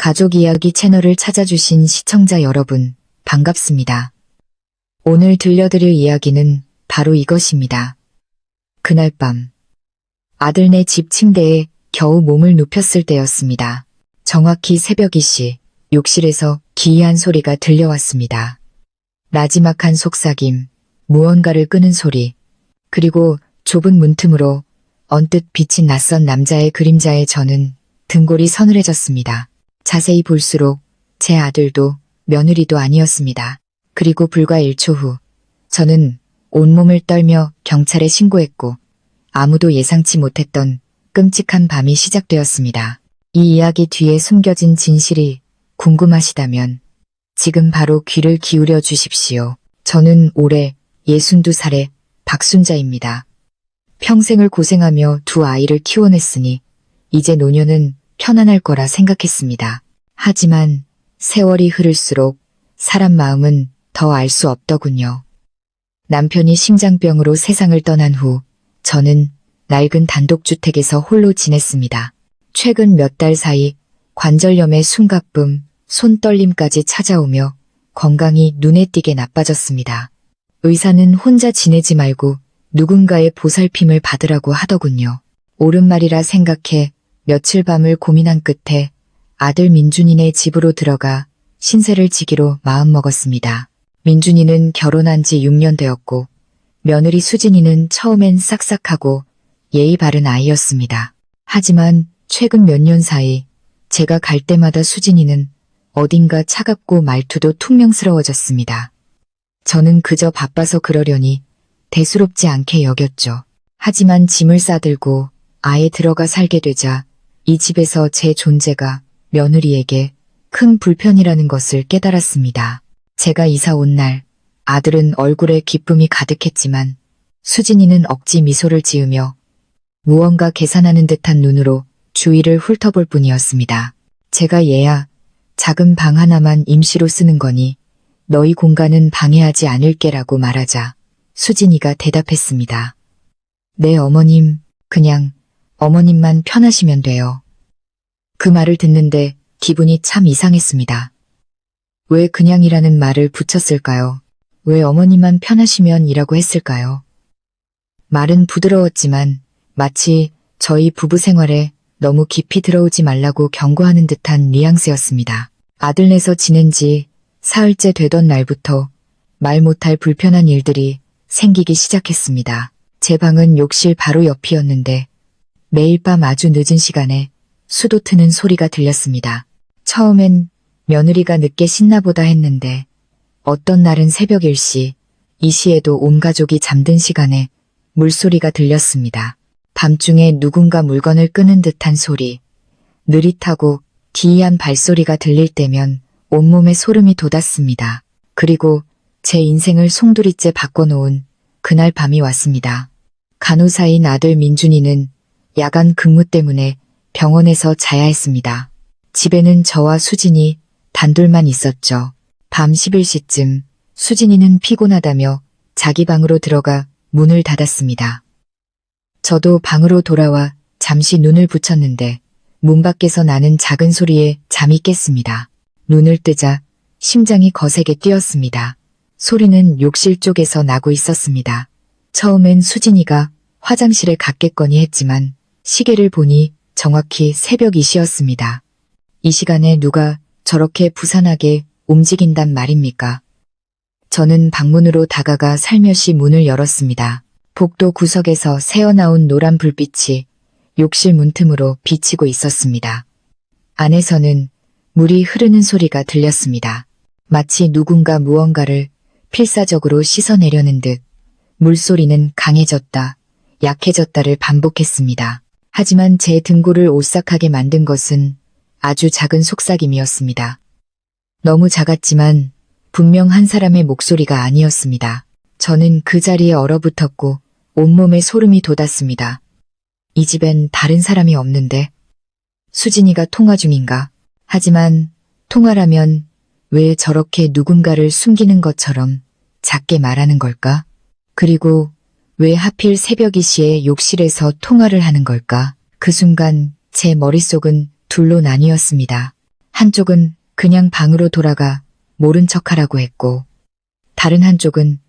가족 이야기 채널을 찾아주신 시청자 여러분, 반갑습니다. 오늘 들려드릴 이야기는 바로 이것입니다. 그날 밤, 아들네 집 침대에 겨우 몸을 눕혔을 때였습니다. 정확히 새벽 2시, 욕실에서 기이한 소리가 들려왔습니다. 나지막한 속삭임, 무언가를 끄는 소리, 그리고 좁은 문틈으로 언뜻 비친 낯선 남자의 그림자에 저는 등골이 서늘해졌습니다. 자세히 볼수록 제 아들도 며느리도 아니었습니다. 그리고 불과 1초 후 저는 온몸을 떨며 경찰에 신고했고 아무도 예상치 못했던 끔찍한 밤이 시작되었습니다. 이 이야기 뒤에 숨겨진 진실이 궁금하시다면 지금 바로 귀를 기울여 주십시오. 저는 올해 62살의 박순자입니다. 평생을 고생하며 두 아이를 키워냈으니 이제 노년은 편안할 거라 생각했습니다. 하지만 세월이 흐를수록 사람 마음은 더 알 수 없더군요. 남편이 심장병으로 세상을 떠난 후 저는 낡은 단독주택에서 홀로 지냈습니다. 최근 몇 달 사이 관절염에 숨가쁨, 손떨림까지 찾아오며 건강이 눈에 띄게 나빠졌습니다. 의사는 혼자 지내지 말고 누군가의 보살핌을 받으라고 하더군요. 옳은 말이라 생각해 며칠 밤을 고민한 끝에 아들 민준이네 집으로 들어가 신세를 지기로 마음먹었습니다. 민준이는 결혼한 지 6년 되었고 며느리 수진이는 처음엔 싹싹하고 예의 바른 아이였습니다. 하지만 최근 몇 년 사이 제가 갈 때마다 수진이는 어딘가 차갑고 말투도 퉁명스러워졌습니다. 저는 그저 바빠서 그러려니 대수롭지 않게 여겼죠. 하지만 짐을 싸들고 아예 들어가 살게 되자 이 집에서 제 존재가 며느리에게 큰 불편이라는 것을 깨달았습니다. 제가 이사 온 날 아들은 얼굴에 기쁨이 가득했지만 수진이는 억지 미소를 지으며 무언가 계산하는 듯한 눈으로 주위를 훑어볼 뿐이었습니다. 제가 얘야, 작은 방 하나만 임시로 쓰는 거니 너희 공간은 방해하지 않을게라고 말하자 수진이가 대답했습니다. 네 어머님, 그냥 어머님만 편하시면 돼요. 그 말을 듣는데 기분이 참 이상했습니다. 왜 그냥이라는 말을 붙였을까요? 왜 어머님만 편하시면 이라고 했을까요? 말은 부드러웠지만 마치 저희 부부 생활에 너무 깊이 들어오지 말라고 경고하는 듯한 뉘앙스였습니다. 아들네서 지낸 지 사흘째 되던 날부터 말 못할 불편한 일들이 생기기 시작했습니다. 제 방은 욕실 바로 옆이었는데 매일 밤 아주 늦은 시간에 수도 트는 소리가 들렸습니다. 처음엔 며느리가 늦게 씻나보다 했는데 어떤 날은 새벽 1시, 이 시에도 온 가족이 잠든 시간에 물소리가 들렸습니다. 밤중에 누군가 물건을 끄는 듯한 소리, 느릿하고 기이한 발소리가 들릴 때면 온몸에 소름이 돋았습니다. 그리고 제 인생을 송두리째 바꿔놓은 그날 밤이 왔습니다. 간호사인 아들 민준이는 야간 근무 때문에 병원에서 자야 했습니다. 집에는 저와 수진이 단둘만 있었죠. 밤 11시쯤 수진이는 피곤하다며 자기 방으로 들어가 문을 닫았습니다. 저도 방으로 돌아와 잠시 눈을 붙였는데 문 밖에서 나는 작은 소리에 잠이 깼습니다. 눈을 뜨자 심장이 거세게 뛰었습니다. 소리는 욕실 쪽에서 나고 있었습니다. 처음엔 수진이가 화장실에 갔겠거니 했지만 시계를 보니 정확히 새벽 2시였습니다. 이 시간에 누가 저렇게 부산하게 움직인단 말입니까? 저는 방문으로 다가가 살며시 문을 열었습니다. 복도 구석에서 새어나온 노란 불빛이 욕실 문틈으로 비치고 있었습니다. 안에서는 물이 흐르는 소리가 들렸습니다. 마치 누군가 무언가를 필사적으로 씻어내려는 듯 물소리는 강해졌다, 약해졌다를 반복했습니다. 하지만 제 등골을 오싹하게 만든 것은 아주 작은 속삭임이었습니다. 너무 작았지만 분명 한 사람의 목소리가 아니었습니다. 저는 그 자리에 얼어붙었고 온몸에 소름이 돋았습니다. 이 집엔 다른 사람이 없는데 수진이가 통화 중인가? 하지만 통화라면 왜 저렇게 누군가를 숨기는 것처럼 작게 말하는 걸까? 그리고 왜 하필 새벽 2시에 욕실에서 통화를 하는 걸까? 그 순간 제 머릿속은 둘로 나뉘었습니다. 한쪽은 그냥 방으로 돌아가 모른 척하라고 했고, 다른 한쪽은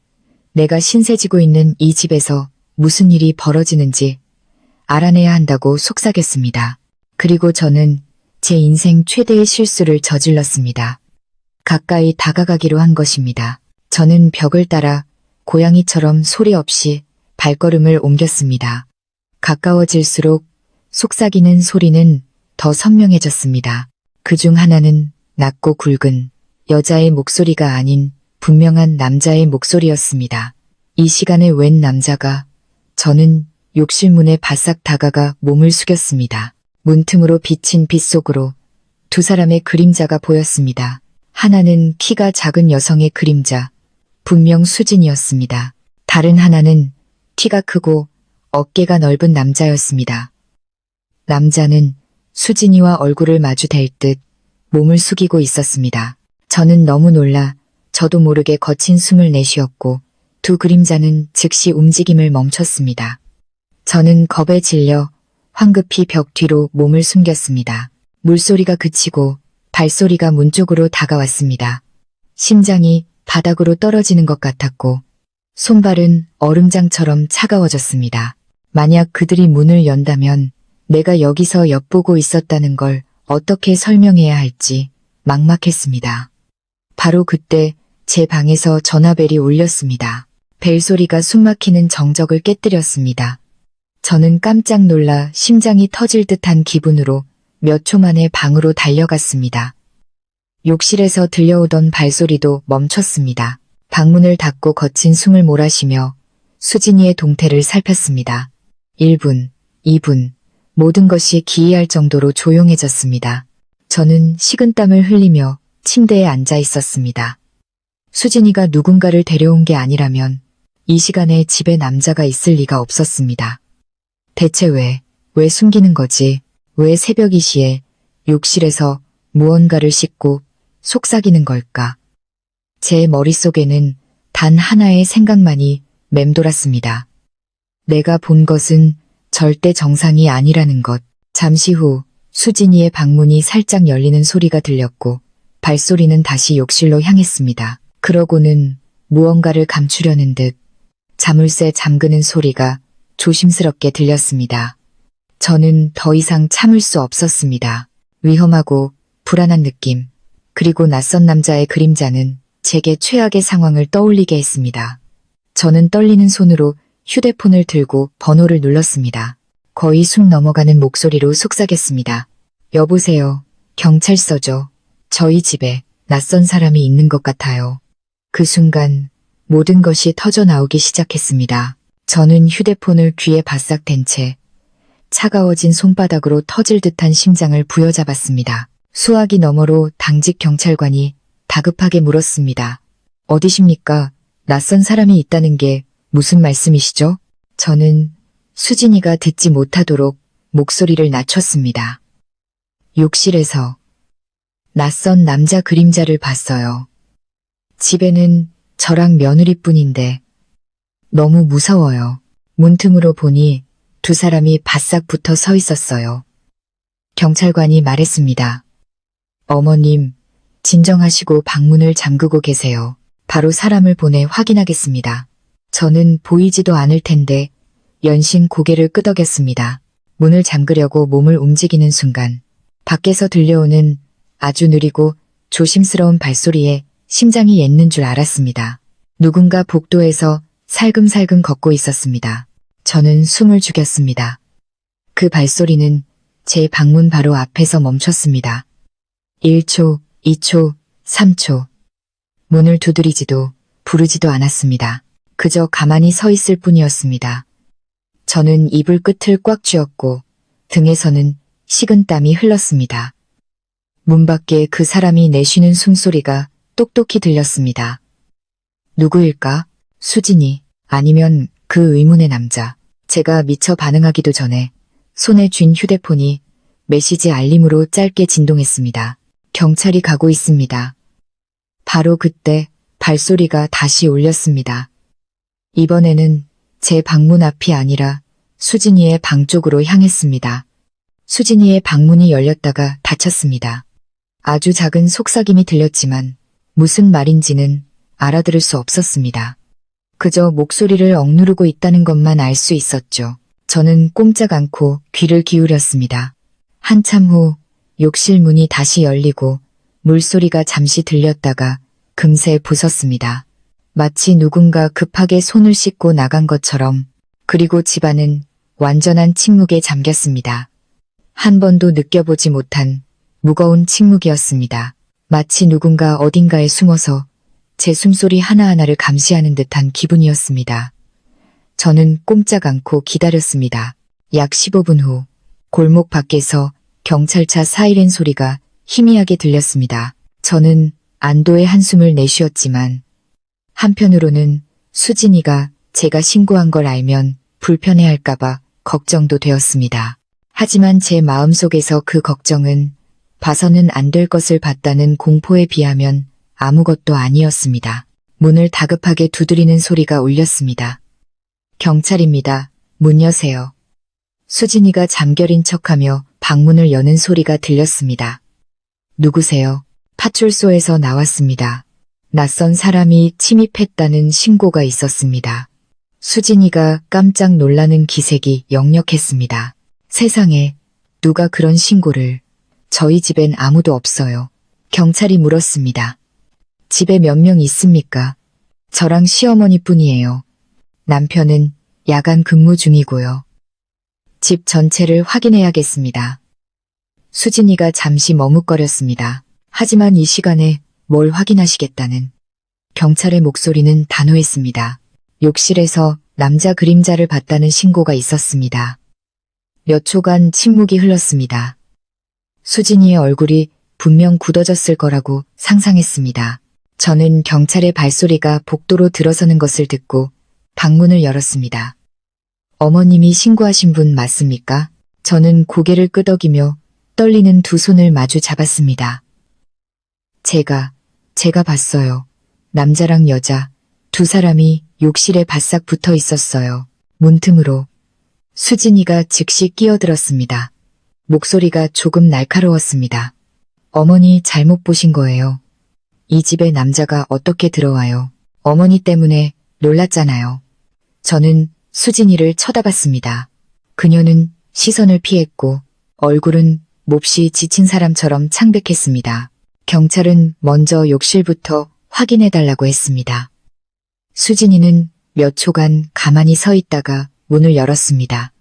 내가 신세지고 있는 이 집에서 무슨 일이 벌어지는지 알아내야 한다고 속삭였습니다. 그리고 저는 제 인생 최대의 실수를 저질렀습니다. 가까이 다가가기로 한 것입니다. 저는 벽을 따라 고양이처럼 소리 없이 발걸음을 옮겼습니다. 가까워질수록 속삭이는 소리는 더 선명해졌습니다. 그중 하나는 낮고 굵은 여자의 목소리가 아닌 분명한 남자의 목소리였습니다. 이 시간에 웬 남자가? 저는 욕실 문에 바싹 다가가 몸을 숙였습니다. 문틈으로 비친 빛 속으로 두 사람의 그림자가 보였습니다. 하나는 키가 작은 여성의 그림자, 분명 수진이었습니다. 다른 하나는 키가 크고 어깨가 넓은 남자였습니다. 남자는 수진이와 얼굴을 마주 댈 듯 몸을 숙이고 있었습니다. 저는 너무 놀라 저도 모르게 거친 숨을 내쉬었고 두 그림자는 즉시 움직임을 멈췄습니다. 저는 겁에 질려 황급히 벽 뒤로 몸을 숨겼습니다. 물소리가 그치고 발소리가 문 쪽으로 다가왔습니다. 심장이 바닥으로 떨어지는 것 같았고 손발은 얼음장처럼 차가워졌습니다. 만약 그들이 문을 연다면 내가 여기서 엿보고 있었다는 걸 어떻게 설명해야 할지 막막했습니다. 바로 그때 제 방에서 전화벨이 울렸습니다. 벨소리가 숨막히는 정적을 깨뜨렸습니다. 저는 깜짝 놀라 심장이 터질 듯한 기분으로 몇 초 만에 방으로 달려갔습니다. 욕실에서 들려오던 발소리도 멈췄습니다. 방문을 닫고 거친 숨을 몰아쉬며 수진이의 동태를 살폈습니다. 1분, 2분, 모든 것이 기이할 정도로 조용해졌습니다. 저는 식은땀을 흘리며 침대에 앉아 있었습니다. 수진이가 누군가를 데려온 게 아니라면 이 시간에 집에 남자가 있을 리가 없었습니다. 대체 왜 숨기는 거지? 왜 새벽 2시에 욕실에서 무언가를 씻고 속삭이는 걸까? 제 머릿속에는 단 하나의 생각만이 맴돌았습니다. 내가 본 것은 절대 정상이 아니라는 것. 잠시 후 수진이의 방문이 살짝 열리는 소리가 들렸고 발소리는 다시 욕실로 향했습니다. 그러고는 무언가를 감추려는 듯 자물쇠 잠그는 소리가 조심스럽게 들렸습니다. 저는 더 이상 참을 수 없었습니다. 위험하고 불안한 느낌, 그리고 낯선 남자의 그림자는 제게 최악의 상황을 떠올리게 했습니다. 저는 떨리는 손으로 휴대폰을 들고 번호를 눌렀습니다. 거의 숨 넘어가는 목소리로 속삭였습니다. 여보세요, 경찰서죠. 저희 집에 낯선 사람이 있는 것 같아요. 그 순간 모든 것이 터져 나오기 시작했습니다. 저는 휴대폰을 귀에 바싹 댄 채 차가워진 손바닥으로 터질 듯한 심장을 부여잡았습니다. 수화기 너머로 당직 경찰관이 다급하게 물었습니다. 어디십니까? 낯선 사람이 있다는 게 무슨 말씀이시죠? 저는 수진이가 듣지 못하도록 목소리를 낮췄습니다. 욕실에서 낯선 남자 그림자를 봤어요. 집에는 저랑 며느리뿐인데 너무 무서워요. 문틈으로 보니 두 사람이 바싹 붙어 서 있었어요. 경찰관이 말했습니다. 어머님, 진정하시고 방문을 잠그고 계세요. 바로 사람을 보내 확인하겠습니다. 저는 보이지도 않을 텐데 연신 고개를 끄덕였습니다. 문을 잠그려고 몸을 움직이는 순간 밖에서 들려오는 아주 느리고 조심스러운 발소리에 심장이 멎는 줄 알았습니다. 누군가 복도에서 살금살금 걷고 있었습니다. 저는 숨을 죽였습니다. 그 발소리는 제 방문 바로 앞에서 멈췄습니다. 1초, 2초, 3초. 문을 두드리지도 부르지도 않았습니다. 그저 가만히 서 있을 뿐이었습니다. 저는 이불 끝을 꽉 쥐었고 등에서는 식은땀이 흘렀습니다. 문 밖에 그 사람이 내쉬는 숨소리가 똑똑히 들렸습니다. 누구일까? 수진이, 아니면 그 의문의 남자. 제가 미처 반응하기도 전에 손에 쥔 휴대폰이 메시지 알림으로 짧게 진동했습니다. 경찰이 가고 있습니다. 바로 그때 발소리가 다시 울렸습니다. 이번에는 제 방문 앞이 아니라 수진이의 방 쪽으로 향했습니다. 수진이의 방문이 열렸다가 닫혔습니다. 아주 작은 속삭임이 들렸지만 무슨 말인지는 알아들을 수 없었습니다. 그저 목소리를 억누르고 있다는 것만 알 수 있었죠. 저는 꼼짝 않고 귀를 기울였습니다. 한참 후 욕실 문이 다시 열리고 물소리가 잠시 들렸다가 금세 부섰습니다. 마치 누군가 급하게 손을 씻고 나간 것처럼. 그리고 집안은 완전한 침묵에 잠겼습니다. 한 번도 느껴보지 못한 무거운 침묵이었습니다. 마치 누군가 어딘가에 숨어서 제 숨소리 하나하나를 감시하는 듯한 기분이었습니다. 저는 꼼짝 않고 기다렸습니다. 약 15분 후 골목 밖에서 경찰차 사이렌 소리가 희미하게 들렸습니다. 저는 안도의 한숨을 내쉬었지만 한편으로는 수진이가 제가 신고한 걸 알면 불편해할까봐 걱정도 되었습니다. 하지만 제 마음속에서 그 걱정은 봐서는 안 될 것을 봤다는 공포에 비하면 아무것도 아니었습니다. 문을 다급하게 두드리는 소리가 울렸습니다. 경찰입니다. 문 여세요. 수진이가 잠결인 척하며 방문을 여는 소리가 들렸습니다. 누구세요? 파출소에서 나왔습니다. 낯선 사람이 침입했다는 신고가 있었습니다. 수진이가 깜짝 놀라는 기색이 역력했습니다. 세상에, 누가 그런 신고를. 저희 집엔 아무도 없어요. 경찰이 물었습니다. 집에 몇 명 있습니까? 저랑 시어머니뿐이에요. 남편은 야간 근무 중이고요. 집 전체를 확인해야겠습니다. 수진이가 잠시 머뭇거렸습니다. 하지만 이 시간에 뭘 확인하시겠다는. 경찰의 목소리는 단호했습니다. 욕실에서 남자 그림자를 봤다는 신고가 있었습니다. 몇 초간 침묵이 흘렀습니다. 수진이의 얼굴이 분명 굳어졌을 거라고 상상했습니다. 저는 경찰의 발소리가 복도로 들어서는 것을 듣고 방문을 열었습니다. 어머님이 신고하신 분 맞습니까? 저는 고개를 끄덕이며 떨리는 두 손을 마주 잡았습니다. 제가 봤어요. 남자랑 여자, 두 사람이 욕실에 바싹 붙어 있었어요. 문틈으로. 수진이가 즉시 끼어들었습니다. 목소리가 조금 날카로웠습니다. 어머니 잘못 보신 거예요. 이 집에 남자가 어떻게 들어와요. 어머니 때문에 놀랐잖아요. 저는 수진이를 쳐다봤습니다. 그녀는 시선을 피했고 얼굴은 몹시 지친 사람처럼 창백했습니다. 경찰은 먼저 욕실부터 확인해달라고 했습니다. 수진이는 몇 초간 가만히 서 있다가 문을 열었습니다.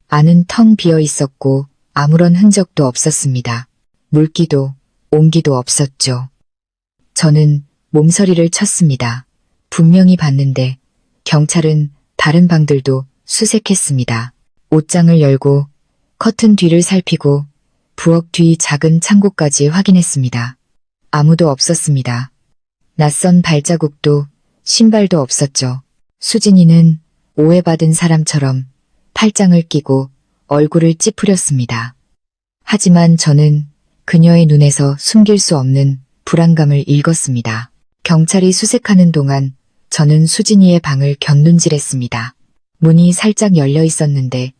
안은 텅 비어 있었고 아무런 흔적도 없었습니다. 물기도 온기도 없었죠. 저는 몸서리를 쳤습니다. 분명히 봤는데 경찰은 다른 방들도 수색했습니다. 옷장을 열고 커튼 뒤를 살피고 부엌 뒤 작은 창고까지 확인했습니다. 아무도 없었습니다. 낯선 발자국도 신발도 없었죠. 수진이는 오해받은 사람처럼 팔짱을 끼고 얼굴을 찌푸렸습니다. 하지만 저는 그녀의 눈에서 숨길 수 없는 불안감을 읽었습니다. 경찰이 수색하는 동안 저는 수진이의 방을 곁눈질했습니다. 문이 살짝 열려 있었는데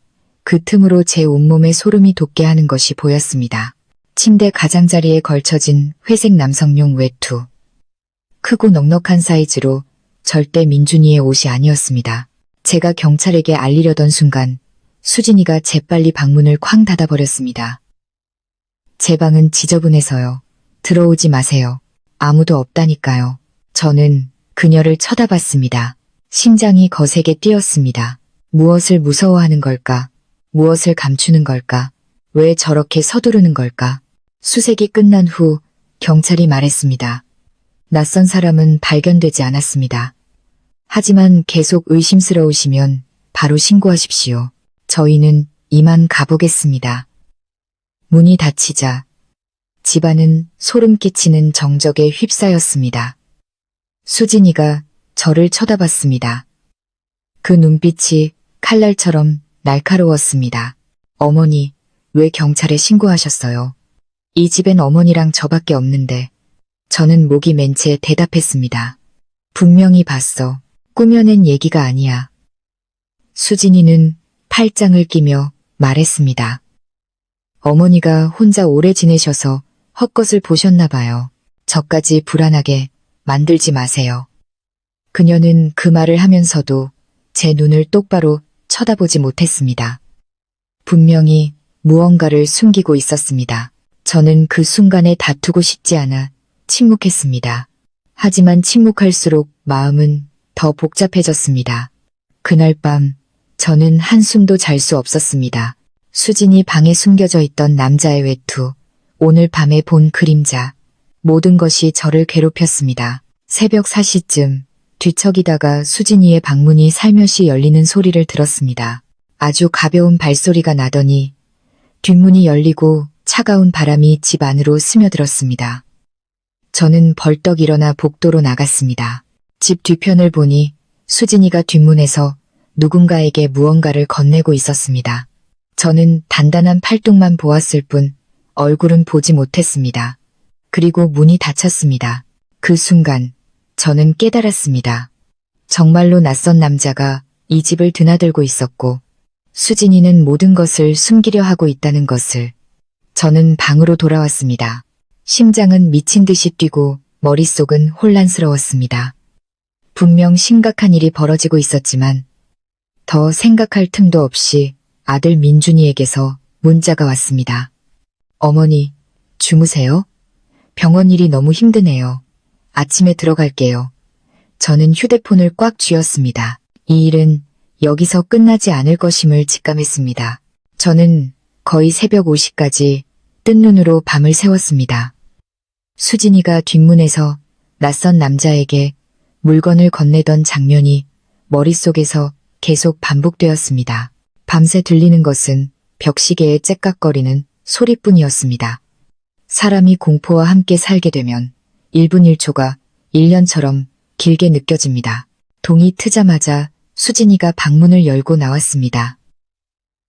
그 틈으로 제 온몸에 소름이 돋게 하는 것이 보였습니다. 침대 가장자리에 걸쳐진 회색 남성용 외투. 크고 넉넉한 사이즈로 절대 민준이의 옷이 아니었습니다. 제가 경찰에게 알리려던 순간 수진이가 재빨리 방문을 쾅 닫아버렸습니다. 제 방은 지저분해서요. 들어오지 마세요. 아무도 없다니까요. 저는 그녀를 쳐다봤습니다. 심장이 거세게 뛰었습니다. 무엇을 무서워하는 걸까? 무엇을 감추는 걸까? 왜 저렇게 서두르는 걸까? 수색이 끝난 후 경찰이 말했습니다. 낯선 사람은 발견되지 않았습니다. 하지만 계속 의심스러우시면 바로 신고하십시오. 저희는 이만 가보겠습니다. 문이 닫히자 집안은 소름 끼치는 정적에 휩싸였습니다. 수진이가 저를 쳐다봤습니다. 그 눈빛이 칼날처럼 날카로웠습니다. 어머니, 왜 경찰에 신고하셨어요? 이 집엔 어머니랑 저밖에 없는데. 저는 목이 맨 채 대답했습니다. 분명히 봤어. 꾸며낸 얘기가 아니야. 수진이는 팔짱을 끼며 말했습니다. 어머니가 혼자 오래 지내셔서 헛것을 보셨나 봐요. 저까지 불안하게 만들지 마세요. 그녀는 그 말을 하면서도 제 눈을 똑바로 쳐다보지 못했습니다. 분명히 무언가를 숨기고 있었습니다. 저는 그 순간에 다투고 싶지 않아 침묵했습니다. 하지만 침묵할수록 마음은 더 복잡해졌습니다. 그날 밤 저는 한숨도 잘 수 없었습니다. 수진이 방에 숨겨져 있던 남자의 외투, 오늘 밤에 본 그림자, 모든 것이 저를 괴롭혔습니다. 새벽 4시쯤 뒤척이다가 수진이의 방문이 살며시 열리는 소리를 들었습니다. 아주 가벼운 발소리가 나더니 뒷문이 열리고 차가운 바람이 집 안으로 스며들었습니다. 저는 벌떡 일어나 복도로 나갔습니다. 집 뒤편을 보니 수진이가 뒷문에서 누군가에게 무언가를 건네고 있었습니다. 저는 단단한 팔뚝만 보았을 뿐 얼굴은 보지 못했습니다. 그리고 문이 닫혔습니다. 그 순간 저는 깨달았습니다. 정말로 낯선 남자가 이 집을 드나들고 있었고 수진이는 모든 것을 숨기려 하고 있다는 것을. 저는 방으로 돌아왔습니다. 심장은 미친 듯이 뛰고 머릿속은 혼란스러웠습니다. 분명 심각한 일이 벌어지고 있었지만 더 생각할 틈도 없이 아들 민준이에게서 문자가 왔습니다. 어머니, 주무세요? 병원 일이 너무 힘드네요. 아침에 들어갈게요. 저는 휴대폰을 꽉 쥐었습니다. 이 일은 여기서 끝나지 않을 것임을 직감했습니다. 저는 거의 새벽 5시까지 뜬 눈으로 밤을 새웠습니다. 수진이가 뒷문에서 낯선 남자에게 물건을 건네던 장면이 머릿속에서 계속 반복되었습니다. 밤새 들리는 것은 벽시계의 째깍거리는 소리뿐이었습니다. 사람이 공포와 함께 살게 되면 1분 1초가 1년처럼 길게 느껴집니다. 동이 트자마자 수진이가 방문을 열고 나왔습니다.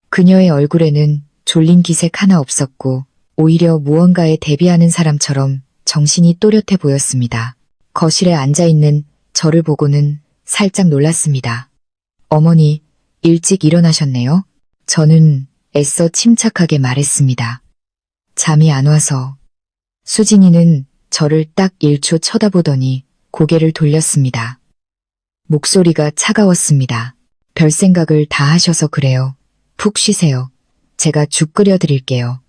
그녀의 얼굴에는 졸린 기색 하나 없었고 오히려 무언가에 대비하는 사람처럼 정신이 또렷해 보였습니다. 거실에 앉아있는 저를 보고는 살짝 놀랐습니다. 어머니, 일찍 일어나셨네요? 저는 애써 침착하게 말했습니다. 잠이 안 와서. 수진이는 저를 딱 1초 쳐다보더니 고개를 돌렸습니다. 목소리가 차가웠습니다. 별 생각을 다 하셔서 그래요. 푹 쉬세요. 제가 죽 끓여 드릴게요.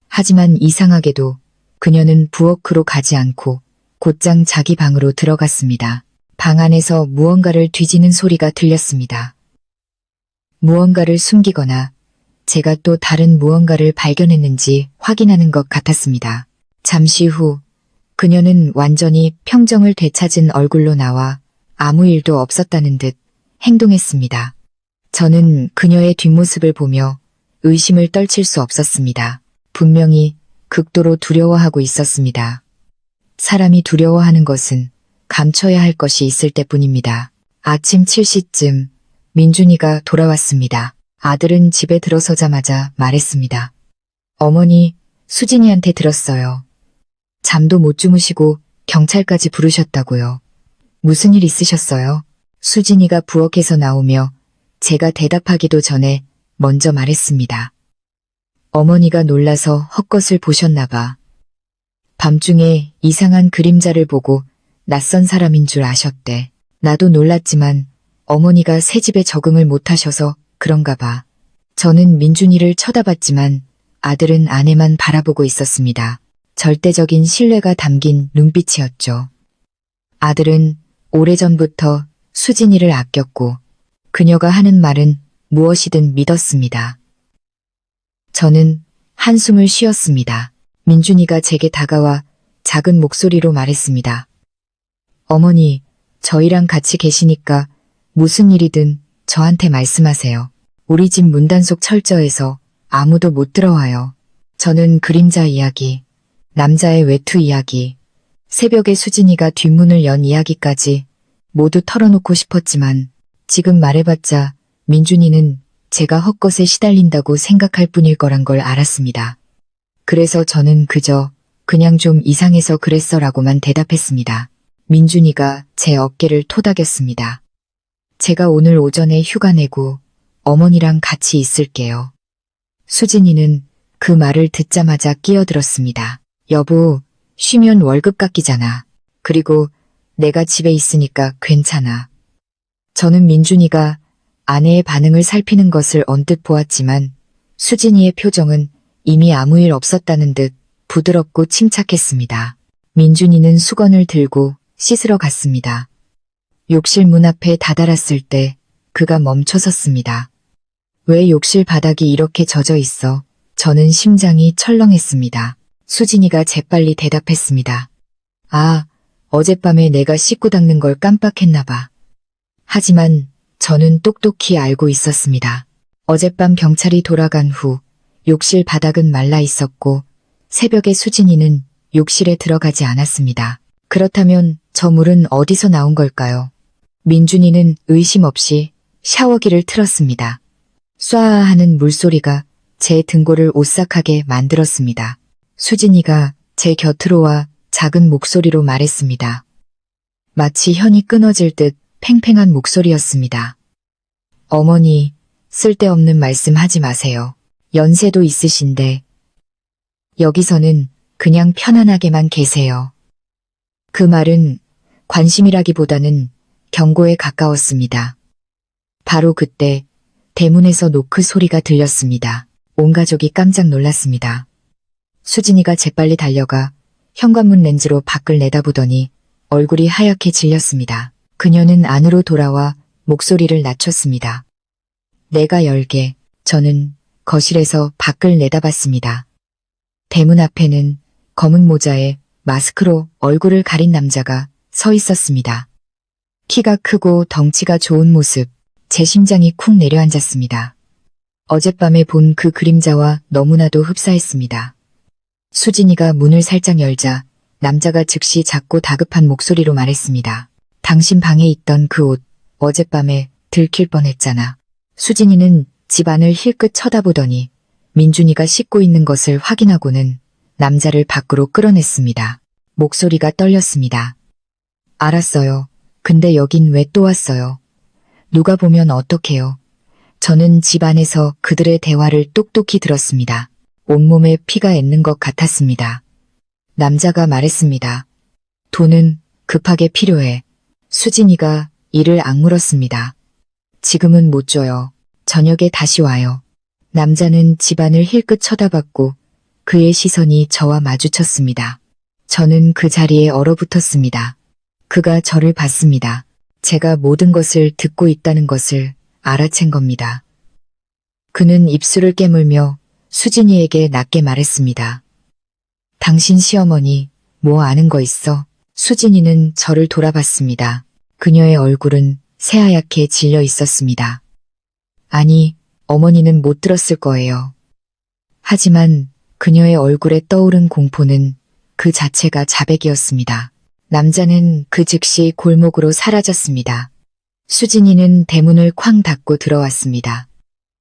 하지만 이상하게도 그녀는 부엌으로 가지 않고 곧장 자기 방으로 들어갔습니다. 방 안에서 무언가를 뒤지는 소리가 들렸습니다. 무언가를 숨기거나 제가 또 다른 무언가를 발견했는지 확인하는 것 같았습니다. 잠시 후 그녀는 완전히 평정을 되찾은 얼굴로 나와 아무 일도 없었다는 듯 행동했습니다. 저는 그녀의 뒷모습을 보며 의심을 떨칠 수 없었습니다. 분명히 극도로 두려워하고 있었습니다. 사람이 두려워하는 것은 감춰야 할 것이 있을 때뿐입니다. 아침 7시쯤 민준이가 돌아왔습니다. 아들은 집에 들어서자마자 말했습니다. 어머니, 수진이한테 들었어요. 잠도 못 주무시고 경찰까지 부르셨다고요. 무슨 일 있으셨어요? 수진이가 부엌에서 나오며 제가 대답하기도 전에 먼저 말했습니다. 어머니가 놀라서 헛것을 보셨나 봐. 밤중에 이상한 그림자를 보고 낯선 사람인 줄 아셨대. 나도 놀랐지만 어머니가 새 집에 적응을 못하셔서 그런가 봐. 저는 민준이를 쳐다봤지만 아들은 아내만 바라보고 있었습니다. 절대적인 신뢰가 담긴 눈빛이었죠. 아들은 오래전부터 수진이를 아꼈고 그녀가 하는 말은 무엇이든 믿었습니다. 저는 한숨을 쉬었습니다. 민준이가 제게 다가와 작은 목소리로 말했습니다. 어머니, 저희랑 같이 계시니까 무슨 일이든 저한테 말씀하세요. 우리 집 문단속 철저해서 아무도 못 들어와요. 저는 그림자 이야기, 남자의 외투 이야기, 새벽에 수진이가 뒷문을 연 이야기까지 모두 털어놓고 싶었지만 지금 말해봤자 민준이는 제가 헛것에 시달린다고 생각할 뿐일 거란 걸 알았습니다. 그래서 저는 그냥 좀 이상해서 그랬어라고만 대답했습니다. 민준이가 제 어깨를 토닥였습니다. 제가 오늘 오전에 휴가 내고 어머니랑 같이 있을게요. 수진이는 그 말을 듣자마자 끼어들었습니다. 여보, 쉬면 월급 깎이잖아. 그리고 내가 집에 있으니까 괜찮아. 저는 민준이가 아내의 반응을 살피는 것을 언뜻 보았지만 수진이의 표정은 이미 아무 일 없었다는 듯 부드럽고 침착했습니다. 민준이는 수건을 들고 씻으러 갔습니다. 욕실 문 앞에 다다랐을 때 그가 멈춰섰습니다. 왜 욕실 바닥이 이렇게 젖어 있어? 저는 심장이 철렁했습니다. 수진이가 재빨리 대답했습니다. 아, 어젯밤에 내가 씻고 닦는 걸 깜빡했나 봐. 하지만 저는 똑똑히 알고 있었습니다. 어젯밤 경찰이 돌아간 후 욕실 바닥은 말라 있었고 새벽에 수진이는 욕실에 들어가지 않았습니다. 그렇다면 저 물은 어디서 나온 걸까요? 민준이는 의심 없이 샤워기를 틀었습니다. 쏴 하는 물소리가 제 등골을 오싹하게 만들었습니다. 수진이가 제 곁으로 와 작은 목소리로 말했습니다. 마치 현이 끊어질 듯 팽팽한 목소리였습니다. 어머니, 쓸데없는 말씀 하지 마세요. 연세도 있으신데. 여기서는 그냥 편안하게만 계세요. 그 말은 관심이라기보다는 경고에 가까웠습니다. 바로 그때 대문에서 노크 소리가 들렸습니다. 온 가족이 깜짝 놀랐습니다. 수진이가 재빨리 달려가 현관문 렌즈로 밖을 내다보더니 얼굴이 하얗게 질렸습니다. 그녀는 안으로 돌아와 목소리를 낮췄습니다. 내가 열게. 저는 거실에서 밖을 내다봤습니다. 대문 앞에는 검은 모자에 마스크로 얼굴을 가린 남자가 서 있었습니다. 키가 크고 덩치가 좋은 모습, 제 심장이 쿵 내려앉았습니다. 어젯밤에 본 그 그림자와 너무나도 흡사했습니다. 수진이가 문을 살짝 열자 남자가 즉시 작고 다급한 목소리로 말했습니다. 당신 방에 있던 그 옷, 어젯밤에 들킬 뻔했잖아. 수진이는 집 안을 힐끗 쳐다보더니 민준이가 씻고 있는 것을 확인하고는 남자를 밖으로 끌어냈습니다. 목소리가 떨렸습니다. 알았어요. 근데 여긴 왜 또 왔어요? 누가 보면 어떡해요? 저는 집 안에서 그들의 대화를 똑똑히 들었습니다. 온몸에 피가 ඈ는 것 같았습니다. 남자가 말했습니다. 돈은 급하게 필요해. 수진이가 이를 악물었습니다. 지금은 못 줘요. 저녁에 다시 와요. 남자는 집안을 힐끗 쳐다봤고 그의 시선이 저와 마주쳤습니다. 저는 그 자리에 얼어붙었습니다. 그가 저를 봤습니다. 제가 모든 것을 듣고 있다는 것을 알아챈 겁니다. 그는 입술을 깨물며 수진이에게 낮게 말했습니다. 당신 시어머니 뭐 아는 거 있어? 수진이는 저를 돌아봤습니다. 그녀의 얼굴은 새하얗게 질려 있었습니다. 아니, 어머니는 못 들었을 거예요. 하지만 그녀의 얼굴에 떠오른 공포는 그 자체가 자백이었습니다. 남자는 그 즉시 골목으로 사라졌습니다. 수진이는 대문을 쾅 닫고 들어왔습니다.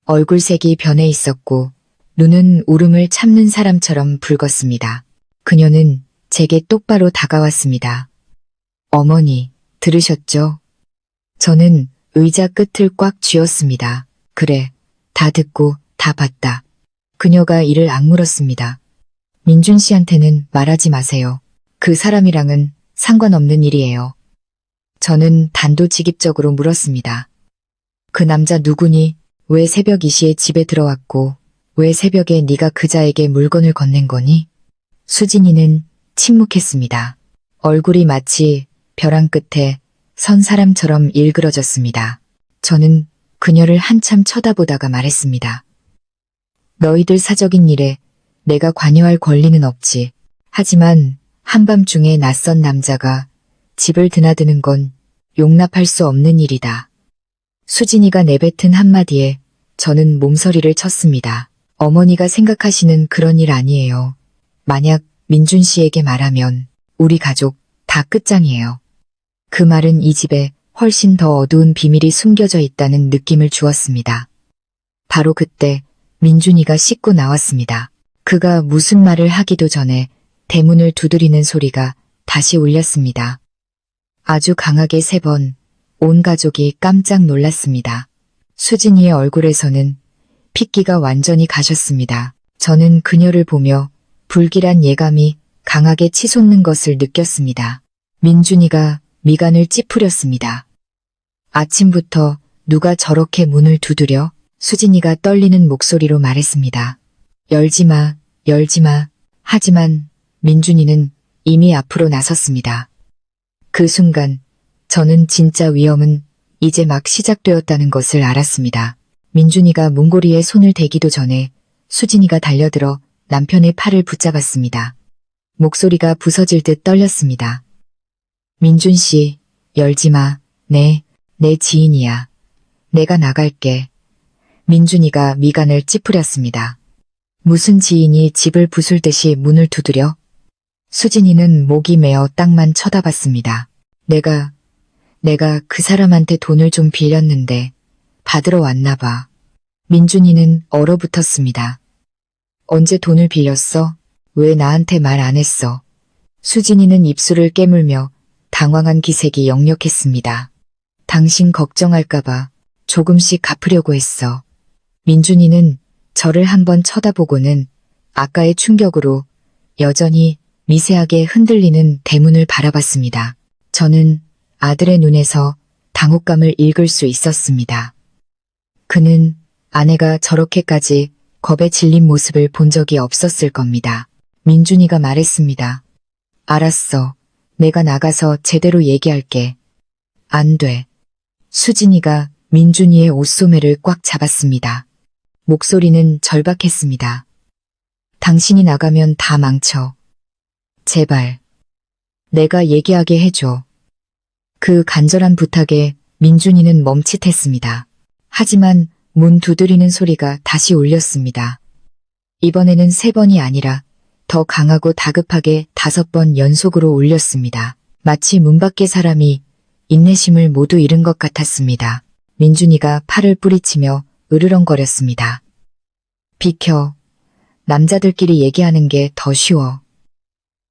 얼굴색이 변해 있었고 눈은 울음을 참는 사람처럼 붉었습니다. 그녀는 제게 똑바로 다가왔습니다. 어머니, 들으셨죠? 저는 의자 끝을 꽉 쥐었습니다. 그래, 다 듣고 다 봤다. 그녀가 이를 악물었습니다. 민준 씨한테는 말하지 마세요. 그 사람이랑은 상관없는 일이에요. 저는 단도직입적으로 물었습니다. 그 남자 누구니? 왜 새벽 2시에 집에 들어왔고 왜 새벽에 네가 그자에게 물건을 건넨 거니? 수진이는 침묵했습니다. 얼굴이 마치 벼랑 끝에 선 사람처럼 일그러졌습니다. 저는 그녀를 한참 쳐다보다가 말했습니다. 너희들 사적인 일에 내가 관여할 권리는 없지. 하지만 한밤중에 낯선 남자가 집을 드나드는 건 용납할 수 없는 일이다. 수진이가 내뱉은 한마디에 저는 몸서리를 쳤습니다. 어머니가 생각하시는 그런 일 아니에요. 만약 민준 씨에게 말하면 우리 가족 다 끝장이에요. 그 말은 이 집에 훨씬 더 어두운 비밀이 숨겨져 있다는 느낌을 주었습니다. 바로 그때 민준이가 씻고 나왔습니다. 그가 무슨 말을 하기도 전에 대문을 두드리는 소리가 다시 울렸습니다. 아주 강하게 3번, 온 가족이 깜짝 놀랐습니다. 수진이의 얼굴에서는 핏기가 완전히 가셨습니다. 저는 그녀를 보며 불길한 예감이 강하게 치솟는 것을 느꼈습니다. 민준이가 미간을 찌푸렸습니다. 아침부터 누가 저렇게 문을 두드려? 수진이가 떨리는 목소리로 말했습니다. 열지 마, 열지 마. 하지만 민준이는 이미 앞으로 나섰습니다. 그 순간 저는 진짜 위험은 이제 막 시작되었다는 것을 알았습니다. 민준이가 문고리에 손을 대기도 전에 수진이가 달려들어 남편의 팔을 붙잡았습니다. 목소리가 부서질 듯 떨렸습니다. 민준 씨, 열지 마. 내 지인이야. 내가 나갈게. 민준이가 미간을 찌푸렸습니다. 무슨 지인이 집을 부술듯이 문을 두드려? 수진이는 목이 메어 땅만 쳐다봤습니다. 내가 그 사람한테 돈을 좀 빌렸는데 받으러 왔나 봐. 민준이는 얼어붙었습니다. 언제 돈을 빌렸어? 왜 나한테 말 안 했어? 수진이는 입술을 깨물며 당황한 기색이 역력했습니다. 당신 걱정할까봐 조금씩 갚으려고 했어. 민준이는 저를 한번 쳐다보고는 아까의 충격으로 여전히 미세하게 흔들리는 대문을 바라봤습니다. 저는 아들의 눈에서 당혹감을 읽을 수 있었습니다. 그는 아내가 저렇게까지 겁에 질린 모습을 본 적이 없었을 겁니다. 민준이가 말했습니다. 알았어. 내가 나가서 제대로 얘기할게. 안 돼. 수진이가 민준이의 옷소매를 꽉 잡았습니다. 목소리는 절박했습니다. 당신이 나가면 다 망쳐. 제발. 내가 얘기하게 해줘. 그 간절한 부탁에 민준이는 멈칫했습니다. 하지만 문 두드리는 소리가 다시 울렸습니다. 이번에는 3번이 아니라 더 강하고 다급하게 5번 연속으로 울렸습니다. 마치 문 밖의 사람이 인내심을 모두 잃은 것 같았습니다. 민준이가 팔을 뿌리치며 으르렁거렸습니다. 비켜. 남자들끼리 얘기하는 게 더 쉬워.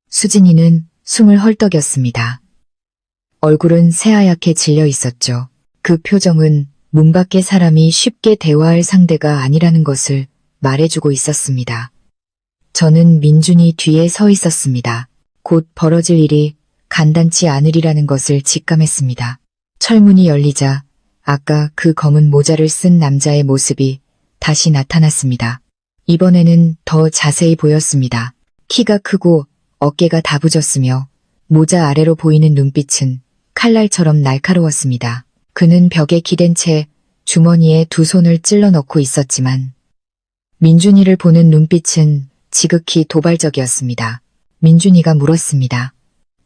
수진이는 숨을 헐떡였습니다. 얼굴은 새하얗게 질려 있었죠. 그 표정은 문 밖의 사람이 쉽게 대화할 상대가 아니라는 것을 말해주고 있었습니다. 저는 민준이 뒤에 서 있었습니다. 곧 벌어질 일이 간단치 않으리라는 것을 직감했습니다. 철문이 열리자 아까 그 검은 모자를 쓴 남자의 모습이 다시 나타났습니다. 이번에는 더 자세히 보였습니다. 키가 크고 어깨가 다부졌으며 모자 아래로 보이는 눈빛은 칼날처럼 날카로웠습니다. 그는 벽에 기댄 채 주머니에 2 손을 찔러 넣고 있었지만 민준이를 보는 눈빛은 지극히 도발적이었습니다. 민준이가 물었습니다.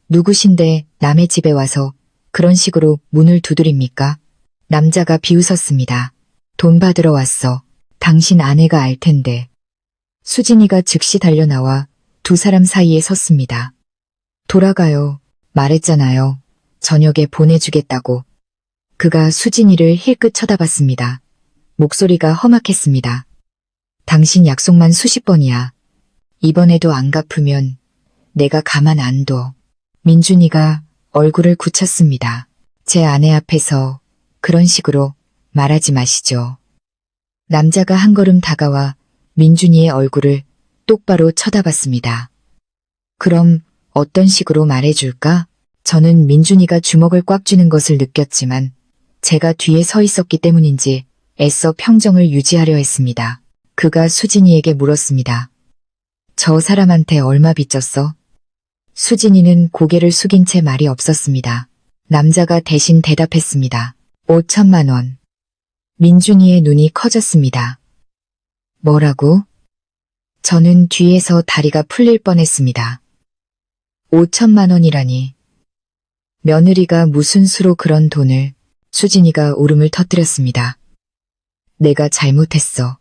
누구신데 남의 집에 와서 그런 식으로 문을 두드립니까? 남자가 비웃었습니다. 돈 받으러 왔어. 당신 아내가 알 텐데. 수진이가 즉시 달려나와 2 사람 사이에 섰습니다. 돌아가요. 말했잖아요. 저녁에 보내주겠다고. 그가 수진이를 힐끗 쳐다봤습니다. 목소리가 험악했습니다. 당신 약속만 수십 번이야. 이번에도 안 갚으면 내가 가만 안 둬. 민준이가 얼굴을 굳혔습니다. 제 아내 앞에서 그런 식으로 말하지 마시죠. 남자가 한 걸음 다가와 민준이의 얼굴을 똑바로 쳐다봤습니다. 그럼 어떤 식으로 말해줄까? 저는 민준이가 주먹을 꽉 쥐는 것을 느꼈지만 제가 뒤에 서 있었기 때문인지 애써 평정을 유지하려 했습니다. 그가 수진이에게 물었습니다. 저 사람한테 얼마 빚졌어? 수진이는 고개를 숙인 채 말이 없었습니다. 남자가 대신 대답했습니다. 5천만 원. 민준이의 눈이 커졌습니다. 뭐라고? 저는 뒤에서 다리가 풀릴 뻔했습니다. 5천만 원이라니. 며느리가 무슨 수로 그런 돈을. 수진이가 울음을 터뜨렸습니다. 내가 잘못했어.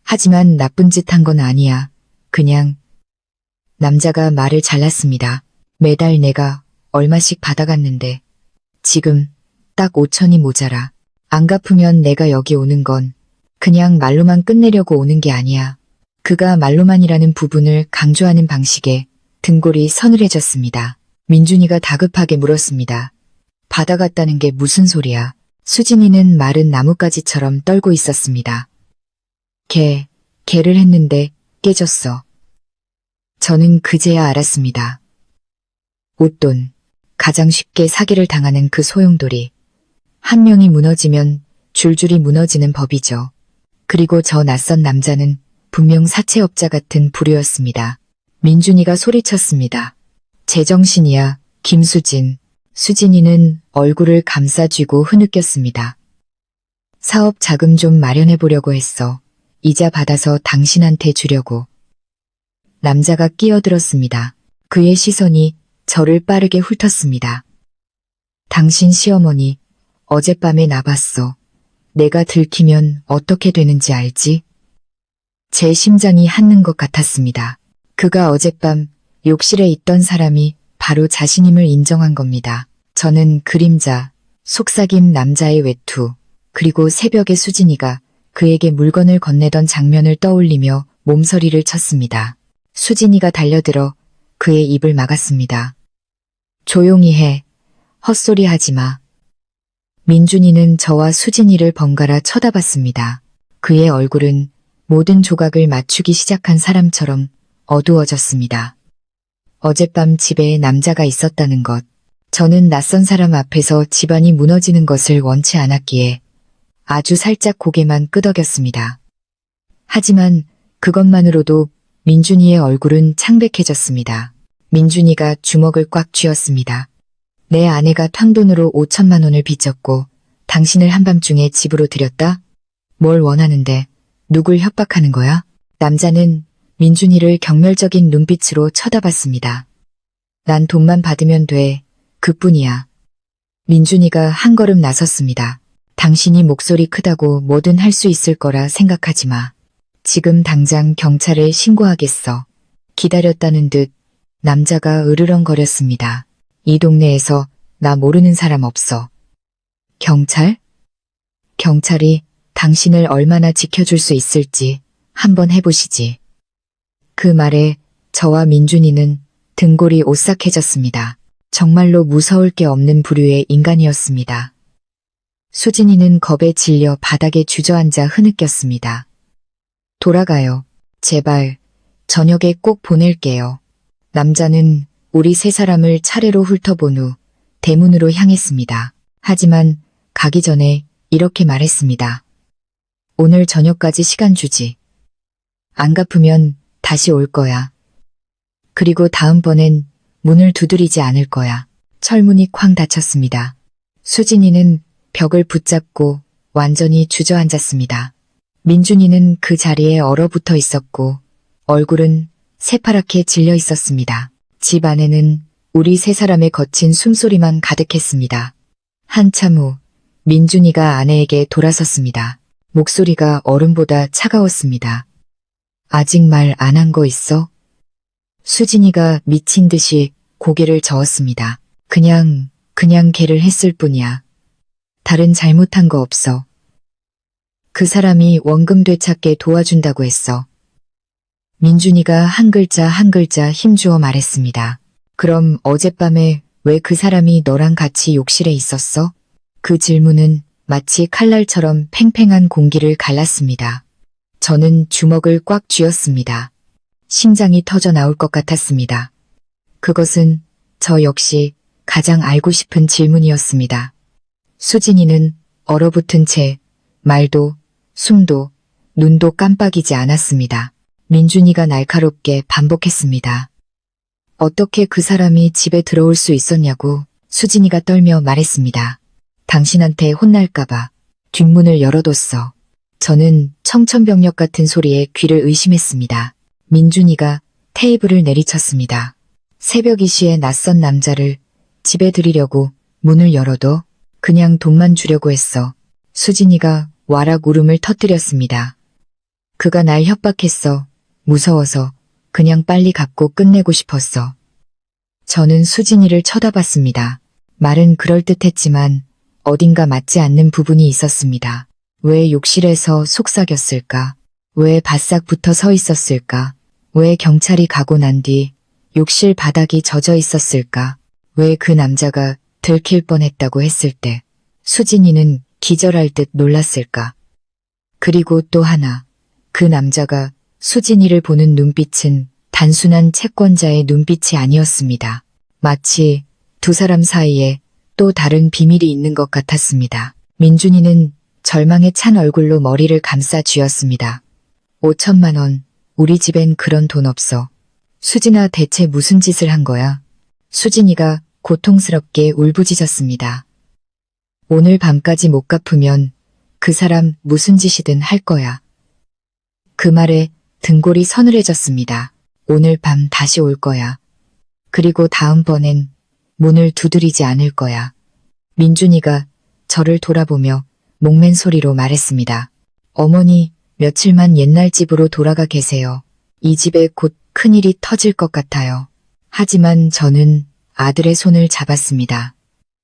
하지만 나쁜 짓 한 건 아니야. 그냥. 남자가 말을 잘랐습니다. 매달 내가 얼마씩 받아갔는데 지금 딱 5천이 모자라. 안 갚으면 내가 여기 오는 건 그냥 말로만 끝내려고 오는 게 아니야. 그가 말로만이라는 부분을 강조하는 방식에 등골이 서늘해졌습니다. 민준이가 다급하게 물었습니다. 받아갔다는 게 무슨 소리야? 수진이는 마른 나뭇가지처럼 떨고 있었습니다. 개를 했는데 깨졌어. 저는 그제야 알았습니다. 웃돈, 가장 쉽게 사기를 당하는 그 소용돌이. 한 명이 무너지면 줄줄이 무너지는 법이죠. 그리고 저 낯선 남자는 분명 사채업자 같은 부류였습니다. 민준이가 소리쳤습니다. 제정신이야, 김수진. 수진이는 얼굴을 감싸쥐고 흐느꼈습니다. 사업 자금 좀 마련해 보려고 했어. 이자 받아서 당신한테 주려고. 남자가 끼어들었습니다. 그의 시선이 저를 빠르게 훑었습니다. 당신 시어머니, 어젯밤에 나봤어. 내가 들키면 어떻게 되는지 알지? 제 심장이 한는 것 같았습니다. 그가 어젯밤 욕실에 있던 사람이 바로 자신임을 인정한 겁니다. 저는 그림자, 속삭임 남자의 외투, 그리고 새벽의 수진이가 그에게 물건을 건네던 장면을 떠올리며 몸서리를 쳤습니다. 수진이가 달려들어 그의 입을 막았습니다. 조용히 해. 헛소리 하지 마. 민준이는 저와 수진이를 번갈아 쳐다봤습니다. 그의 얼굴은 모든 조각을 맞추기 시작한 사람처럼 어두워졌습니다. 어젯밤 집에 남자가 있었다는 것. 저는 낯선 사람 앞에서 집안이 무너지는 것을 원치 않았기에 아주 살짝 고개만 끄덕였습니다. 하지만 그것만으로도 민준이의 얼굴은 창백해졌습니다. 민준이가 주먹을 꽉 쥐었습니다. 내 아내가 탕돈으로 5천만 원을 빚졌고 당신을 한밤중에 집으로 들였다? 뭘 원하는데 누굴 협박하는 거야? 남자는 민준이를 경멸적인 눈빛으로 쳐다봤습니다. 난 돈만 받으면 돼. 그뿐이야. 민준이가 한 걸음 나섰습니다. 당신이 목소리 크다고 뭐든 할 수 있을 거라 생각하지 마. 지금 당장 경찰에 신고하겠어. 기다렸다는 듯 남자가 으르렁거렸습니다. 이 동네에서 나 모르는 사람 없어. 경찰? 경찰이 당신을 얼마나 지켜줄 수 있을지 한번 해보시지. 그 말에 저와 민준이는 등골이 오싹해졌습니다. 정말로 무서울 게 없는 부류의 인간이었습니다. 수진이는 겁에 질려 바닥에 주저앉아 흐느꼈습니다. 돌아가요. 제발 저녁에 꼭 보낼게요. 남자는 우리 세 사람을 차례로 훑어본 후 대문으로 향했습니다. 하지만 가기 전에 이렇게 말했습니다. 오늘 저녁까지 시간 주지. 안 갚으면 다시 올 거야. 그리고 다음번엔 문을 두드리지 않을 거야. 철문이 쾅 닫혔습니다. 수진이는 벽을 붙잡고 완전히 주저앉았습니다. 민준이는 그 자리에 얼어붙어 있었고 얼굴은 새파랗게 질려 있었습니다. 집 안에는 우리 세 사람의 거친 숨소리만 가득했습니다. 한참 후 민준이가 아내에게 돌아섰습니다. 목소리가 얼음보다 차가웠습니다. 아직 말 안 한 거 있어? 수진이가 미친 듯이 고개를 저었습니다. 그냥 걔를 했을 뿐이야. 다른 잘못한 거 없어. 그 사람이 원금 되찾게 도와준다고 했어. 민준이가 한 글자 한 글자 힘주어 말했습니다. 그럼 어젯밤에 왜 그 사람이 너랑 같이 욕실에 있었어? 그 질문은 마치 칼날처럼 팽팽한 공기를 갈랐습니다. 저는 주먹을 꽉 쥐었습니다. 심장이 터져 나올 것 같았습니다. 그것은 저 역시 가장 알고 싶은 질문이었습니다. 수진이는 얼어붙은 채 말도, 숨도, 눈도 깜빡이지 않았습니다. 민준이가 날카롭게 반복했습니다. 어떻게 그 사람이 집에 들어올 수 있었냐고 수진이가 떨며 말했습니다. 당신한테 혼날까봐 뒷문을 열어뒀어. 저는 청천벽력 같은 소리에 귀를 의심했습니다. 민준이가 테이블을 내리쳤습니다. 새벽 2시에 낯선 남자를 집에 들이려고 문을 열어도 그냥 돈만 주려고 했어. 수진이가 와락 울음을 터뜨렸습니다. 그가 날 협박했어. 무서워서 그냥 빨리 갚고 끝내고 싶었어. 저는 수진이를 쳐다봤습니다. 말은 그럴듯했지만 어딘가 맞지 않는 부분이 있었습니다. 왜 욕실에서 속삭였을까? 왜 바싹 붙어 서 있었을까? 왜 경찰이 가고 난 뒤 욕실 바닥이 젖어 있었을까? 왜 그 남자가 들킬 뻔했다고 했을 때 수진이는 기절할 듯 놀랐을까? 그리고 또 하나, 그 남자가 수진이를 보는 눈빛은 단순한 채권자의 눈빛이 아니었습니다. 마치 두 사람 사이에 또 다른 비밀이 있는 것 같았습니다. 민준이는 절망에 찬 얼굴로 머리를 감싸 쥐었습니다. 5천만 원, 우리 집엔 그런 돈 없어. 수진아, 대체 무슨 짓을 한 거야? 수진이가 고통스럽게 울부짖었습니다. 오늘 밤까지 못 갚으면 그 사람 무슨 짓이든 할 거야. 그 말에 등골이 서늘해졌습니다. 오늘 밤 다시 올 거야. 그리고 다음번엔 문을 두드리지 않을 거야. 민준이가 저를 돌아보며 목맨 소리로 말했습니다. 어머니, 며칠만 옛날 집으로 돌아가 계세요. 이 집에 곧 큰일이 터질 것 같아요. 하지만 저는 아들의 손을 잡았습니다.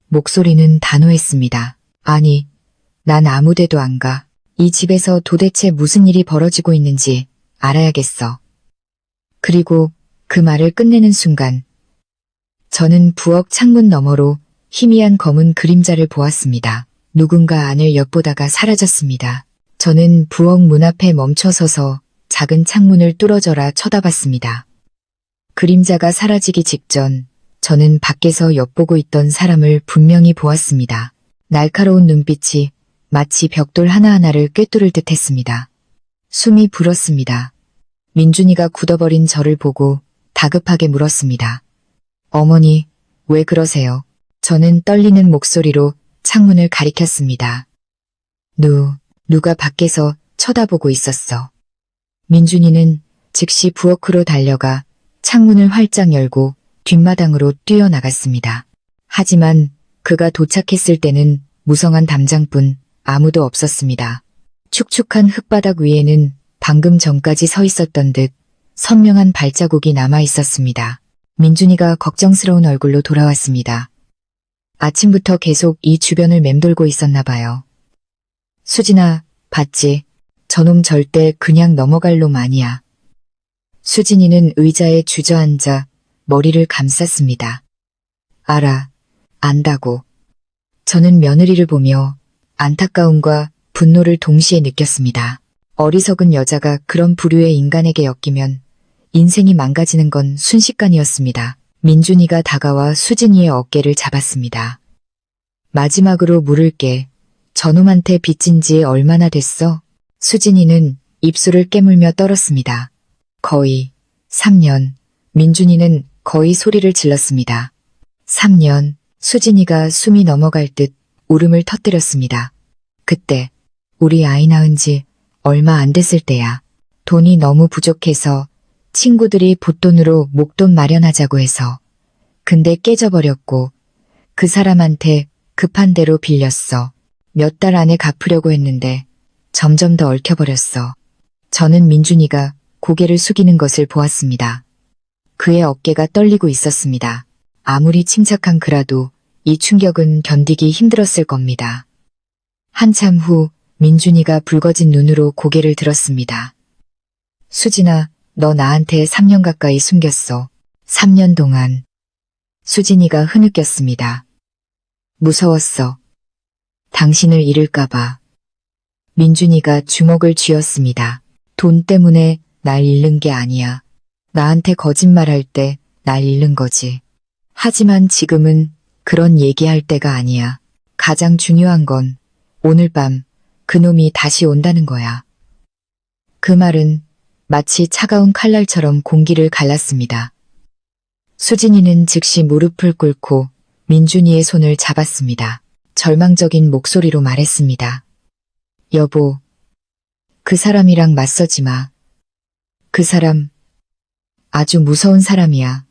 목소리는 단호했습니다. 아니, 난 아무 데도 안 가. 이 집에서 도대체 무슨 일이 벌어지고 있는지 알아야겠어. 그리고 그 말을 끝내는 순간 저는 부엌 창문 너머로 희미한 검은 그림자를 보았습니다. 누군가 안을 엿보다가 사라졌습니다. 저는 부엌 문 앞에 멈춰서서 작은 창문을 뚫어져라 쳐다봤습니다. 그림자가 사라지기 직전 저는 밖에서 엿보고 있던 사람을 분명히 보았습니다. 날카로운 눈빛이 마치 벽돌 하나하나를 꿰뚫을 듯 했습니다. 숨이 불었습니다. 민준이가 굳어버린 저를 보고 다급하게 물었습니다. 어머니, 왜 그러세요? 저는 떨리는 목소리로 창문을 가리켰습니다. 누가 밖에서 쳐다보고 있었어. 민준이는 즉시 부엌으로 달려가 창문을 활짝 열고 뒷마당으로 뛰어나갔습니다. 하지만 그가 도착했을 때는 무성한 담장뿐 아무도 없었습니다. 축축한 흙바닥 위에는 방금 전까지 서 있었던 듯 선명한 발자국이 남아 있었습니다. 민준이가 걱정스러운 얼굴로 돌아왔습니다. 아침부터 계속 이 주변을 맴돌고 있었나 봐요. 수진아, 봤지? 저놈 절대 그냥 넘어갈 놈 아니야. 수진이는 의자에 주저앉아 머리를 감쌌습니다. 알아, 안다고. 저는 며느리를 보며 안타까움과 분노를 동시에 느꼈습니다. 어리석은 여자가 그런 부류의 인간에게 엮이면 인생이 망가지는 건 순식간이었습니다. 민준이가 다가와 수진이의 어깨를 잡았습니다. 마지막으로 물을게. 저놈한테 빚진 지 얼마나 됐어? 수진이는 입술을 깨물며 떨었습니다. 거의 3년. 민준이는 거의 소리를 질렀습니다. 3년. 수진이가 숨이 넘어갈 듯 울음을 터뜨렸습니다. 그때 우리 아이 낳은 지 얼마 안 됐을 때야. 돈이 너무 부족해서 친구들이 봇돈으로 목돈 마련하자고 해서. 근데 깨져버렸고 그 사람한테 급한 대로 빌렸어. 몇 달 안에 갚으려고 했는데 점점 더 얽혀버렸어. 저는 민준이가 고개를 숙이는 것을 보았습니다. 그의 어깨가 떨리고 있었습니다. 아무리 침착한 그라도 이 충격은 견디기 힘들었을 겁니다. 한참 후 민준이가 붉어진 눈으로 고개를 들었습니다. 수진아, 너 나한테 3년 가까이 숨겼어. 3년 동안. 수진이가 흐느꼈습니다. 무서웠어. 당신을 잃을까봐. 민준이가 주먹을 쥐었습니다. 돈 때문에 날 잃는 게 아니야. 나한테 거짓말할 때 날 잃는 거지. 하지만 지금은 그런 얘기할 때가 아니야. 가장 중요한 건 오늘 밤 그놈이 다시 온다는 거야. 그 말은 마치 차가운 칼날처럼 공기를 갈랐습니다. 수진이는 즉시 무릎을 꿇고 민준이의 손을 잡았습니다. 절망적인 목소리로 말했습니다. 여보, 그 사람이랑 맞서지 마. 그 사람 아주 무서운 사람이야.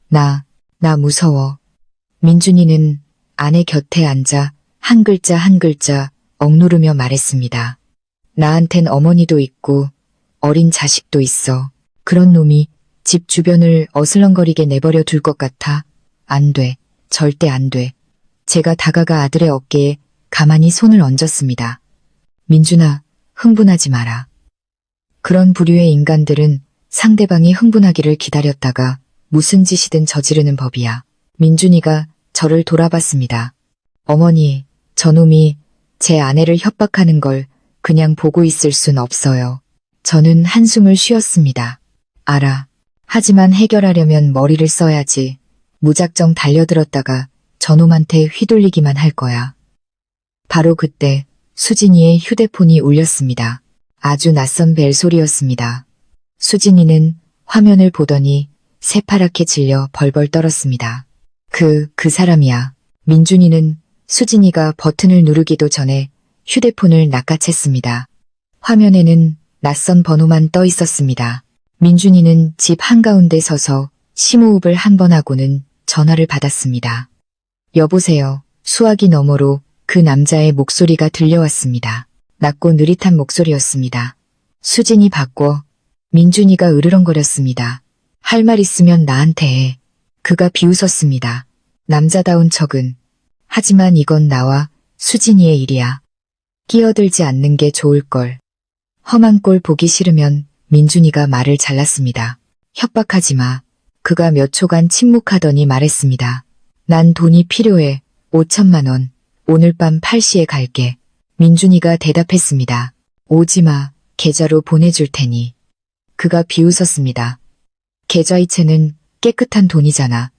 나 무서워. 민준이는 아내 곁에 앉아 한 글자 한 글자 억누르며 말했습니다. 나한텐 어머니도 있고 어린 자식도 있어. 그런 놈이 집 주변을 어슬렁거리게 내버려 둘 것 같아. 안 돼. 절대 안 돼. 제가 다가가 아들의 어깨에 가만히 손을 얹었습니다. 민준아, 흥분하지 마라. 그런 부류의 인간들은 상대방이 흥분하기를 기다렸다가 무슨 짓이든 저지르는 법이야. 민준이가 저를 돌아봤습니다. 어머니, 저놈이 제 아내를 협박하는 걸 그냥 보고 있을 순 없어요. 저는 한숨을 쉬었습니다. 알아. 하지만 해결하려면 머리를 써야지. 무작정 달려들었다가 저놈한테 휘둘리기만 할 거야. 바로 그때 수진이의 휴대폰이 울렸습니다. 아주 낯선 벨소리였습니다. 수진이는 화면을 보더니 새파랗게 질려 벌벌 떨었습니다. 그 사람이야. 민준이는 수진이가 버튼을 누르기도 전에 휴대폰을 낚아챘습니다. 화면에는 낯선 번호만 떠 있었습니다. 민준이는 집 한가운데 서서 심호흡을 한 번 하고는 전화를 받았습니다. 여보세요. 수화기 너머로 그 남자의 목소리가 들려왔습니다. 낮고 느릿한 목소리였습니다. 수진이 받고 민준이가 으르렁거렸습니다. 할 말 있으면 나한테 해. 그가 비웃었습니다. 남자다운 척은. 하지만 이건 나와 수진이의 일이야. 끼어들지 않는 게 좋을걸. 험한 꼴 보기 싫으면 민준이가 말을 잘랐습니다. 협박하지 마. 그가 몇 초간 침묵하더니 말했습니다. 난 돈이 필요해. 5천만 원. 오늘 밤 8시에 갈게. 민준이가 대답했습니다. 오지 마. 계좌로 보내줄 테니. 그가 비웃었습니다. 계좌이체는 깨끗한 돈이잖아.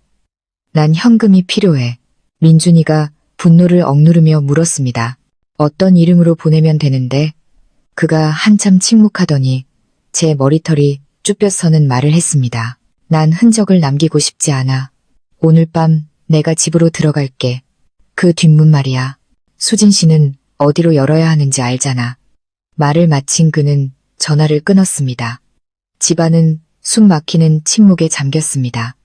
난 현금이 필요해. 민준이가 분노를 억누르며 물었습니다. 어떤 이름으로 보내면 되는데? 그가 한참 침묵하더니 제 머리털이 쭈뼛서는 말을 했습니다. 난 흔적을 남기고 싶지 않아. 오늘 밤 내가 집으로 들어갈게. 그 뒷문 말이야. 수진 씨는 어디로 열어야 하는지 알잖아. 말을 마친 그는 전화를 끊었습니다. 집안은 숨 막히는 침묵에 잠겼습니다.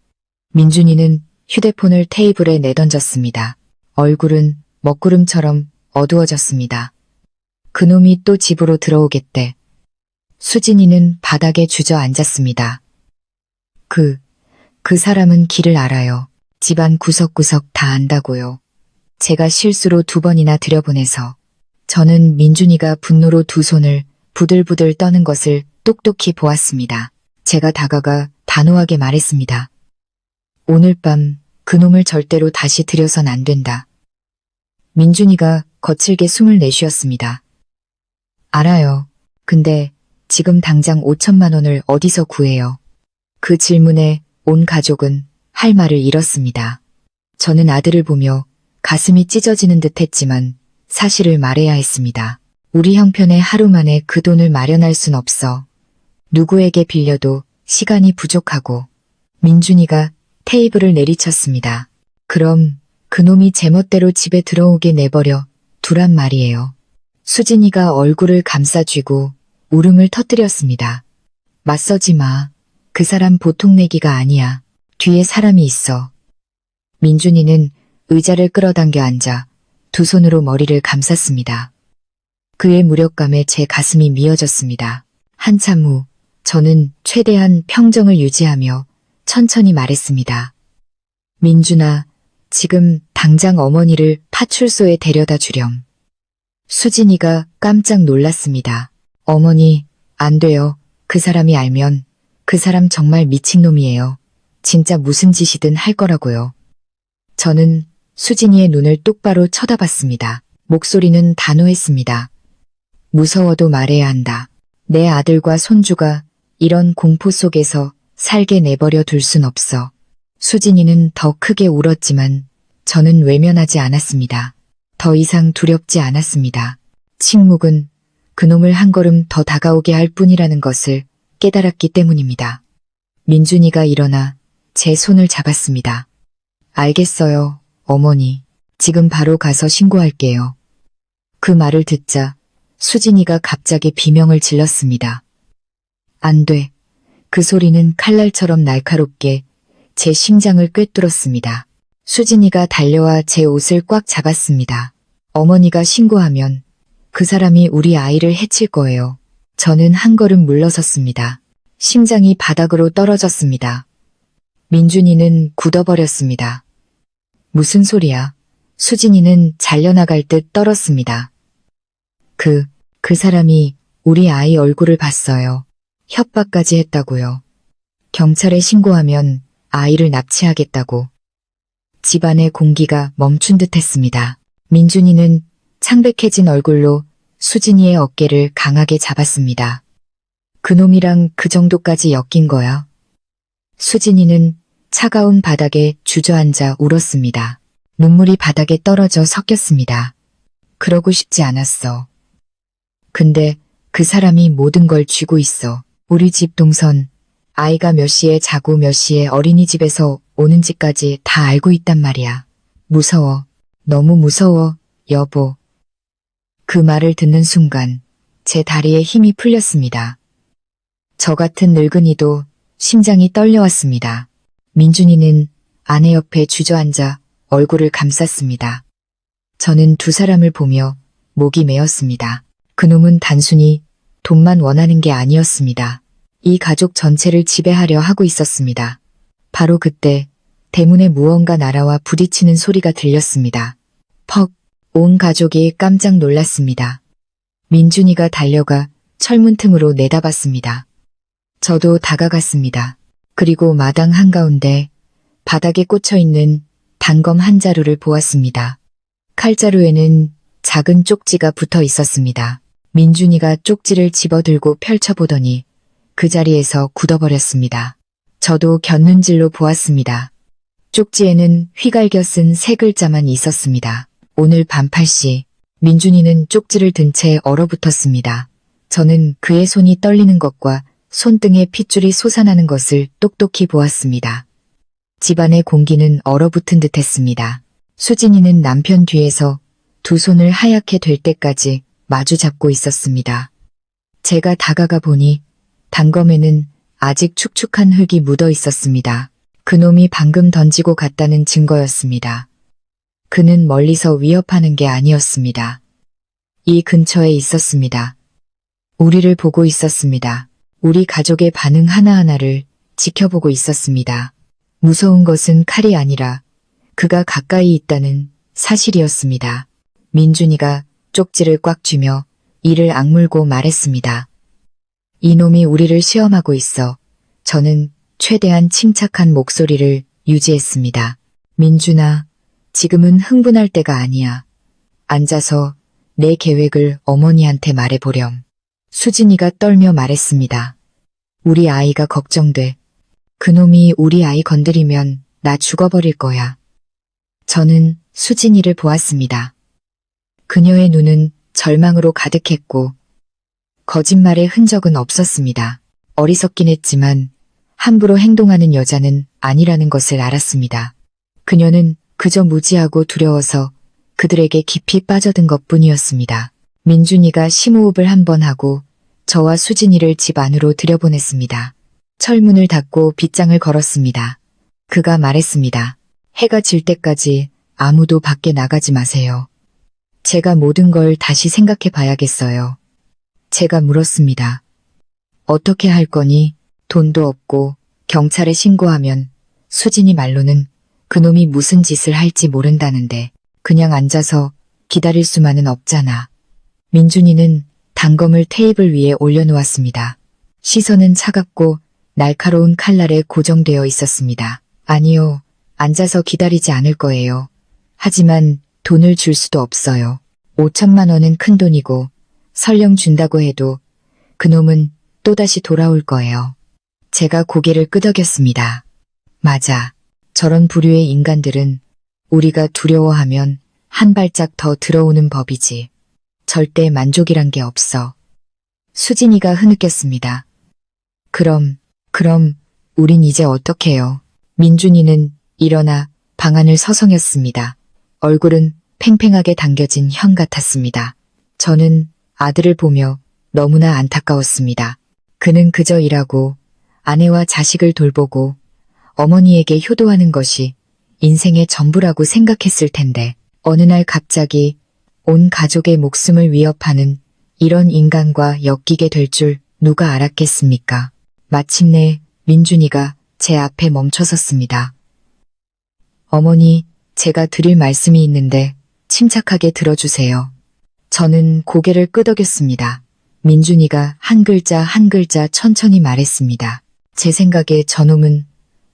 민준이는 휴대폰을 테이블에 내던졌습니다. 얼굴은 먹구름처럼 어두워졌습니다. 그놈이 또 집으로 들어오겠대. 수진이는 바닥에 주저앉았습니다. 그 사람은 길을 알아요. 집안 구석구석 다 안다고요. 제가 실수로 2번이나 들여보내서. 저는 민준이가 분노로 두 손을 부들부들 떠는 것을 똑똑히 보았습니다. 제가 다가가 단호하게 말했습니다. 오늘 밤 그놈을 절대로 다시 들여선 안 된다. 민준이가 거칠게 숨을 내쉬었습니다. 알아요. 근데 지금 당장 5천만 원을 어디서 구해요? 그 질문에 온 가족은 할 말을 잃었습니다. 저는 아들을 보며 가슴이 찢어지는 듯 했지만 사실을 말해야 했습니다. 우리 형편에 하루 만에 그 돈을 마련할 순 없어. 누구에게 빌려도 시간이 부족하고. 민준이가 테이블을 내리쳤습니다. 그럼 그놈이 제멋대로 집에 들어오게 내버려 두란 말이에요. 수진이가 얼굴을 감싸쥐고 울음을 터뜨렸습니다. 맞서지 마. 그 사람 보통 내기가 아니야. 뒤에 사람이 있어. 민준이는 의자를 끌어당겨 앉아 두 손으로 머리를 감쌌습니다. 그의 무력감에 제 가슴이 미어졌습니다. 한참 후 저는 최대한 평정을 유지하며 천천히 말했습니다. 민준아, 지금 당장 어머니를 파출소에 데려다 주렴. 수진이가 깜짝 놀랐습니다. 어머니, 안 돼요. 그 사람이 알면 그 사람 정말 미친놈이에요. 진짜 무슨 짓이든 할 거라고요. 저는 수진이의 눈을 똑바로 쳐다봤습니다. 목소리는 단호했습니다. 무서워도 말해야 한다. 내 아들과 손주가 이런 공포 속에서 살게 내버려 둘 순 없어. 수진이는 더 크게 울었지만 저는 외면하지 않았습니다. 더 이상 두렵지 않았습니다. 침묵은 그놈을 한 걸음 더 다가오게 할 뿐이라는 것을 깨달았기 때문입니다. 민준이가 일어나 제 손을 잡았습니다. 알겠어요, 어머니. 지금 바로 가서 신고할게요. 그 말을 듣자 수진이가 갑자기 비명을 질렀습니다. 안 돼. 그 소리는 칼날처럼 날카롭게 제 심장을 꿰뚫었습니다. 수진이가 달려와 제 옷을 꽉 잡았습니다. 어머니가 신고하면 그 사람이 우리 아이를 해칠 거예요. 저는 한 걸음 물러섰습니다. 심장이 바닥으로 떨어졌습니다. 민준이는 굳어버렸습니다. 무슨 소리야? 수진이는 잘려나갈 듯 떨었습니다. 그 사람이 우리 아이 얼굴을 봤어요. 협박까지 했다고요. 경찰에 신고하면 아이를 납치하겠다고. 집안의 공기가 멈춘 듯 했습니다. 민준이는 창백해진 얼굴로 수진이의 어깨를 강하게 잡았습니다. 그놈이랑 그 정도까지 엮인 거야? 수진이는 차가운 바닥에 주저앉아 울었습니다. 눈물이 바닥에 떨어져 섞였습니다. 그러고 싶지 않았어. 근데 그 사람이 모든 걸 쥐고 있어. 우리 집 동선, 아이가 몇 시에 자고 몇 시에 어린이집에서 오는지까지 다 알고 있단 말이야. 무서워. 너무 무서워, 여보. 그 말을 듣는 순간 제 다리에 힘이 풀렸습니다. 저 같은 늙은이도 심장이 떨려왔습니다. 민준이는 아내 옆에 주저앉아 얼굴을 감쌌습니다. 저는 두 사람을 보며 목이 메었습니다. 그놈은 단순히 돈만 원하는 게 아니었습니다. 이 가족 전체를 지배하려 하고 있었습니다. 바로 그때 대문에 무언가 날아와 부딪히는 소리가 들렸습니다. 퍽! 온 가족이 깜짝 놀랐습니다. 민준이가 달려가 철문 틈으로 내다봤습니다. 저도 다가갔습니다. 그리고 마당 한가운데 바닥에 꽂혀있는 단검 한 자루를 보았습니다. 칼자루에는 작은 쪽지가 붙어 있었습니다. 민준이가 쪽지를 집어들고 펼쳐보더니 그 자리에서 굳어버렸습니다. 저도 곁눈질로 보았습니다. 쪽지에는 휘갈겨 쓴 세 글자만 있었습니다. 오늘 밤 8시. 민준이는 쪽지를 든 채 얼어붙었습니다. 저는 그의 손이 떨리는 것과 손등에 핏줄이 솟아나는 것을 똑똑히 보았습니다. 집안의 공기는 얼어붙은 듯했습니다. 수진이는 남편 뒤에서 두 손을 하얗게 될 때까지 마주 잡고 있었습니다. 제가 다가가 보니 단검에는 아직 축축한 흙이 묻어 있었습니다. 그놈이 방금 던지고 갔다는 증거였습니다. 그는 멀리서 위협하는 게 아니었습니다. 이 근처에 있었습니다. 우리를 보고 있었습니다. 우리 가족의 반응 하나하나를 지켜보고 있었습니다. 무서운 것은 칼이 아니라 그가 가까이 있다는 사실이었습니다. 민준이가 쪽지를 꽉 쥐며 이를 악물고 말했습니다. 이놈이 우리를 시험하고 있어. 저는 최대한 침착한 목소리를 유지했습니다. 민준아, 지금은 흥분할 때가 아니야. 앉아서 내 계획을 어머니한테 말해보렴. 수진이가 떨며 말했습니다. 우리 아이가 걱정돼. 그놈이 우리 아이 건드리면 나 죽어버릴 거야. 저는 수진이를 보았습니다. 그녀의 눈은 절망으로 가득했고 거짓말의 흔적은 없었습니다. 어리석긴 했지만 함부로 행동하는 여자는 아니라는 것을 알았습니다. 그녀는 그저 무지하고 두려워서 그들에게 깊이 빠져든 것뿐이었습니다. 민준이가 심호흡을 한 번 하고 저와 수진이를 집 안으로 들여보냈습니다. 철문을 닫고 빗장을 걸었습니다. 그가 말했습니다. 해가 질 때까지 아무도 밖에 나가지 마세요. 제가 모든 걸 다시 생각해 봐야겠어요. 제가 물었습니다. 어떻게 할 거니? 돈도 없고 경찰에 신고하면 수진이 말로는 그놈이 무슨 짓을 할지 모른다는데 그냥 앉아서 기다릴 수만은 없잖아. 민준이는 단검을 테이블 위에 올려놓았습니다. 시선은 차갑고 날카로운 칼날에 고정되어 있었습니다. 아니요, 앉아서 기다리지 않을 거예요. 하지만 돈을 줄 수도 없어요. 5천만 원은 큰 돈이고 설령 준다고 해도 그놈은 또다시 돌아올 거예요. 제가 고개를 끄덕였습니다. 맞아. 저런 부류의 인간들은 우리가 두려워하면 한 발짝 더 들어오는 법이지. 절대 만족이란 게 없어. 수진이가 흐느꼈습니다. 그럼 우린 이제 어떡해요? 민준이는 일어나 방안을 서성였습니다. 얼굴은 팽팽하게 당겨진 형 같았습니다. 저는 아들을 보며 너무나 안타까웠습니다. 그는 그저 일하고 아내와 자식을 돌보고 어머니에게 효도하는 것이 인생의 전부라고 생각했을 텐데 어느 날 갑자기 온 가족의 목숨을 위협하는 이런 인간과 엮이게 될 줄 누가 알았겠습니까? 마침내 민준이가 제 앞에 멈춰섰습니다. 어머니, 제가 드릴 말씀이 있는데 침착하게 들어주세요. 저는 고개를 끄덕였습니다. 민준이가 한 글자 한 글자 천천히 말했습니다. 제 생각에 저놈은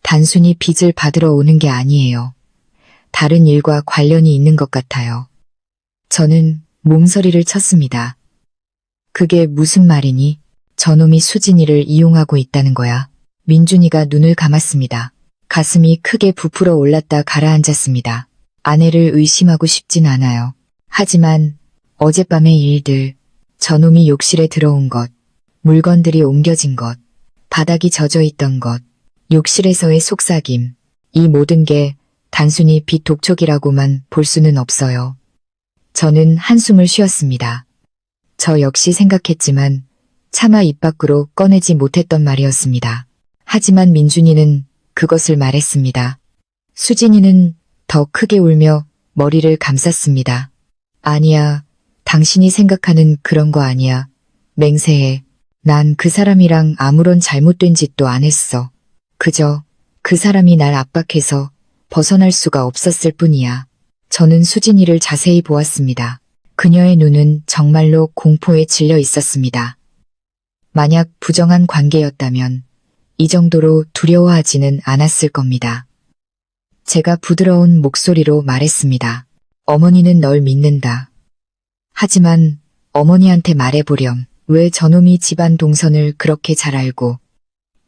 단순히 빚을 받으러 오는 게 아니에요. 다른 일과 관련이 있는 것 같아요. 저는 몸서리를 쳤습니다. 그게 무슨 말이니? 저놈이 수진이를 이용하고 있다는 거야. 민준이가 눈을 감았습니다. 가슴이 크게 부풀어 올랐다 가라앉았습니다. 아내를 의심하고 싶진 않아요. 하지만 어젯밤의 일들, 저놈이 욕실에 들어온 것, 물건들이 옮겨진 것, 바닥이 젖어 있던 것, 욕실에서의 속삭임, 이 모든 게 단순히 빛 독촉이라고만 볼 수는 없어요. 저는 한숨을 쉬었습니다. 저 역시 생각했지만 차마 입 밖으로 꺼내지 못했던 말이었습니다. 하지만 민준이는 그것을 말했습니다. 수진이는 더 크게 울며 머리를 감쌌습니다. 아니야, 당신이 생각하는 그런 거 아니야. 맹세해. 난 그 사람이랑 아무런 잘못된 짓도 안 했어. 그저 그 사람이 날 압박해서 벗어날 수가 없었을 뿐이야. 저는 수진이를 자세히 보았습니다. 그녀의 눈은 정말로 공포에 질려 있었습니다. 만약 부정한 관계였다면 이 정도로 두려워하지는 않았을 겁니다. 제가 부드러운 목소리로 말했습니다. 어머니는 널 믿는다. 하지만 어머니한테 말해보렴. 왜 저놈이 집안 동선을 그렇게 잘 알고,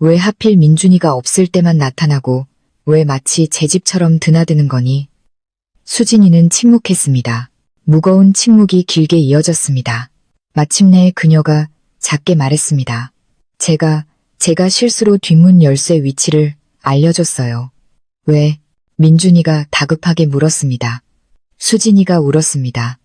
왜 하필 민준이가 없을 때만 나타나고, 왜 마치 제 집처럼 드나드는 거니? 수진이는 침묵했습니다. 무거운 침묵이 길게 이어졌습니다. 마침내 그녀가 작게 말했습니다. 제가 실수로 뒷문 열쇠 위치를 알려줬어요. 왜? 민준이가 다급하게 물었습니다. 수진이가 울었습니다.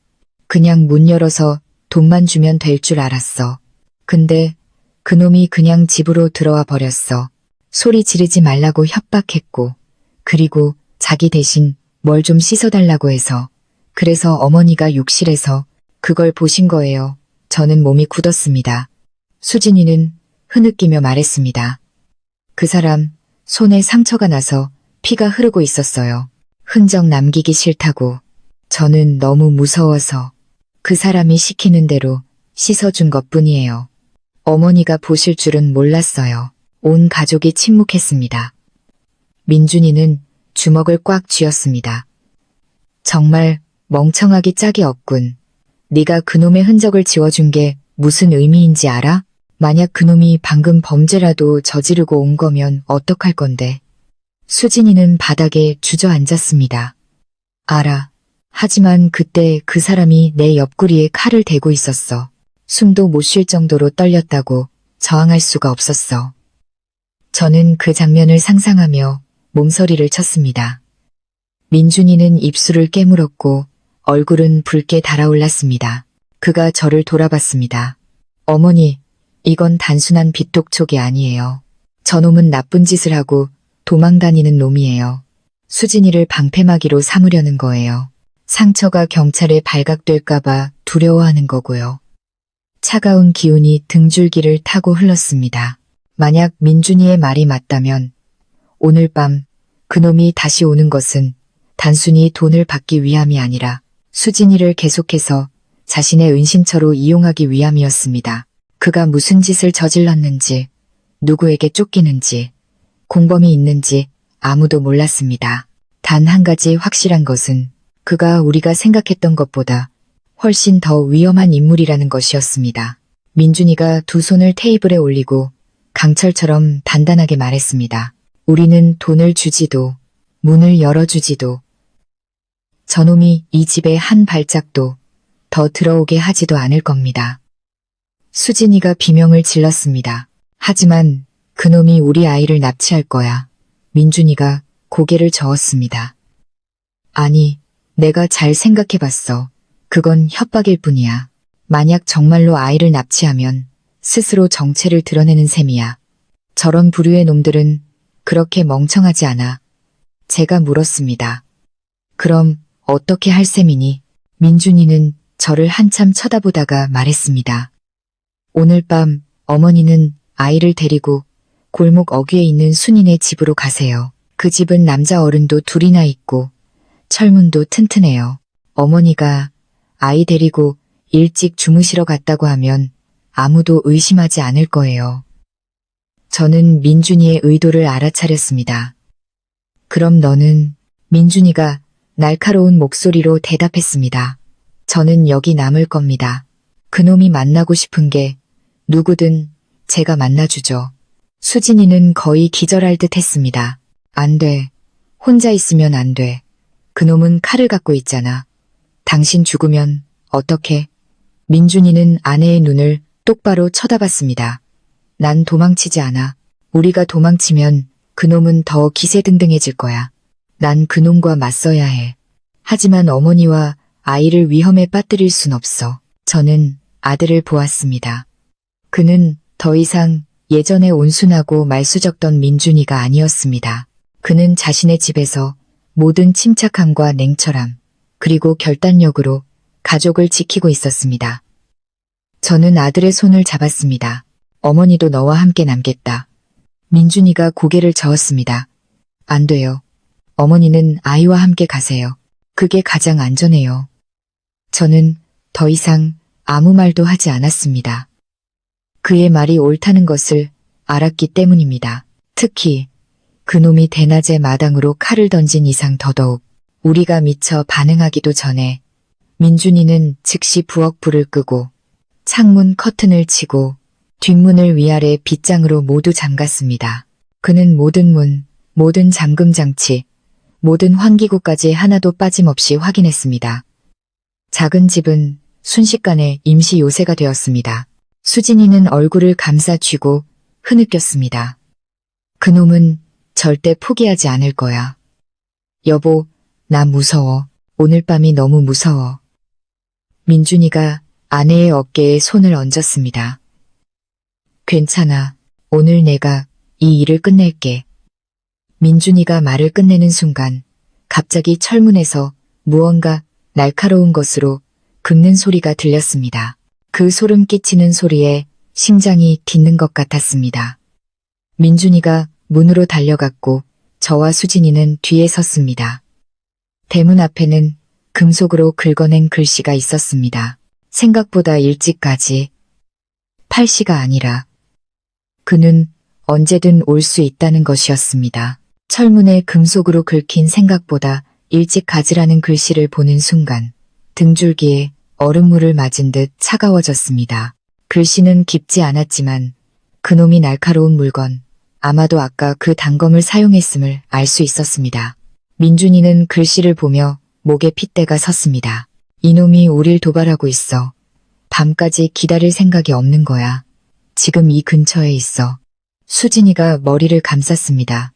그냥 문 열어서 돈만 주면 될 줄 알았어. 근데 그놈이 그냥 집으로 들어와 버렸어. 소리 지르지 말라고 협박했고, 그리고 자기 대신 뭘 좀 씻어달라고 해서, 그래서 어머니가 욕실에서 그걸 보신 거예요. 저는 몸이 굳었습니다. 수진이는 흐느끼며 말했습니다. 그 사람 손에 상처가 나서 피가 흐르고 있었어요. 흔적 남기기 싫다고. 저는 너무 무서워서 그 사람이 시키는 대로 씻어준 것뿐이에요. 어머니가 보실 줄은 몰랐어요. 온 가족이 침묵했습니다. 민준이는 주먹을 꽉 쥐었습니다. 정말 멍청하기 짝이 없군. 네가 그놈의 흔적을 지워준 게 무슨 의미인지 알아? 만약 그놈이 방금 범죄라도 저지르고 온 거면 어떡할 건데. 수진이는 바닥에 주저앉았습니다. 알아. 하지만 그때 그 사람이 내 옆구리에 칼을 대고 있었어. 숨도 못 쉴 정도로 떨렸다고. 저항할 수가 없었어. 저는 그 장면을 상상하며 몸서리를 쳤습니다. 민준이는 입술을 깨물었고 얼굴은 붉게 달아올랐습니다. 그가 저를 돌아봤습니다. 어머니, 이건 단순한 빚독촉이 아니에요. 저놈은 나쁜 짓을 하고 도망다니는 놈이에요. 수진이를 방패막이로 삼으려는 거예요. 상처가 경찰에 발각될까봐 두려워하는 거고요. 차가운 기운이 등줄기를 타고 흘렀습니다. 만약 민준이의 말이 맞다면 오늘 밤 그놈이 다시 오는 것은 단순히 돈을 받기 위함이 아니라 수진이를 계속해서 자신의 은신처로 이용하기 위함이었습니다. 그가 무슨 짓을 저질렀는지, 누구에게 쫓기는지, 공범이 있는지 아무도 몰랐습니다. 단 한 가지 확실한 것은 그가 우리가 생각했던 것보다 훨씬 더 위험한 인물이라는 것이었습니다. 민준이가 두 손을 테이블에 올리고 강철처럼 단단하게 말했습니다. 우리는 돈을 주지도 문을 열어주지도 저놈이 이 집에 한 발짝도 더 들어오게 하지도 않을 겁니다. 수진이가 비명을 질렀습니다. 하지만 그놈이 우리 아이를 납치할 거야. 민준이가 고개를 저었습니다. 아니, 내가 잘 생각해봤어. 그건 협박일 뿐이야. 만약 정말로 아이를 납치하면 스스로 정체를 드러내는 셈이야. 저런 부류의 놈들은 그렇게 멍청하지 않아. 제가 물었습니다. 그럼 어떻게 할 셈이니? 민준이는 저를 한참 쳐다보다가 말했습니다. 오늘 밤 어머니는 아이를 데리고 골목 어귀에 있는 순인의 집으로 가세요. 그 집은 남자 어른도 둘이나 있고 철문도 튼튼해요. 어머니가 아이 데리고 일찍 주무시러 갔다고 하면 아무도 의심하지 않을 거예요. 저는 민준이의 의도를 알아차렸습니다. 그럼 너는? 민준이가 날카로운 목소리로 대답했습니다. 저는 여기 남을 겁니다. 그놈이 만나고 싶은 게 누구든 제가 만나주죠. 수진이는 거의 기절할 듯 했습니다. 안 돼. 혼자 있으면 안 돼. 그놈은 칼을 갖고 있잖아. 당신 죽으면 어떡해? 민준이는 아내의 눈을 똑바로 쳐다봤습니다. 난 도망치지 않아. 우리가 도망치면 그놈은 더 기세등등해질 거야. 난 그놈과 맞서야 해. 하지만 어머니와 아이를 위험에 빠뜨릴 순 없어. 저는 아들을 보았습니다. 그는 더 이상 예전에 온순하고 말수적던 민준이가 아니었습니다. 그는 자신의 집에서 모든 침착함과 냉철함, 그리고 결단력으로 가족을 지키고 있었습니다. 저는 아들의 손을 잡았습니다. 어머니도 너와 함께 남겠다. 민준이가 고개를 저었습니다. 안 돼요. 어머니는 아이와 함께 가세요. 그게 가장 안전해요. 저는 더 이상 아무 말도 하지 않았습니다. 그의 말이 옳다는 것을 알았기 때문입니다. 특히 그놈이 대낮에 마당으로 칼을 던진 이상 더더욱 우리가 미처 반응하기도 전에 민준이는 즉시 부엌 불을 끄고 창문 커튼을 치고 뒷문을 위아래 빗장으로 모두 잠갔습니다. 그는 모든 문, 모든 잠금 장치, 모든 환기구까지 하나도 빠짐없이 확인했습니다. 작은 집은 순식간에 임시 요새가 되었습니다. 수진이는 얼굴을 감싸 쥐고 흐느꼈습니다. 그놈은 절대 포기하지 않을 거야. 여보, 나 무서워. 오늘 밤이 너무 무서워. 민준이가 아내의 어깨에 손을 얹었습니다. 괜찮아. 오늘 내가 이 일을 끝낼게. 민준이가 말을 끝내는 순간 갑자기 철문에서 무언가 날카로운 것으로 긁는 소리가 들렸습니다. 그 소름 끼치는 소리에 심장이 딛는 것 같았습니다. 민준이가 문으로 달려갔고 저와 수진이는 뒤에 섰습니다. 대문 앞에는 금속으로 긁어낸 글씨가 있었습니다. 생각보다 일찍까지 8시가 아니라 그는 언제든 올 수 있다는 것이었습니다. 철문에 금속으로 긁힌 생각보다 일찍 가지라는 글씨를 보는 순간 등줄기에 얼음물을 맞은 듯 차가워졌습니다. 글씨는 깊지 않았지만 그놈이 날카로운 물건, 아마도 아까 그 단검을 사용했음을 알 수 있었습니다. 민준이는 글씨를 보며 목에 핏대가 섰습니다. 이놈이 우릴 도발하고 있어. 밤까지 기다릴 생각이 없는 거야. 지금 이 근처에 있어. 수진이가 머리를 감쌌습니다.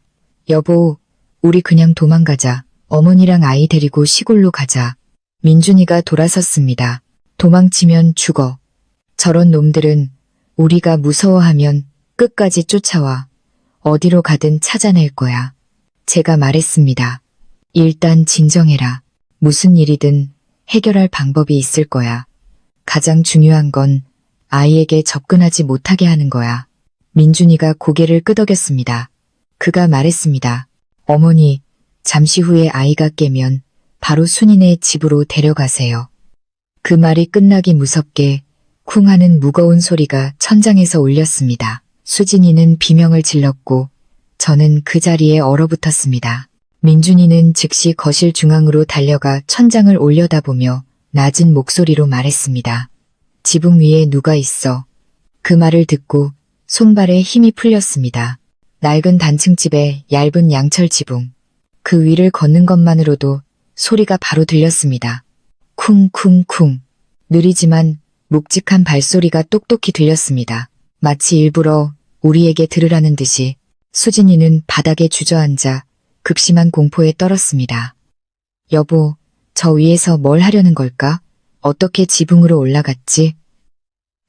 여보, 우리 그냥 도망가자. 어머니랑 아이 데리고 시골로 가자. 민준이가 돌아섰습니다. 도망치면 죽어. 저런 놈들은 우리가 무서워하면 끝까지 쫓아와. 어디로 가든 찾아낼 거야. 제가 말했습니다. 일단 진정해라. 무슨 일이든 해결할 방법이 있을 거야. 가장 중요한 건 아이에게 접근하지 못하게 하는 거야. 민준이가 고개를 끄덕였습니다. 그가 말했습니다. 어머니, 잠시 후에 아이가 깨면 바로 순이네 집으로 데려가세요. 그 말이 끝나기 무섭게 쿵 하는 무거운 소리가 천장에서 울렸습니다. 수진이는 비명을 질렀고 저는 그 자리에 얼어붙었습니다. 민준이는 즉시 거실 중앙으로 달려가 천장을 올려다보며 낮은 목소리로 말했습니다. 지붕 위에 누가 있어. 그 말을 듣고 손발에 힘이 풀렸습니다. 낡은 단층집의 얇은 양철 지붕. 그 위를 걷는 것만으로도 소리가 바로 들렸습니다. 쿵쿵쿵. 느리지만 묵직한 발소리가 똑똑히 들렸습니다. 마치 일부러 우리에게 들으라는 듯이 수진이는 바닥에 주저앉아 극심한 공포에 떨었습니다. 여보, 저 위에서 뭘 하려는 걸까? 어떻게 지붕으로 올라갔지?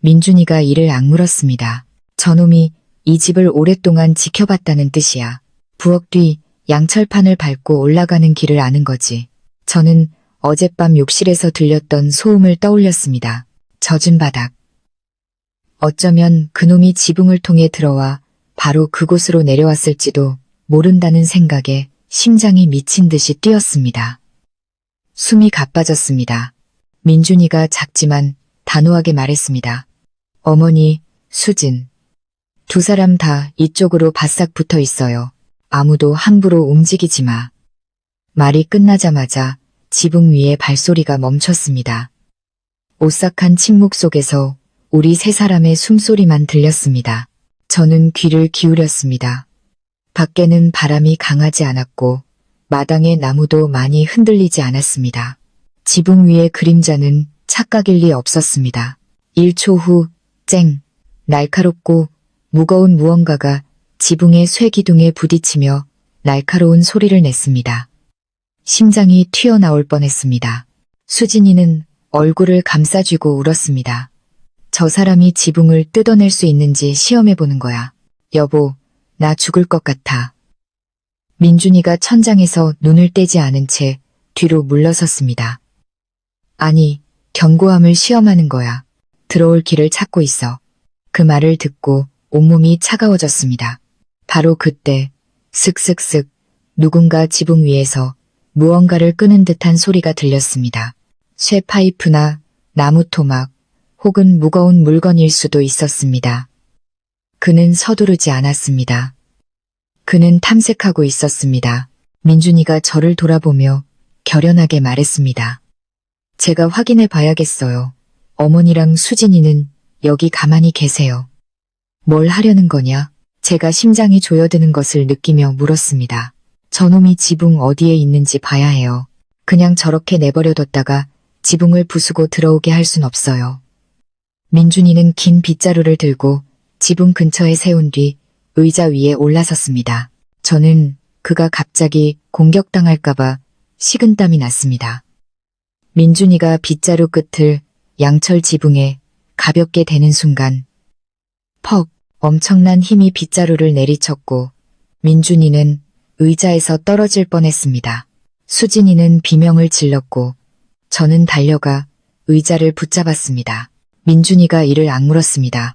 민준이가 이를 악물었습니다. 저놈이 이 집을 오랫동안 지켜봤다는 뜻이야. 부엌 뒤 양철판을 밟고 올라가는 길을 아는 거지. 저는 어젯밤 욕실에서 들렸던 소음을 떠올렸습니다. 젖은 바닥. 어쩌면 그놈이 지붕을 통해 들어와 바로 그곳으로 내려왔을지도 모른다는 생각에 심장이 미친 듯이 뛰었습니다. 숨이 가빠졌습니다. 민준이가 작지만 단호하게 말했습니다. 어머니, 수진. 두 사람 다 이쪽으로 바싹 붙어 있어요. 아무도 함부로 움직이지 마. 말이 끝나자마자 지붕 위에 발소리가 멈췄습니다. 오싹한 침묵 속에서 우리 세 사람의 숨소리만 들렸습니다. 저는 귀를 기울였습니다. 밖에는 바람이 강하지 않았고 마당의 나무도 많이 흔들리지 않았습니다. 지붕 위의 그림자는 착각일 리 없었습니다. 1초 후 쨍! 날카롭고 무거운 무언가가 지붕의 쇠기둥에 부딪히며 날카로운 소리를 냈습니다. 심장이 튀어나올 뻔했습니다. 수진이는 얼굴을 감싸쥐고 울었습니다. 저 사람이 지붕을 뜯어낼 수 있는지 시험해보는 거야. 여보, 나 죽을 것 같아. 민준이가 천장에서 눈을 떼지 않은 채 뒤로 물러섰습니다. 아니, 견고함을 시험하는 거야. 들어올 길을 찾고 있어. 그 말을 듣고 온몸이 차가워졌습니다. 바로 그때 슥슥슥 누군가 지붕 위에서 무언가를 끄는 듯한 소리가 들렸습니다. 쇠 파이프나 나무 토막 혹은 무거운 물건일 수도 있었습니다. 그는 서두르지 않았습니다. 그는 탐색하고 있었습니다. 민준이가 저를 돌아보며 결연하게 말했습니다. 제가 확인해 봐야겠어요. 어머니랑 수진이는 여기 가만히 계세요. 뭘 하려는 거냐? 제가 심장이 조여드는 것을 느끼며 물었습니다. 저놈이 지붕 어디에 있는지 봐야 해요. 그냥 저렇게 내버려뒀다가 지붕을 부수고 들어오게 할 순 없어요. 민준이는 긴 빗자루를 들고 지붕 근처에 세운 뒤 의자 위에 올라섰습니다. 저는 그가 갑자기 공격당할까봐 식은땀이 났습니다. 민준이가 빗자루 끝을 양철 지붕에 가볍게 대는 순간 퍽! 엄청난 힘이 빗자루를 내리쳤고 민준이는 의자에서 떨어질 뻔했습니다. 수진이는 비명을 질렀고 저는 달려가 의자를 붙잡았습니다. 민준이가 이를 악물었습니다.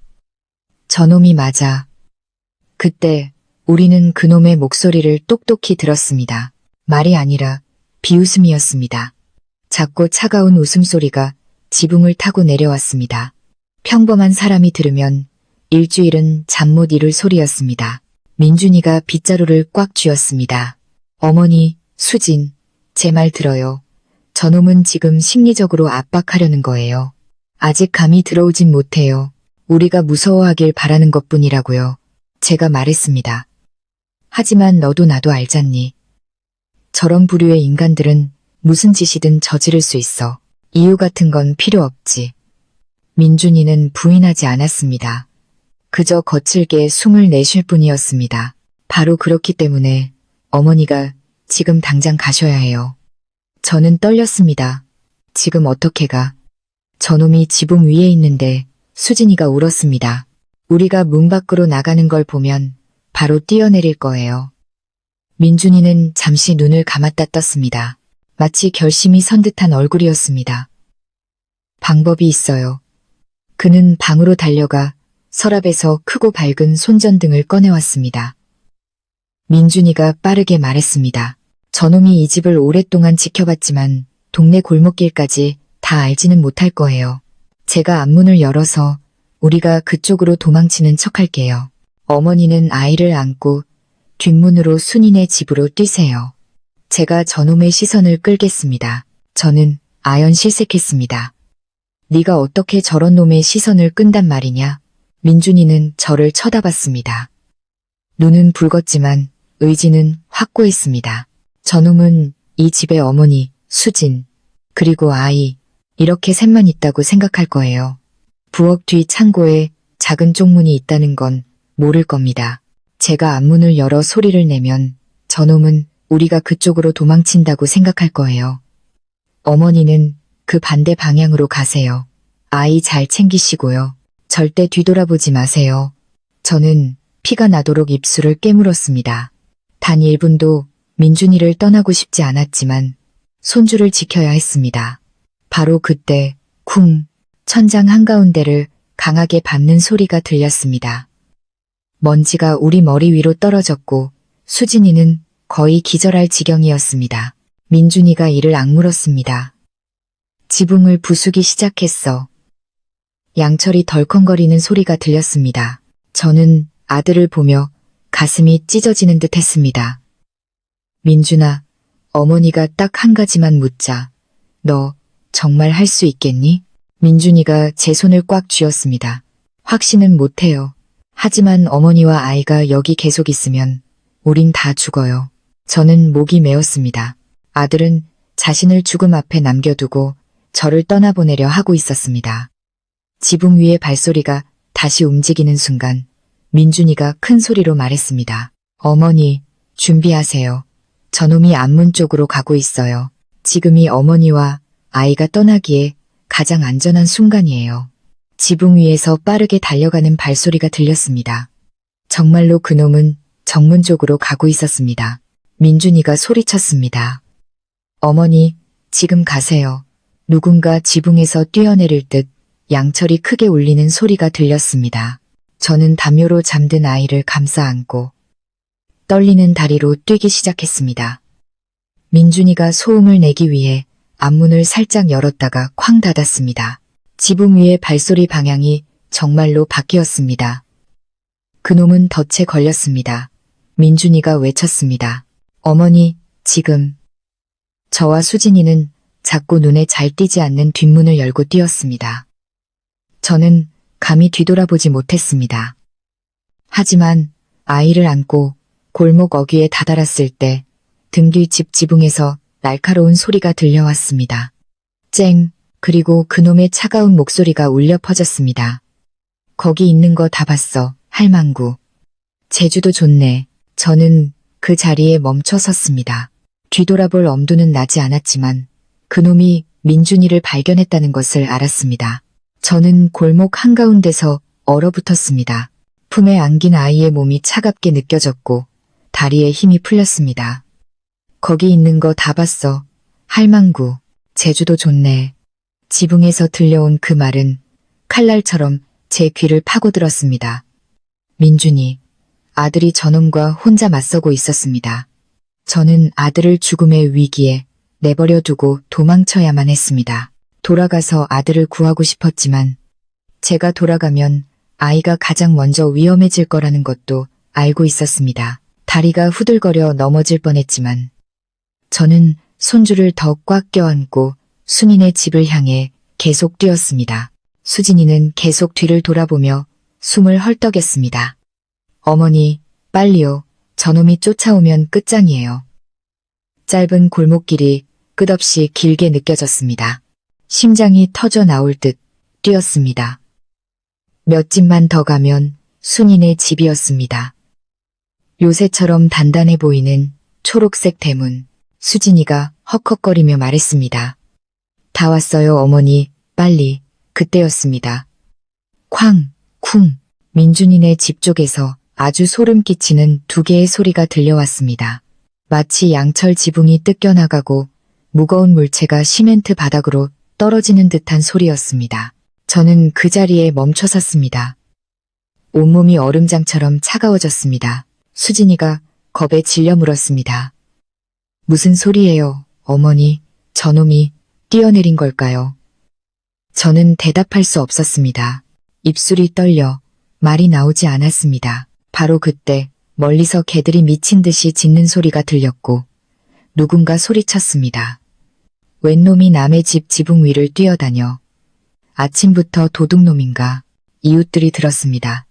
저놈이 맞아. 그때 우리는 그놈의 목소리를 똑똑히 들었습니다. 말이 아니라 비웃음이었습니다. 작고 차가운 웃음소리가 지붕을 타고 내려왔습니다. 평범한 사람이 들으면 일주일은 잠 못 이룰 소리였습니다. 민준이가 빗자루를 꽉 쥐었습니다. 어머니, 수진, 제 말 들어요. 저놈은 지금 심리적으로 압박하려는 거예요. 아직 감이 들어오진 못해요. 우리가 무서워하길 바라는 것뿐이라고요. 제가 말했습니다. 하지만 너도 나도 알잖니. 저런 부류의 인간들은 무슨 짓이든 저지를 수 있어. 이유 같은 건 필요 없지. 민준이는 부인하지 않았습니다. 그저 거칠게 숨을 내쉴 뿐이었습니다. 바로 그렇기 때문에 어머니가 지금 당장 가셔야 해요. 저는 떨렸습니다. 지금 어떻게 가? 저놈이 지붕 위에 있는데 수진이가 울었습니다. 우리가 문 밖으로 나가는 걸 보면 바로 뛰어내릴 거예요. 민준이는 잠시 눈을 감았다 떴습니다. 마치 결심이 선 듯한 얼굴이었습니다. 방법이 있어요. 그는 방으로 달려가 서랍에서 크고 밝은 손전등을 꺼내왔습니다. 민준이가 빠르게 말했습니다. 저놈이 이 집을 오랫동안 지켜봤지만 동네 골목길까지 다 알지는 못할 거예요. 제가 앞문을 열어서 우리가 그쪽으로 도망치는 척할게요. 어머니는 아이를 안고 뒷문으로 순이네 집으로 뛰세요. 제가 저놈의 시선을 끌겠습니다. 저는 아연실색했습니다. 네가 어떻게 저런 놈의 시선을 끈단 말이냐? 민준이는 저를 쳐다봤습니다. 눈은 붉었지만 의지는 확고했습니다. 저놈은 이 집의 어머니, 수진, 그리고 아이, 이렇게 셋만 있다고 생각할 거예요. 부엌 뒤 창고에 작은 쪽문이 있다는 건 모를 겁니다. 제가 앞문을 열어 소리를 내면 저놈은 우리가 그쪽으로 도망친다고 생각할 거예요. 어머니는 그 반대 방향으로 가세요. 아이 잘 챙기시고요. 절대 뒤돌아보지 마세요. 저는 피가 나도록 입술을 깨물었습니다. 단 1분도 민준이를 떠나고 싶지 않았지만 손주를 지켜야 했습니다. 바로 그때 쿵! 천장 한가운데를 강하게 밟는 소리가 들렸습니다. 먼지가 우리 머리 위로 떨어졌고 수진이는 거의 기절할 지경이었습니다. 민준이가 이를 악물었습니다. 지붕을 부수기 시작했어. 양철이 덜컹거리는 소리가 들렸습니다. 저는 아들을 보며 가슴이 찢어지는 듯 했습니다. 민준아, 어머니가 딱 한 가지만 묻자. 너 정말 할 수 있겠니? 민준이가 제 손을 꽉 쥐었습니다. 확신은 못해요. 하지만 어머니와 아이가 여기 계속 있으면 우린 다 죽어요. 저는 목이 메었습니다. 아들은 자신을 죽음 앞에 남겨두고 저를 떠나보내려 하고 있었습니다. 지붕 위의 발소리가 다시 움직이는 순간 민준이가 큰 소리로 말했습니다. 어머니, 준비하세요. 저놈이 앞문 쪽으로 가고 있어요. 지금이 어머니와 아이가 떠나기에 가장 안전한 순간이에요. 지붕 위에서 빠르게 달려가는 발소리가 들렸습니다. 정말로 그놈은 정문 쪽으로 가고 있었습니다. 민준이가 소리쳤습니다. 어머니, 지금 가세요. 누군가 지붕에서 뛰어내릴 듯 양철이 크게 울리는 소리가 들렸습니다. 저는 담요로 잠든 아이를 감싸 안고 떨리는 다리로 뛰기 시작했습니다. 민준이가 소음을 내기 위해 앞문을 살짝 열었다가 쾅 닫았습니다. 지붕 위의 발소리 방향이 정말로 바뀌었습니다. 그놈은 덫에 걸렸습니다. 민준이가 외쳤습니다. 어머니, 지금. 저와 수진이는 자꾸 눈에 잘 띄지 않는 뒷문을 열고 뛰었습니다. 저는 감히 뒤돌아보지 못했습니다. 하지만 아이를 안고 골목 어귀에 다다랐을 때 등 뒤 집 지붕에서 날카로운 소리가 들려왔습니다. 쨍! 그리고 그놈의 차가운 목소리가 울려 퍼졌습니다. 거기 있는 거 다 봤어, 할망구. 제주도 좋네. 저는 그 자리에 멈춰 섰습니다. 뒤돌아볼 엄두는 나지 않았지만 그놈이 민준이를 발견했다는 것을 알았습니다. 저는 골목 한가운데서 얼어붙었습니다. 품에 안긴 아이의 몸이 차갑게 느껴졌고 다리에 힘이 풀렸습니다. 거기 있는 거 다 봤어, 할망구. 제주도 좋네. 지붕에서 들려온 그 말은 칼날처럼 제 귀를 파고들었습니다. 민준이, 아들이 저놈과 혼자 맞서고 있었습니다. 저는 아들을 죽음의 위기에 내버려 두고 도망쳐야만 했습니다. 돌아가서 아들을 구하고 싶었지만 제가 돌아가면 아이가 가장 먼저 위험해질 거라는 것도 알고 있었습니다. 다리가 후들거려 넘어질 뻔했지만 저는 손주를 더 꽉 껴안고 순인의 집을 향해 계속 뛰었습니다. 수진이는 계속 뒤를 돌아보며 숨을 헐떡였습니다. 어머니, 빨리요. 저놈이 쫓아오면 끝장이에요. 짧은 골목길이 끝없이 길게 느껴졌습니다. 심장이 터져 나올 듯 뛰었습니다. 몇 집만 더 가면 순인의 집이었습니다. 요새처럼 단단해 보이는 초록색 대문. 수진이가 헉헉거리며 말했습니다. 다 왔어요, 어머니. 빨리. 그때였습니다. 쾅, 쿵. 민준이네 집 쪽에서 아주 소름 끼치는 두 개의 소리가 들려왔습니다. 마치 양철 지붕이 뜯겨나가고 무거운 물체가 시멘트 바닥으로 떨어지는 듯한 소리였습니다. 저는 그 자리에 멈춰 섰습니다. 온몸이 얼음장처럼 차가워졌습니다. 수진이가 겁에 질려 물었습니다. 무슨 소리예요, 어머니? 저놈이 뛰어내린 걸까요? 저는 대답할 수 없었습니다. 입술이 떨려 말이 나오지 않았습니다. 바로 그때 멀리서 개들이 미친 듯이 짖는 소리가 들렸고 누군가 소리쳤습니다. 웬 놈이 남의 집 지붕 위를 뛰어다녀. 아침부터 도둑놈인가. 이웃들이 들었습니다.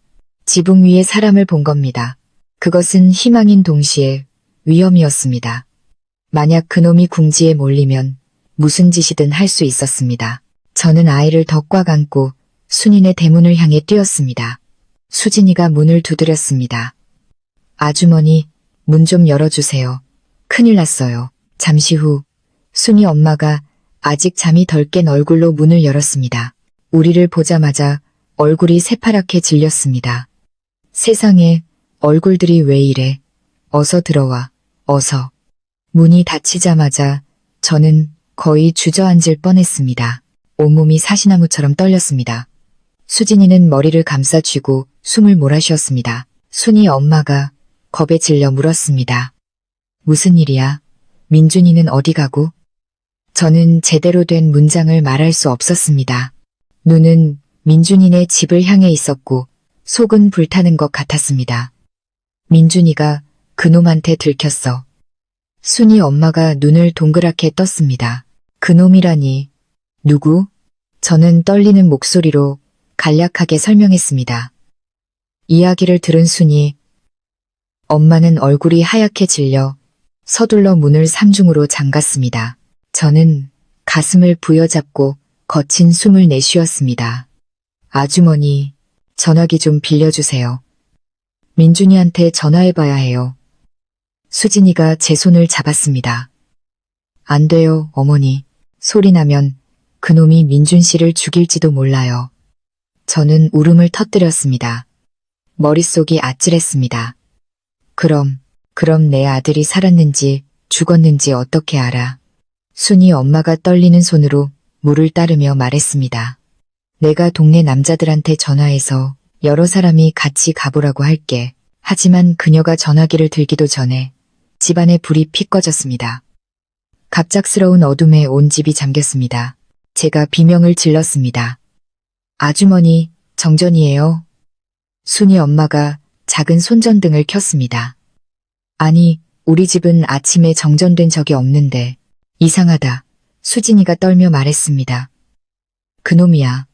지붕 위에 사람을 본 겁니다. 그것은 희망인 동시에 위험이었습니다. 만약 그놈이 궁지에 몰리면 무슨 짓이든 할 수 있었습니다. 저는 아이를 더 꽉 안고 순인의 대문을 향해 뛰었습니다. 수진이가 문을 두드렸습니다. 아주머니, 문 좀 열어주세요. 큰일 났어요. 잠시 후 순이 엄마가 아직 잠이 덜 깬 얼굴로 문을 열었습니다. 우리를 보자마자 얼굴이 새파랗게 질렸습니다. 세상에, 얼굴들이 왜 이래. 어서 들어와, 어서. 문이 닫히자마자 저는 거의 주저앉을 뻔했습니다. 온몸이 사시나무처럼 떨렸습니다. 수진이는 머리를 감싸 쥐고 숨을 몰아쉬었습니다. 순이 엄마가 겁에 질려 물었습니다. 무슨 일이야? 민준이는 어디 가고? 저는 제대로 된 문장을 말할 수 없었습니다. 눈은 민준이네 집을 향해 있었고 속은 불타는 것 같았습니다. 민준이가 그놈한테 들켰어. 순이 엄마가 눈을 동그랗게 떴습니다. 그놈이라니. 누구? 저는 떨리는 목소리로 간략하게 설명했습니다. 이야기를 들은 순이 엄마는 얼굴이 하얗게 질려 서둘러 문을 삼중으로 잠갔습니다. 저는 가슴을 부여잡고 거친 숨을 내쉬었습니다. 아주머니, 전화기 좀 빌려주세요. 민준이한테 전화해봐야 해요. 수진이가 제 손을 잡았습니다. 안 돼요, 어머니. 소리 나면 그놈이 민준 씨를 죽일지도 몰라요. 저는 울음을 터뜨렸습니다. 머릿속이 아찔했습니다. 그럼 내 아들이 살았는지 죽었는지 어떻게 알아? 순이 엄마가 떨리는 손으로 물을 따르며 말했습니다. 내가 동네 남자들한테 전화해서 여러 사람이 같이 가보라고 할게. 하지만 그녀가 전화기를 들기도 전에 집안에 불이 픽 꺼졌습니다. 갑작스러운 어둠에 온 집이 잠겼습니다. 제가 비명을 질렀습니다. 아주머니, 정전이에요. 순이 엄마가 작은 손전등을 켰습니다. 아니, 우리 집은 아침에 정전된 적이 없는데 이상하다. 수진이가 떨며 말했습니다. 그놈이야.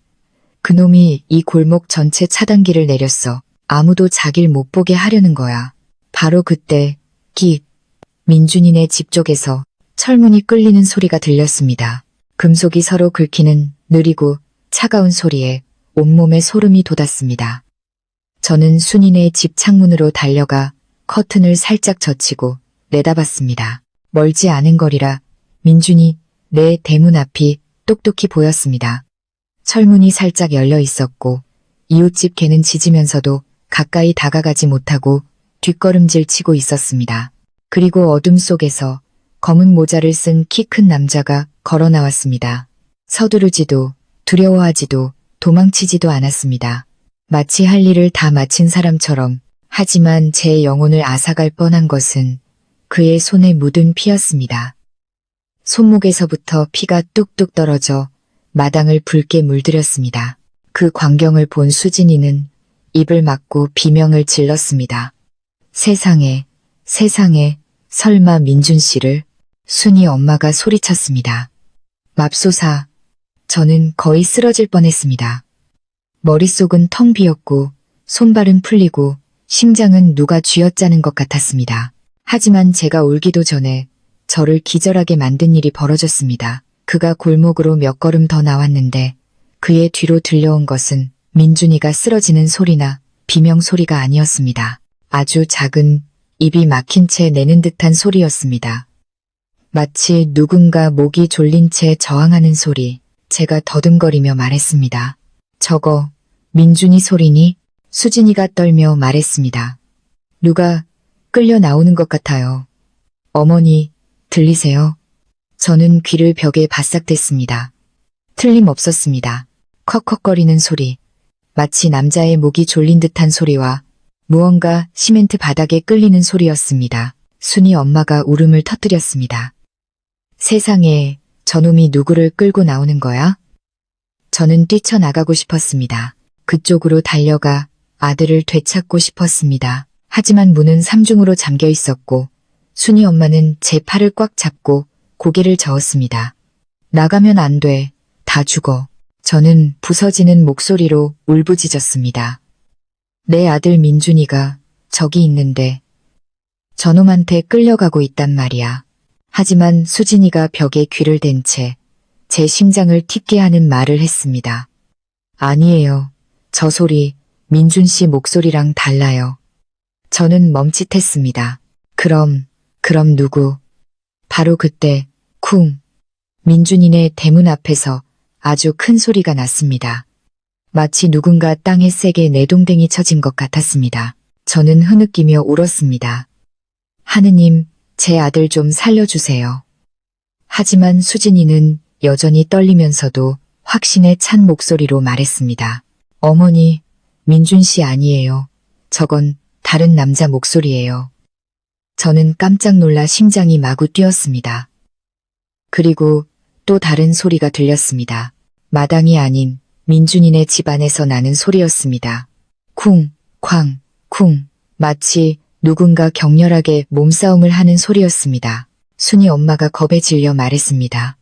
그놈이 이 골목 전체 차단기를 내렸어. 아무도 자길 못 보게 하려는 거야. 바로 그때 민준이네 집 쪽에서 철문이 끌리는 소리가 들렸습니다. 금속이 서로 긁히는 느리고 차가운 소리에 온몸에 소름이 돋았습니다. 저는 순이네 집 창문으로 달려가 커튼을 살짝 젖히고 내다봤습니다. 멀지 않은 거리라 민준이 내 대문 앞이 똑똑히 보였습니다. 철문이 살짝 열려 있었고 이웃집 개는 짖으면서도 가까이 다가가지 못하고 뒷걸음질 치고 있었습니다. 그리고 어둠 속에서 검은 모자를 쓴 키 큰 남자가 걸어 나왔습니다. 서두르지도 두려워하지도 도망치지도 않았습니다. 마치 할 일을 다 마친 사람처럼. 하지만 제 영혼을 앗아갈 뻔한 것은 그의 손에 묻은 피였습니다. 손목에서부터 피가 뚝뚝 떨어져 마당을 붉게 물들였습니다. 그 광경을 본 수진이는 입을 막고 비명을 질렀습니다. 세상에, 설마 민준 씨를? 순이 엄마가 소리쳤습니다. 맙소사, 저는 거의 쓰러질 뻔했습니다. 머릿속은 텅 비었고 손발은 풀리고 심장은 누가 쥐어짜는 것 같았습니다. 하지만 제가 울기도 전에 저를 기절하게 만든 일이 벌어졌습니다. 그가 골목으로 몇 걸음 더 나왔는데 그의 뒤로 들려온 것은 민준이가 쓰러지는 소리나 비명 소리가 아니었습니다. 아주 작은 입이 막힌 채 내는 듯한 소리였습니다. 마치 누군가 목이 졸린 채 저항하는 소리. 제가 더듬거리며 말했습니다. 저거 민준이 소리니? 수진이가 떨며 말했습니다. 누가 끌려 나오는 것 같아요. 어머니, 들리세요? 저는 귀를 벽에 바싹 댔습니다. 틀림없었습니다. 컥컥거리는 소리, 마치 남자의 목이 졸린 듯한 소리와 무언가 시멘트 바닥에 끌리는 소리였습니다. 순이 엄마가 울음을 터뜨렸습니다. 세상에, 저놈이 누구를 끌고 나오는 거야? 저는 뛰쳐나가고 싶었습니다. 그쪽으로 달려가 아들을 되찾고 싶었습니다. 하지만 문은 삼중으로 잠겨 있었고 순이 엄마는 제 팔을 꽉 잡고 고개를 저었습니다. 나가면 안 돼. 다 죽어. 저는 부서지는 목소리로 울부짖었습니다. 내 아들 민준이가 저기 있는데 저놈한테 끌려가고 있단 말이야. 하지만 수진이가 벽에 귀를 댄 채 제 심장을 튀게 하는 말을 했습니다. 아니에요. 저 소리 민준 씨 목소리랑 달라요. 저는 멈칫했습니다. 그럼 누구? 바로 그때 쿵! 민준이네 대문 앞에서 아주 큰 소리가 났습니다. 마치 누군가 땅에 세게 내동댕이 쳐진 것 같았습니다. 저는 흐느끼며 울었습니다. 하느님, 제 아들 좀 살려주세요. 하지만 수진이는 여전히 떨리면서도 확신에 찬 목소리로 말했습니다. 어머니, 민준 씨 아니에요. 저건 다른 남자 목소리예요. 저는 깜짝 놀라 심장이 마구 뛰었습니다. 그리고 또 다른 소리가 들렸습니다. 마당이 아닌 민준이네 집 안에서 나는 소리였습니다. 쿵, 쾅, 쿵. 마치 누군가 격렬하게 몸싸움을 하는 소리였습니다. 순이 엄마가 겁에 질려 말했습니다.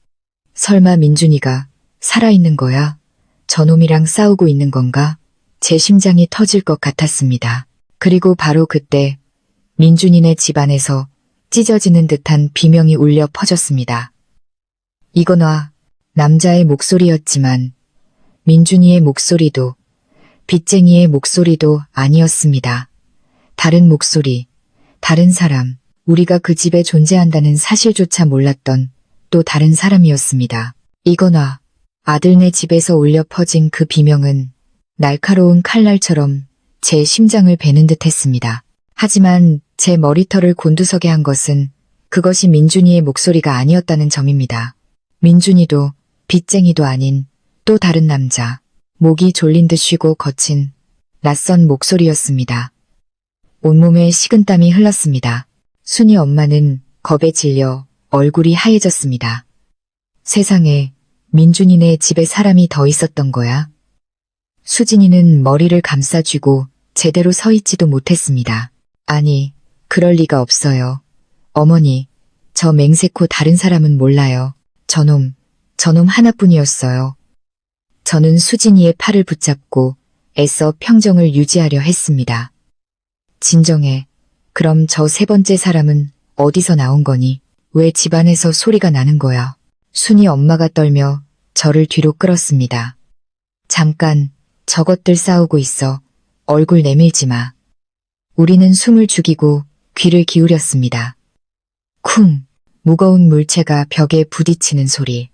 설마 민준이가 살아있는 거야? 저놈이랑 싸우고 있는 건가? 제 심장이 터질 것 같았습니다. 그리고 바로 그때 민준이네 집안에서 찢어지는 듯한 비명이 울려 퍼졌습니다. 이거 놔. 남자의 목소리였지만 민준이의 목소리도 빚쟁이의 목소리도 아니었습니다. 다른 목소리, 다른 사람, 우리가 그 집에 존재한다는 사실조차 몰랐던 또 다른 사람이었습니다. 이거 놔. 아들네 집에서 울려 퍼진 그 비명은 날카로운 칼날처럼 제 심장을 베는 듯 했습니다. 하지만 제 머리털을 곤두서게 한 것은 그것이 민준이의 목소리가 아니었다는 점입니다. 민준이도 빚쟁이도 아닌 또 다른 남자, 목이 졸린 듯 쉬고 거친 낯선 목소리였습니다. 온몸에 식은땀이 흘렀습니다. 순이 엄마는 겁에 질려 얼굴이 하얘졌습니다. 세상에, 민준이네 집에 사람이 더 있었던 거야? 수진이는 머리를 감싸쥐고 제대로 서 있지도 못했습니다. 아니, 그럴 리가 없어요. 어머니, 저 맹세코 다른 사람은 몰라요. 저놈 하나뿐이었어요. 저는 수진이의 팔을 붙잡고 애써 평정을 유지하려 했습니다. 진정해. 그럼 저 세 번째 사람은 어디서 나온 거니? 왜 집안에서 소리가 나는 거야? 순이 엄마가 떨며 저를 뒤로 끌었습니다. 잠깐, 저것들 싸우고 있어. 얼굴 내밀지 마. 우리는 숨을 죽이고 귀를 기울였습니다. 쿵! 무거운 물체가 벽에 부딪히는 소리.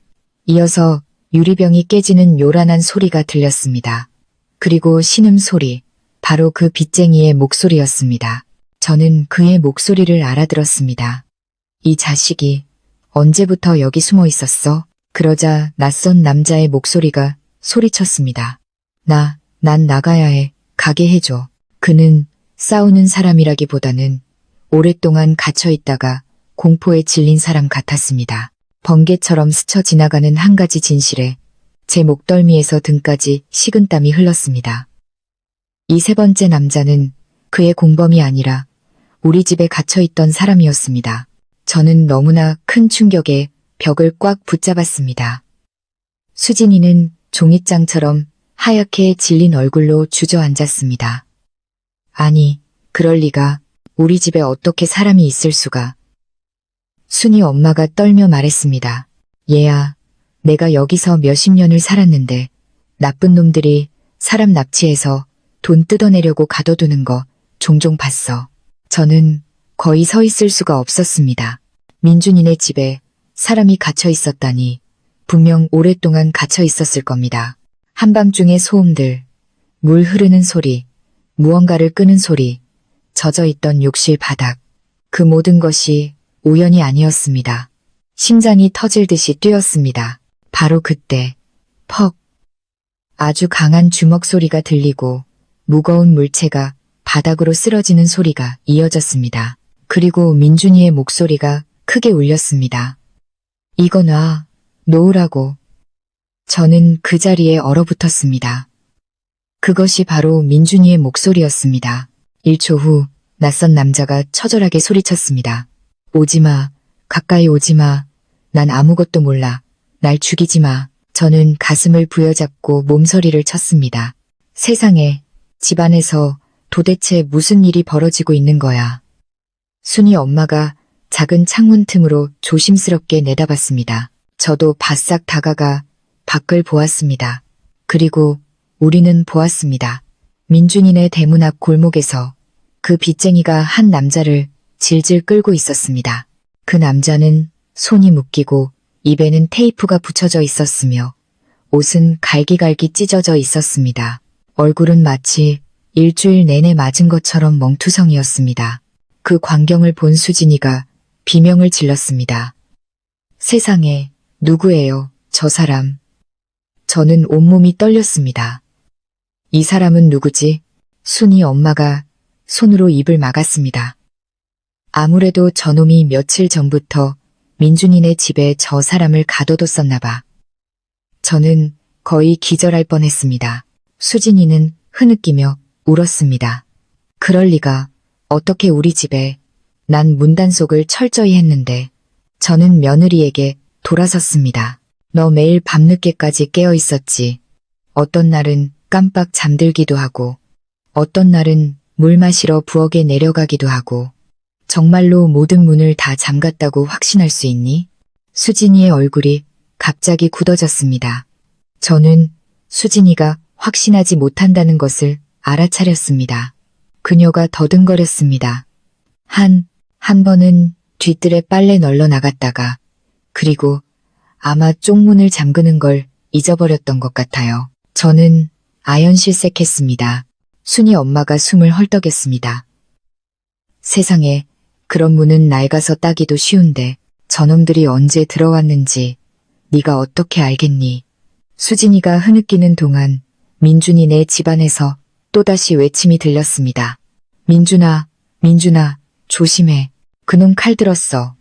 이어서 유리병이 깨지는 요란한 소리가 들렸습니다. 그리고 신음 소리, 바로 그 빚쟁이의 목소리였습니다. 저는 그의 목소리를 알아들었습니다. 이 자식이 언제부터 여기 숨어 있었어? 그러자 낯선 남자의 목소리가 소리쳤습니다. 난 나가야 해. 가게 해줘. 그는 싸우는 사람이라기보다는 오랫동안 갇혀 있다가 공포에 질린 사람 같았습니다. 번개처럼 스쳐 지나가는 한 가지 진실에 제 목덜미에서 등까지 식은땀이 흘렀습니다. 이 세 번째 남자는 그의 공범이 아니라 우리 집에 갇혀있던 사람이었습니다. 저는 너무나 큰 충격에 벽을 꽉 붙잡았습니다. 수진이는 종잇장처럼 하얗게 질린 얼굴로 주저앉았습니다. 아니, 그럴 리가. 우리 집에 어떻게 사람이 있을 수가. 순이 엄마가 떨며 말했습니다. 얘야, 내가 여기서 몇십 년을 살았는데 나쁜 놈들이 사람 납치해서 돈 뜯어내려고 가둬두는 거 종종 봤어. 저는 거의 서 있을 수가 없었습니다. 민준이네 집에 사람이 갇혀 있었다니 분명 오랫동안 갇혀 있었을 겁니다. 한밤중의 소음들, 물 흐르는 소리, 무언가를 끄는 소리, 젖어있던 욕실 바닥, 그 모든 것이 우연이 아니었습니다. 심장이 터질 듯이 뛰었습니다. 바로 그때, 퍽! 아주 강한 주먹 소리가 들리고 무거운 물체가 바닥으로 쓰러지는 소리가 이어졌습니다. 그리고 민준이의 목소리가 크게 울렸습니다. 이거 놔, 놓으라고. 저는 그 자리에 얼어붙었습니다. 그것이 바로 민준이의 목소리였습니다. 1초 후 낯선 남자가 처절하게 소리쳤습니다. 오지마, 가까이 오지마. 난 아무것도 몰라. 날 죽이지 마. 저는 가슴을 부여잡고 몸서리를 쳤습니다. 세상에, 집안에서 도대체 무슨 일이 벌어지고 있는 거야. 순이 엄마가 작은 창문 틈으로 조심스럽게 내다봤습니다. 저도 바싹 다가가 밖을 보았습니다. 그리고 우리는 보았습니다. 민준이네 대문 앞 골목에서 그 빚쟁이가 한 남자를 질질 끌고 있었습니다. 그 남자는 손이 묶이고 입에는 테이프가 붙여져 있었으며 옷은 갈기갈기 찢어져 있었습니다. 얼굴은 마치 일주일 내내 맞은 것처럼 멍투성이었습니다. 그 광경을 본 수진이가 비명을 질렀습니다. 세상에, 누구예요, 저 사람. 저는 온몸이 떨렸습니다. 이 사람은 누구지? 순이 엄마가 손으로 입을 막았습니다. 아무래도 저놈이 며칠 전부터 민준이네 집에 저 사람을 가둬뒀었나 봐. 저는 거의 기절할 뻔했습니다. 수진이는 흐느끼며 울었습니다. 그럴 리가. 어떻게 우리 집에. 난 문단속을 철저히 했는데. 저는 며느리에게 돌아섰습니다. 너 매일 밤늦게까지 깨어 있었지. 어떤 날은 깜빡 잠들기도 하고 어떤 날은 물 마시러 부엌에 내려가기도 하고 정말로 모든 문을 다 잠갔다고 확신할 수 있니? 수진이의 얼굴이 갑자기 굳어졌습니다. 저는 수진이가 확신하지 못한다는 것을 알아차렸습니다. 그녀가 더듬거렸습니다. 한 번은 뒤뜰에 빨래 널러 나갔다가 그리고 아마 쪽문을 잠그는 걸 잊어버렸던 것 같아요. 저는 아연실색했습니다. 순이 엄마가 숨을 헐떡였습니다. 세상에 그런 문은 낡아서 따기도 쉬운데 저놈들이 언제 들어왔는지 네가 어떻게 알겠니? 수진이가 흐느끼는 동안 민준이네 집안에서 또다시 외침이 들렸습니다. 민준아, 민준아, 조심해. 그놈 칼 들었어.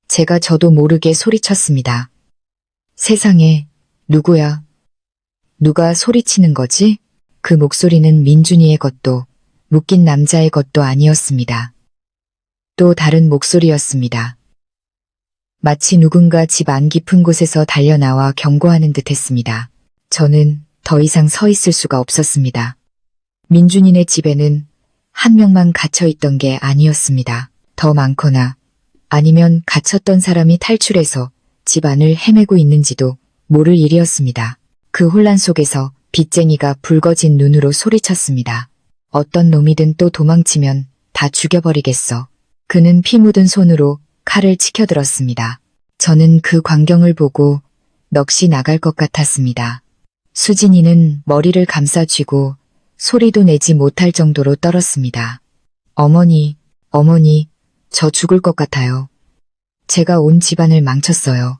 제가 저도 모르게 소리쳤습니다. 세상에, 누구야? 누가 소리치는 거지? 그 목소리는 민준이의 것도 묶인 남자의 것도 아니었습니다. 또 다른 목소리였습니다. 마치 누군가 집 안 깊은 곳에서 달려나와 경고하는 듯 했습니다. 저는 더 이상 서 있을 수가 없었습니다. 민준이네 집에는 한 명만 갇혀 있던 게 아니었습니다. 더 많거나 아니면 갇혔던 사람이 탈출해서 집 안을 헤매고 있는지도 모를 일이었습니다. 그 혼란 속에서 빚쟁이가 붉어진 눈으로 소리쳤습니다. 어떤 놈이든 또 도망치면 다 죽여버리겠어. 그는 피 묻은 손으로 칼을 치켜들었습니다. 저는 그 광경을 보고 넋이 나갈 것 같았습니다. 수진이는 머리를 감싸쥐고 소리도 내지 못할 정도로 떨었습니다. 어머니, 어머니, 저 죽을 것 같아요. 제가 온 집안을 망쳤어요.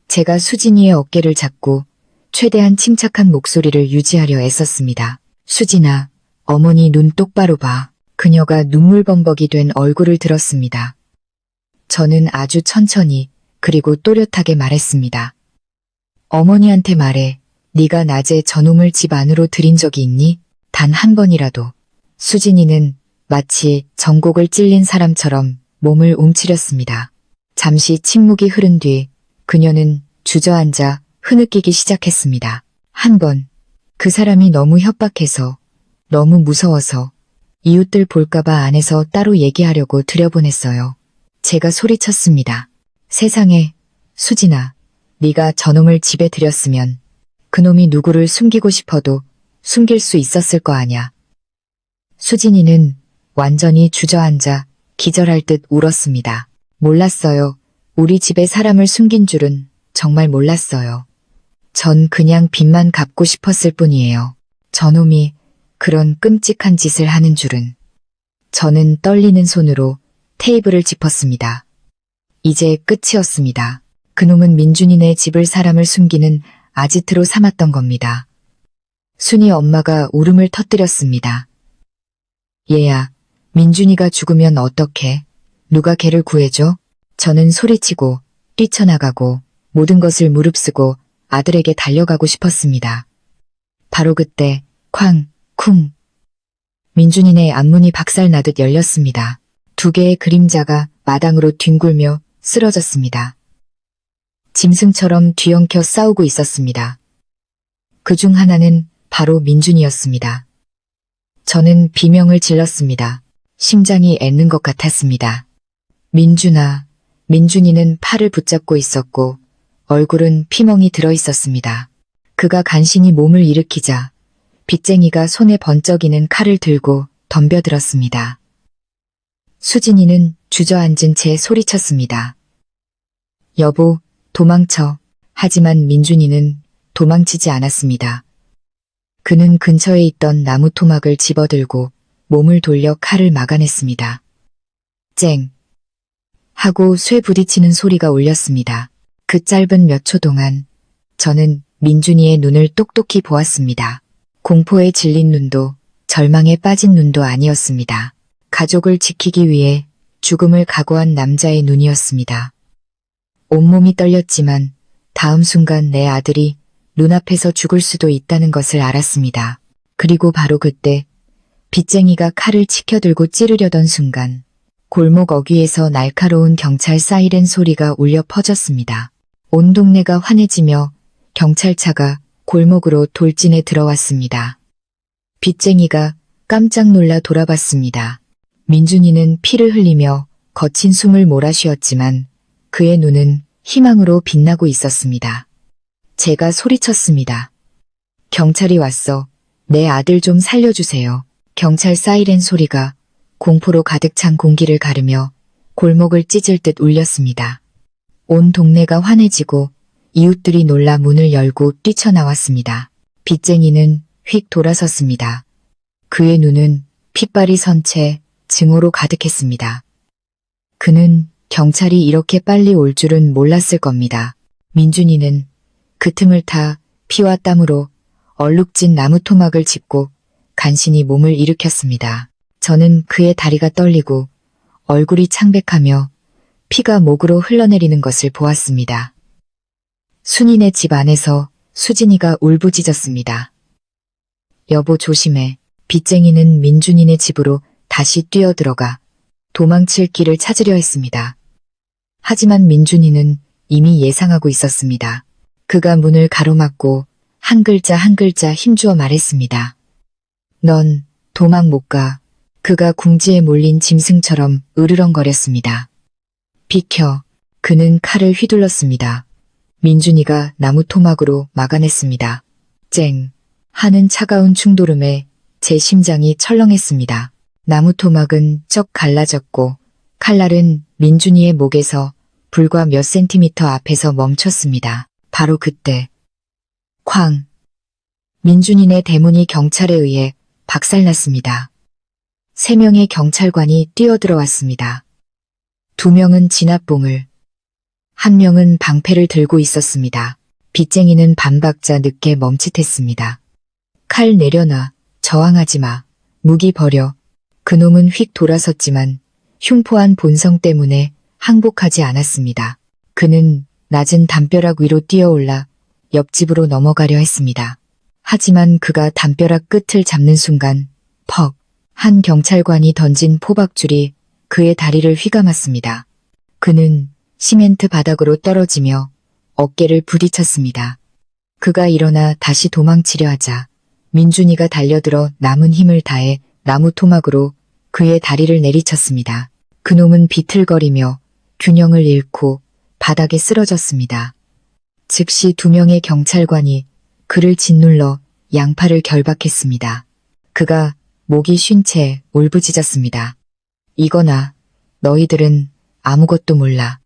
제가 수진이의 어깨를 잡고 최대한 침착한 목소리를 유지하려 애썼습니다. 수진아, 어머니 눈 똑바로 봐. 그녀가 눈물범벅이 된 얼굴을 들었습니다. 저는 아주 천천히 그리고 또렷하게 말했습니다. 어머니한테 말해. 네가 낮에 저놈을 집 안으로 들인 적이 있니? 단 한 번이라도. 수진이는 마치 전곡을 찔린 사람처럼 몸을 움츠렸습니다. 잠시 침묵이 흐른 뒤 그녀는 주저앉아 흐느끼기 시작했습니다. 한 번, 그 사람이 너무 협박해서, 너무 무서워서 이웃들 볼까봐 안에서 따로 얘기하려고 들여보냈어요. 제가 소리쳤습니다. 세상에, 수진아, 네가 저놈을 집에 들였으면 그놈이 누구를 숨기고 싶어도 숨길 수 있었을 거 아냐. 수진이는 완전히 주저앉아 기절할 듯 울었습니다. 몰랐어요. 우리 집에 사람을 숨긴 줄은 정말 몰랐어요. 전 그냥 빚만 갚고 싶었을 뿐이에요. 저놈이 그런 끔찍한 짓을 하는 줄은. 저는 떨리는 손으로 테이블을 짚었습니다. 이제 끝이었습니다. 그놈은 민준이네 집을 사람을 숨기는 아지트로 삼았던 겁니다. 순이 엄마가 울음을 터뜨렸습니다. 얘야, 민준이가 죽으면 어떡해? 누가 걔를 구해줘? 저는 소리치고 뛰쳐나가고 모든 것을 무릅쓰고 아들에게 달려가고 싶었습니다. 바로 그때 쾅, 쿵. 민준이네 앞문이 박살나듯 열렸습니다. 두 개의 그림자가 마당으로 뒹굴며 쓰러졌습니다. 짐승처럼 뒤엉켜 싸우고 있었습니다. 그중 하나는 바로 민준이었습니다. 저는 비명을 질렀습니다. 심장이 ඈ는 것 같았습니다. 민준아, 민준이는 팔을 붙잡고 있었고 얼굴은 피멍이 들어 있었습니다. 그가 간신히 몸을 일으키자 빚쟁이가 손에 번쩍이는 칼을 들고 덤벼들었습니다. 수진이는 주저앉은 채 소리쳤습니다. 여보, 도망쳐. 하지만 민준이는 도망치지 않았습니다. 그는 근처에 있던 나무 토막을 집어들고 몸을 돌려 칼을 막아냈습니다. 쨍! 하고 쇠 부딪히는 소리가 울렸습니다. 그 짧은 몇 초 동안 저는 민준이의 눈을 똑똑히 보았습니다. 공포에 질린 눈도 절망에 빠진 눈도 아니었습니다. 가족을 지키기 위해 죽음을 각오한 남자의 눈이었습니다. 온몸이 떨렸지만 다음 순간 내 아들이 눈앞에서 죽을 수도 있다는 것을 알았습니다. 그리고 바로 그때 빚쟁이가 칼을 치켜들고 찌르려던 순간 골목 어귀에서 날카로운 경찰 사이렌 소리가 울려 퍼졌습니다. 온 동네가 환해지며 경찰차가 골목으로 돌진해 들어왔습니다. 빚쟁이가 깜짝 놀라 돌아봤습니다. 민준이는 피를 흘리며 거친 숨을 몰아쉬었지만 그의 눈은 희망으로 빛나고 있었습니다. 제가 소리쳤습니다. 경찰이 왔어. 내 아들 좀 살려주세요. 경찰 사이렌 소리가 공포로 가득 찬 공기를 가르며 골목을 찢을 듯 울렸습니다. 온 동네가 환해지고 이웃들이 놀라 문을 열고 뛰쳐나왔습니다. 빚쟁이는 휙 돌아섰습니다. 그의 눈은 핏발이 선 채 증오로 가득했습니다. 그는 경찰이 이렇게 빨리 올 줄은 몰랐을 겁니다. 민준이는 그 틈을 타 피와 땀으로 얼룩진 나무 토막을 짚고 간신히 몸을 일으켰습니다. 저는 그의 다리가 떨리고 얼굴이 창백하며 피가 목으로 흘러내리는 것을 보았습니다. 순이네 집 안에서 수진이가 울부짖었습니다. 여보 조심해. 빚쟁이는 민준이네 집으로 다시 뛰어들어가 도망칠 길을 찾으려 했습니다. 하지만 민준이는 이미 예상하고 있었습니다. 그가 문을 가로막고 한 글자 한 글자 힘주어 말했습니다. 넌 도망 못 가. 그가 궁지에 몰린 짐승처럼 으르렁거렸습니다. 비켜. 그는 칼을 휘둘렀습니다. 민준이가 나무 토막으로 막아냈습니다. 쨍 하는 차가운 충돌음에 제 심장이 철렁했습니다. 나무 토막은 쩍 갈라졌고 칼날은 민준이의 목에서 불과 몇 센티미터 앞에서 멈췄습니다. 바로 그때 쾅! 민준이네 대문이 경찰에 의해 박살났습니다. 3명의 경찰관이 뛰어들어왔습니다. 2명은 진압봉을, 1명은 방패를 들고 있었습니다. 빚쟁이는 반박자 늦게 멈칫했습니다. 칼 내려놔. 저항하지 마. 무기 버려. 그놈은 휙 돌아섰지만 흉포한 본성 때문에 항복하지 않았습니다. 그는 낮은 담벼락 위로 뛰어올라 옆집으로 넘어가려 했습니다. 하지만 그가 담벼락 끝을 잡는 순간 퍽! 한 경찰관이 던진 포박줄이 그의 다리를 휘감았습니다. 그는 시멘트 바닥으로 떨어지며 어깨를 부딪혔습니다. 그가 일어나 다시 도망치려 하자 민준이가 달려들어 남은 힘을 다해 나무 토막으로 그의 다리를 내리쳤습니다. 그놈은 비틀거리며 균형을 잃고 바닥에 쓰러졌습니다. 즉시 2명의 경찰관이 그를 짓눌러 양팔을 결박했습니다. 그가 목이 쉰 채 울부짖었습니다. 이거나 너희들은 아무것도 몰라.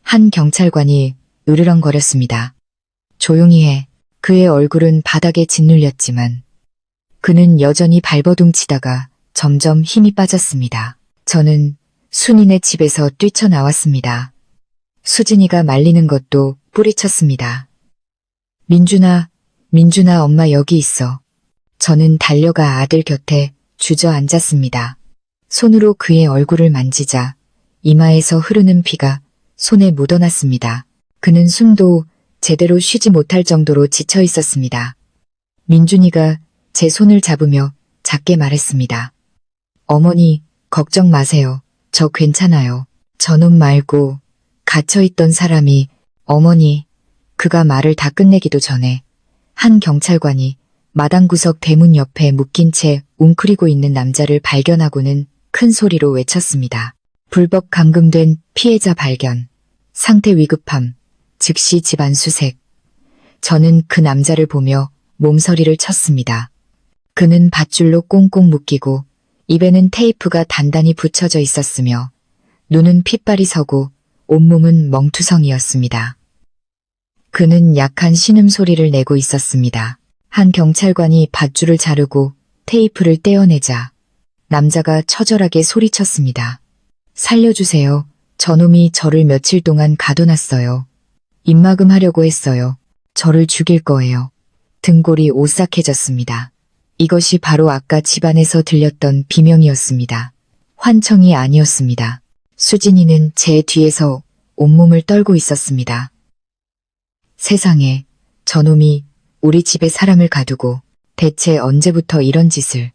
한 경찰관이 으르렁거렸습니다. 조용히 해. 그의 얼굴은 바닥에 짓눌렸지만 그는 여전히 발버둥치다가 점점 힘이 빠졌습니다. 저는 순이네 집에서 뛰쳐나왔습니다. 수진이가 말리는 것도 뿌리쳤습니다. 민준아, 민준아 엄마 여기 있어. 저는 달려가 아들 곁에 주저앉았습니다. 손으로 그의 얼굴을 만지자 이마에서 흐르는 피가 손에 묻어났습니다. 그는 숨도 제대로 쉬지 못할 정도로 지쳐 있었습니다. 민준이가 제 손을 잡으며 작게 말했습니다. 어머니, 걱정 마세요. 저 괜찮아요. 저놈 말고 갇혀있던 사람이 어머니, 그가 말을 다 끝내기도 전에 한 경찰관이 마당 구석 대문 옆에 묶인 채 웅크리고 있는 남자를 발견하고는 큰 소리로 외쳤습니다. 불법 감금된 피해자 발견, 상태 위급함, 즉시 집안 수색. 저는 그 남자를 보며 몸서리를 쳤습니다. 그는 밧줄로 꽁꽁 묶이고 입에는 테이프가 단단히 붙여져 있었으며 눈은 핏발이 서고 온몸은 멍투성이었습니다. 그는 약한 신음소리를 내고 있었습니다. 한 경찰관이 밧줄을 자르고 테이프를 떼어내자 남자가 처절하게 소리쳤습니다. 살려주세요. 저놈이 저를 며칠 동안 가둬놨어요. 입막음하려고 했어요. 저를 죽일 거예요. 등골이 오싹해졌습니다. 이것이 바로 아까 집안에서 들렸던 비명이었습니다. 환청이 아니었습니다. 수진이는 제 뒤에서 온몸을 떨고 있었습니다. 세상에, 저놈이 우리 집에 사람을 가두고 대체 언제부터 이런 짓을?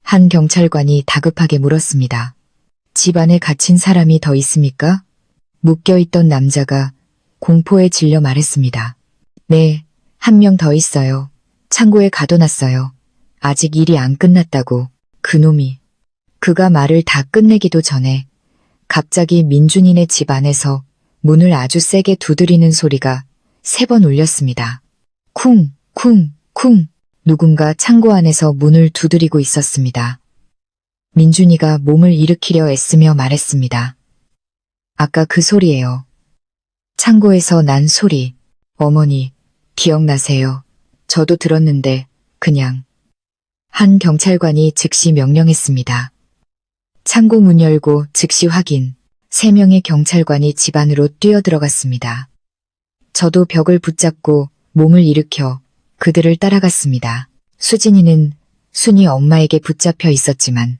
한 경찰관이 다급하게 물었습니다. 집 안에 갇힌 사람이 더 있습니까? 묶여있던 남자가 공포에 질려 말했습니다. 네, 1명 더 있어요. 창고에 가둬놨어요. 아직 일이 안 끝났다고. 그놈이. 그가 말을 다 끝내기도 전에 갑자기 민준이네 집 안에서 문을 아주 세게 두드리는 소리가 3번 울렸습니다. 쿵, 쿵, 쿵. 누군가 창고 안에서 문을 두드리고 있었습니다. 민준이가 몸을 일으키려 애쓰며 말했습니다. 아까 그 소리예요. 창고에서 난 소리. 어머니, 기억나세요? 저도 들었는데 그냥. 한 경찰관이 즉시 명령했습니다. 창고 문 열고 즉시 확인. 3명의 경찰관이 집 안으로 뛰어들어갔습니다. 저도 벽을 붙잡고 몸을 일으켜 그들을 따라갔습니다. 수진이는 순이 엄마에게 붙잡혀 있었지만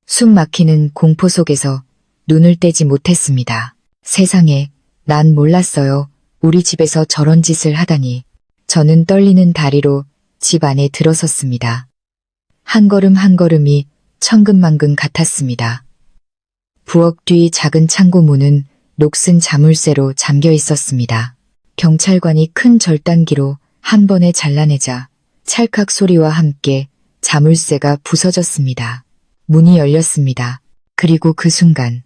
숨 막히는 공포 속에서 눈을 떼지 못했습니다. 세상에, 난 몰랐어요. 우리 집에서 저런 짓을 하다니. 저는 떨리는 다리로 집 안에 들어섰습니다. 한 걸음 한 걸음이 천근만근 같았습니다. 부엌 뒤 작은 창고 문은 녹슨 자물쇠로 잠겨 있었습니다. 경찰관이 큰 절단기로 한 번에 잘라내자 찰칵 소리와 함께 자물쇠가 부서졌습니다. 문이 열렸습니다. 그리고 그 순간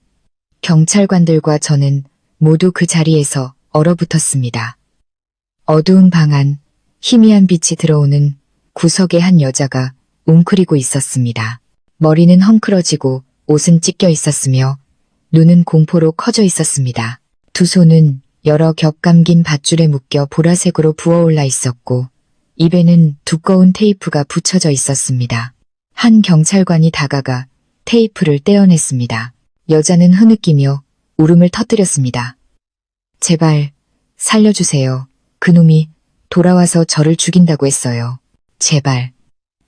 경찰관들과 저는 모두 그 자리에서 얼어붙었습니다. 어두운 방 안 희미한 빛이 들어오는 구석에 한 여자가 웅크리고 있었습니다. 머리는 헝클어지고 옷은 찢겨 있었으며 눈은 공포로 커져 있었습니다. 두 손은 여러 겹 감긴 밧줄에 묶여 보라색으로 부어올라 있었고 입에는 두꺼운 테이프가 붙여져 있었습니다. 한 경찰관이 다가가 테이프를 떼어냈습니다. 여자는 흐느끼며 울음을 터뜨렸습니다. 제발 살려주세요. 그놈이 돌아와서 저를 죽인다고 했어요. 제발.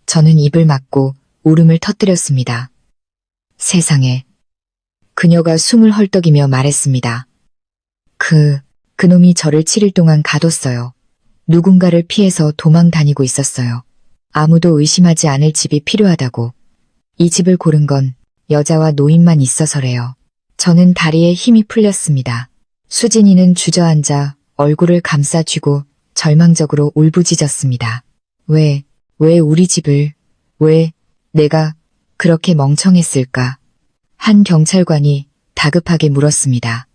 저는 입을 막고 울음을 터뜨렸습니다. 세상에. 그녀가 숨을 헐떡이며 말했습니다. 그놈이 저를 7일 동안 가뒀어요. 누군가를 피해서 도망 다니고 있었어요. 아무도 의심하지 않을 집이 필요하다고. 이 집을 고른 건 여자와 노인만 있어서래요. 저는 다리에 힘이 풀렸습니다. 수진이는 주저앉아 얼굴을 감싸쥐고 절망적으로 울부짖었습니다. 왜 우리 집을, 왜 내가 그렇게 멍청했을까? 한 경찰관이 다급하게 물었습니다.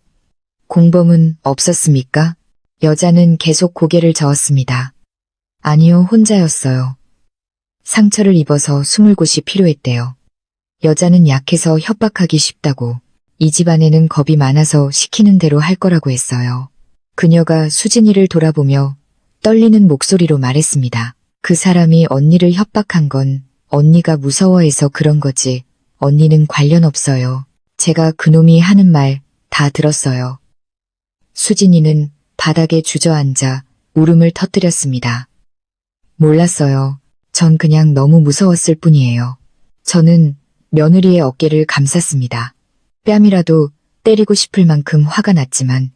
공범은 없었습니까? 여자는 계속 고개를 저었습니다. 아니요, 혼자였어요. 상처를 입어서 숨을 곳이 필요했대요. 여자는 약해서 협박하기 쉽다고. 이 집안에는 겁이 많아서 시키는 대로 할 거라고 했어요. 그녀가 수진이를 돌아보며 떨리는 목소리로 말했습니다. 그 사람이 언니를 협박한 건 언니가 무서워해서 그런 거지. 언니는 관련 없어요. 제가 그놈이 하는 말 다 들었어요. 수진이는 바닥에 주저앉아 울음을 터뜨렸습니다. 몰랐어요. 전 그냥 너무 무서웠을 뿐이에요. 저는 며느리의 어깨를 감쌌습니다. 뺨이라도 때리고 싶을 만큼 화가 났지만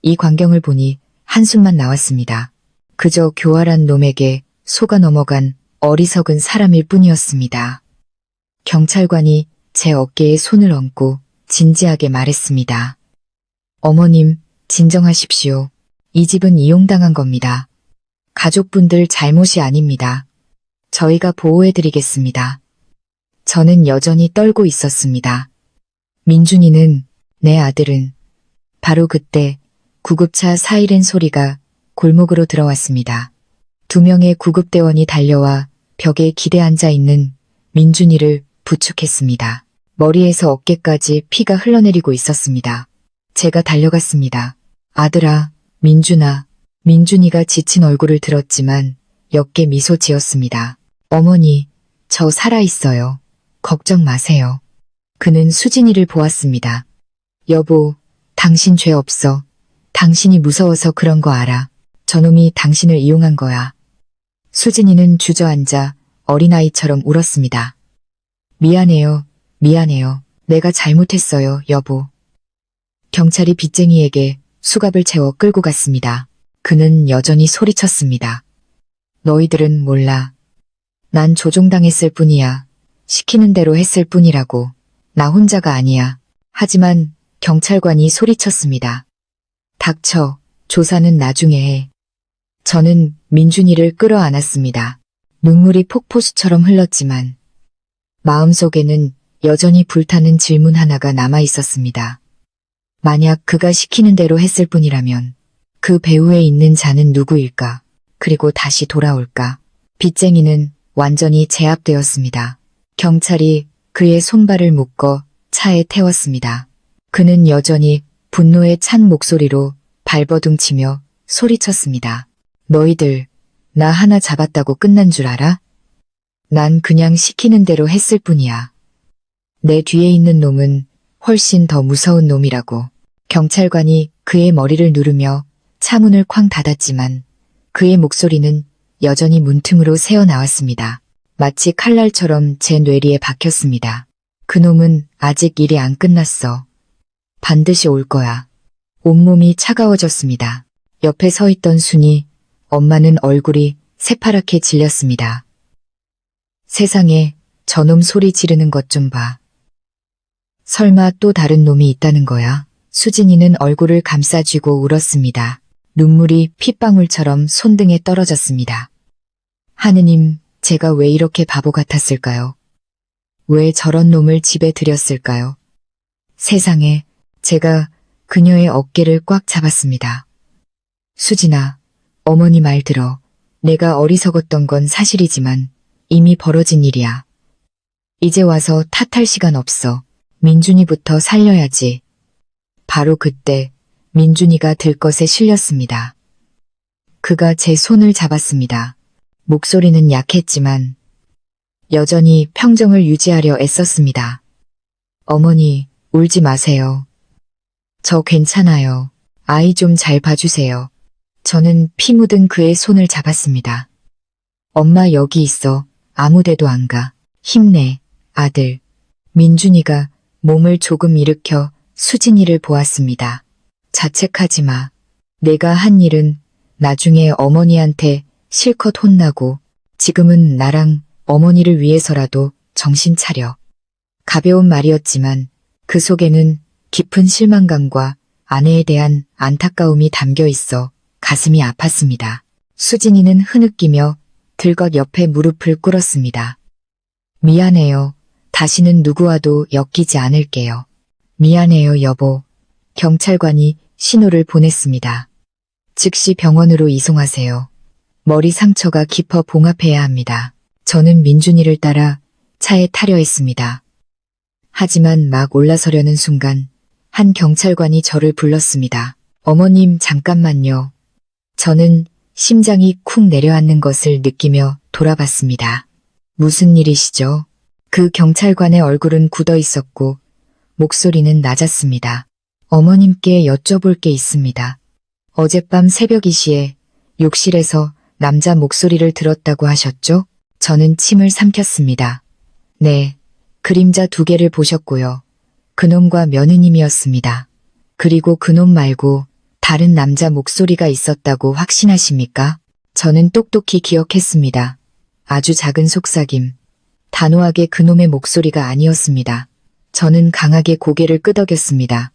이 광경을 보니 한숨만 나왔습니다. 그저 교활한 놈에게 속아 넘어간 어리석은 사람일 뿐이었습니다. 경찰관이 제 어깨에 손을 얹고 진지하게 말했습니다. 어머님, 진정하십시오. 이 집은 이용당한 겁니다. 가족분들 잘못이 아닙니다. 저희가 보호해드리겠습니다. 저는 여전히 떨고 있었습니다. 민준이는, 내 아들은. 바로 그때 구급차 사이렌 소리가 골목으로 들어왔습니다. 2명의 구급대원이 달려와 벽에 기대앉아 있는 민준이를 부축했습니다. 머리에서 어깨까지 피가 흘러내리고 있었습니다. 제가 달려갔습니다. 아들아, 민준아. 민준이가 지친 얼굴을 들었지만 옅게 미소 지었습니다. 어머니, 저 살아있어요. 걱정 마세요. 그는 수진이를 보았습니다. 여보, 당신 죄 없어. 당신이 무서워서 그런 거 알아. 저놈이 당신을 이용한 거야. 수진이는 주저앉아 어린아이처럼 울었습니다. 미안해요. 내가 잘못했어요, 여보. 경찰이 빚쟁이에게 수갑을 채워 끌고 갔습니다. 그는 여전히 소리쳤습니다. 너희들은 몰라. 난 조종당했을 뿐이야. 시키는 대로 했을 뿐이라고. 나 혼자가 아니야. 하지만 경찰관이 소리쳤습니다. 닥쳐. 조사는 나중에 해. 저는 민준이를 끌어안았습니다. 눈물이 폭포수처럼 흘렀지만 마음속에는 여전히 불타는 질문 하나가 남아 있었습니다. 만약 그가 시키는 대로 했을 뿐이라면 그 배후에 있는 자는 누구일까? 그리고 다시 돌아올까? 빚쟁이는 완전히 제압되었습니다. 경찰이 그의 손발을 묶어 차에 태웠습니다. 그는 여전히 분노에 찬 목소리로 발버둥치며 소리쳤습니다. 너희들 나 하나 잡았다고 끝난 줄 알아? 난 그냥 시키는 대로 했을 뿐이야. 내 뒤에 있는 놈은 훨씬 더 무서운 놈이라고. 경찰관이 그의 머리를 누르며 차문을 쾅 닫았지만 그의 목소리는 여전히 문틈으로 새어나왔습니다. 마치 칼날처럼 제 뇌리에 박혔습니다. 그놈은 아직 일이 안 끝났어. 반드시 올 거야. 온몸이 차가워졌습니다. 옆에 서 있던 순이 엄마는 얼굴이 새파랗게 질렸습니다. 세상에 저놈 소리 지르는 것 좀 봐. 설마 또 다른 놈이 있다는 거야? 수진이는 얼굴을 감싸쥐고 울었습니다. 눈물이 핏방울처럼 손등에 떨어졌습니다. 하느님, 제가 왜 이렇게 바보 같았을까요? 왜 저런 놈을 집에 들였을까요? 세상에, 제가 그녀의 어깨를 꽉 잡았습니다. 수진아, 어머니 말 들어. 내가 어리석었던 건 사실이지만 이미 벌어진 일이야. 이제 와서 탓할 시간 없어. 민준이부터 살려야지. 바로 그때 민준이가 들것에 실렸습니다. 그가 제 손을 잡았습니다. 목소리는 약했지만 여전히 평정을 유지하려 애썼습니다. 어머니, 울지 마세요. 저 괜찮아요. 아이 좀 잘 봐주세요. 저는 피 묻은 그의 손을 잡았습니다. 엄마 여기 있어. 아무데도 안 가. 힘내, 아들. 민준이가 몸을 조금 일으켜 수진이를 보았습니다. 자책하지 마. 내가 한 일은 나중에 어머니한테 실컷 혼나고 지금은 나랑 어머니를 위해서라도 정신 차려. 가벼운 말이었지만 그 속에는 깊은 실망감과 아내에 대한 안타까움이 담겨 있어 가슴이 아팠습니다. 수진이는 흐느끼며 들것 옆에 무릎을 꿇었습니다. 미안해요. 다시는 누구와도 엮이지 않을게요. 미안해요, 여보. 경찰관이 신호를 보냈습니다. 즉시 병원으로 이송하세요. 머리 상처가 깊어 봉합해야 합니다. 저는 민준이를 따라 차에 타려 했습니다. 하지만 막 올라서려는 순간 한 경찰관이 저를 불렀습니다. 어머님, 잠깐만요. 저는 심장이 쿵 내려앉는 것을 느끼며 돌아봤습니다. 무슨 일이시죠? 그 경찰관의 얼굴은 굳어 있었고 목소리는 낮았습니다. 어머님께 여쭤볼 게 있습니다. 어젯밤 새벽 2시에 욕실에서 남자 목소리를 들었다고 하셨죠? 저는 침을 삼켰습니다. 네, 그림자 2개를 보셨고요. 그놈과 며느님이었습니다. 그리고 그놈 말고 다른 남자 목소리가 있었다고 확신하십니까? 저는 똑똑히 기억했습니다. 아주 작은 속삭임. 단호하게 그놈의 목소리가 아니었습니다. 저는 강하게 고개를 끄덕였습니다.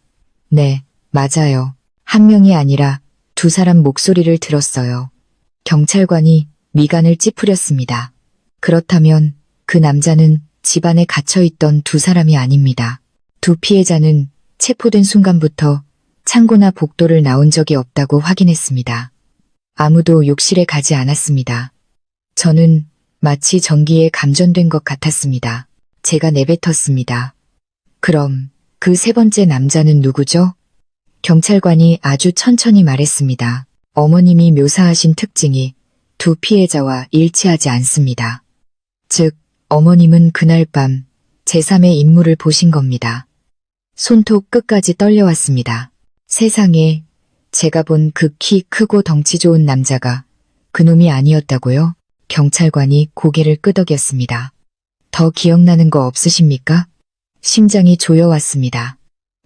네, 맞아요. 한 명이 아니라 2사람 목소리를 들었어요. 경찰관이 미간을 찌푸렸습니다. 그렇다면 그 남자는 집안에 갇혀있던 2사람이 아닙니다. 2 피해자는 체포된 순간부터 창고나 복도를 나온 적이 없다고 확인했습니다. 아무도 욕실에 가지 않았습니다. 저는 마치 전기에 감전된 것 같았습니다. 제가 내뱉었습니다. 그럼 그 3번째 남자는 누구죠? 경찰관이 아주 천천히 말했습니다. 어머님이 묘사하신 특징이 2 피해자와 일치하지 않습니다. 즉, 어머님은 그날 밤 제3의 인물을 보신 겁니다. 손톱 끝까지 떨려왔습니다. 세상에, 제가 본 그 키 크고 덩치 좋은 남자가 그놈이 아니었다고요? 경찰관이 고개를 끄덕였습니다. 더 기억나는 거 없으십니까? 심장이 조여왔습니다.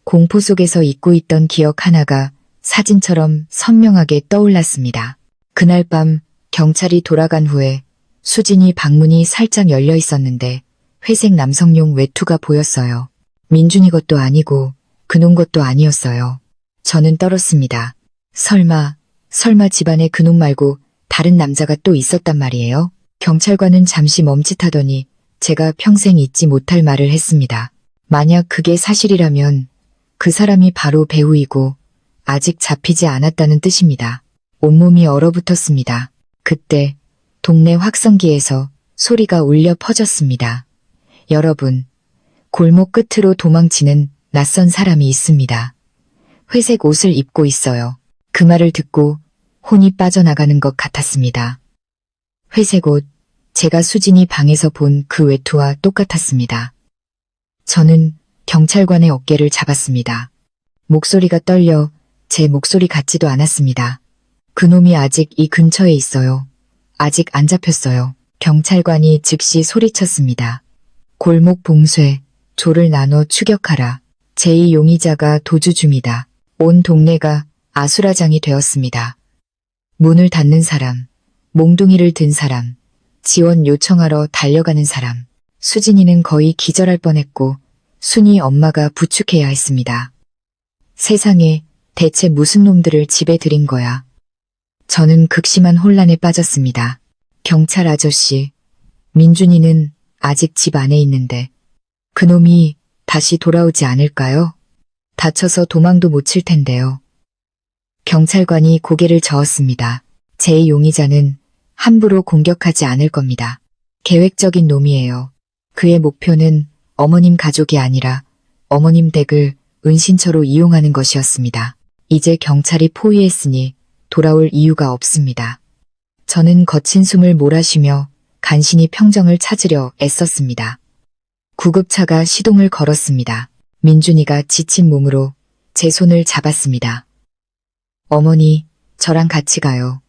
공포 속에서 잊고 있던 기억 하나가 사진처럼 선명하게 떠올랐습니다. 그날 밤 경찰이 돌아간 후에 수진이 방문이 살짝 열려 있었는데 회색 남성용 외투가 보였어요. 민준이 것도 아니고 그놈 것도 아니었어요. 저는 떨었습니다. 설마 집안에 그놈 말고 다른 남자가 또 있었단 말이에요. 경찰관은 잠시 멈칫하더니 제가 평생 잊지 못할 말을 했습니다. 만약 그게 사실이라면 그 사람이 바로 배우이고 아직 잡히지 않았다는 뜻입니다. 온몸이 얼어붙었습니다. 그때 동네 확성기에서 소리가 울려 퍼졌습니다. 여러분, 골목 끝으로 도망치는 낯선 사람이 있습니다. 회색 옷을 입고 있어요. 그 말을 듣고 혼이 빠져나가는 것 같았습니다. 회색 옷, 제가 수진이 방에서 본 그 외투와 똑같았습니다. 저는 경찰관의 어깨를 잡았습니다. 목소리가 떨려 제 목소리 같지도 않았습니다. 그놈이 아직 이 근처에 있어요. 아직 안 잡혔어요. 경찰관이 즉시 소리쳤습니다. 골목 봉쇄, 조를 나눠 추격하라. 제2용의자가 도주 중이다. 온 동네가 아수라장이 되었습니다. 문을 닫는 사람, 몽둥이를 든 사람, 지원 요청하러 달려가는 사람. 수진이는 거의 기절할 뻔했고 순이 엄마가 부축해야 했습니다. 세상에 대체 무슨 놈들을 집에 들인 거야. 저는 극심한 혼란에 빠졌습니다. 경찰 아저씨, 민준이는 아직 집 안에 있는데 그놈이 다시 돌아오지 않을까요? 다쳐서 도망도 못 칠 텐데요. 경찰관이 고개를 저었습니다. 제 용의자는 함부로 공격하지 않을 겁니다. 계획적인 놈이에요. 그의 목표는 어머님 가족이 아니라 어머님 댁을 은신처로 이용하는 것이었습니다. 이제 경찰이 포위했으니 돌아올 이유가 없습니다. 저는 거친 숨을 몰아쉬며 간신히 평정을 찾으려 애썼습니다. 구급차가 시동을 걸었습니다. 민준이가 지친 몸으로 제 손을 잡았습니다. 어머니, 저랑 같이 가요.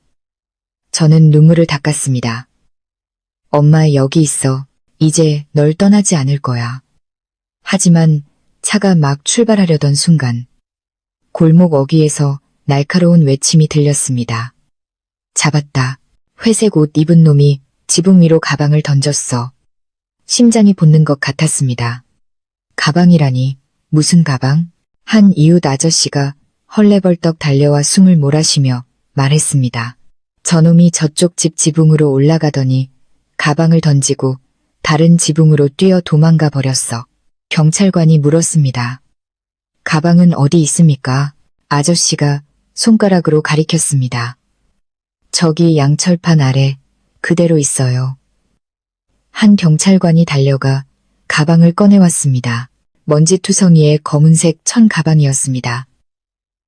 저는 눈물을 닦았습니다. 엄마 여기 있어. 이제 널 떠나지 않을 거야. 하지만 차가 막 출발하려던 순간 골목 어귀에서 날카로운 외침이 들렸습니다. 잡았다. 회색 옷 입은 놈이 지붕 위로 가방을 던졌어. 심장이 붙는 것 같았습니다. 가방이라니 무슨 가방? 한 이웃 아저씨가 헐레벌떡 달려와 숨을 몰아쉬며 말했습니다. 저놈이 저쪽 집 지붕으로 올라가더니 가방을 던지고 다른 지붕으로 뛰어 도망가 버렸어. 경찰관이 물었습니다. 가방은 어디 있습니까? 아저씨가 손가락으로 가리켰습니다. 저기 양철판 아래 그대로 있어요. 한 경찰관이 달려가 가방을 꺼내왔습니다. 먼지투성이의 검은색 천 가방이었습니다.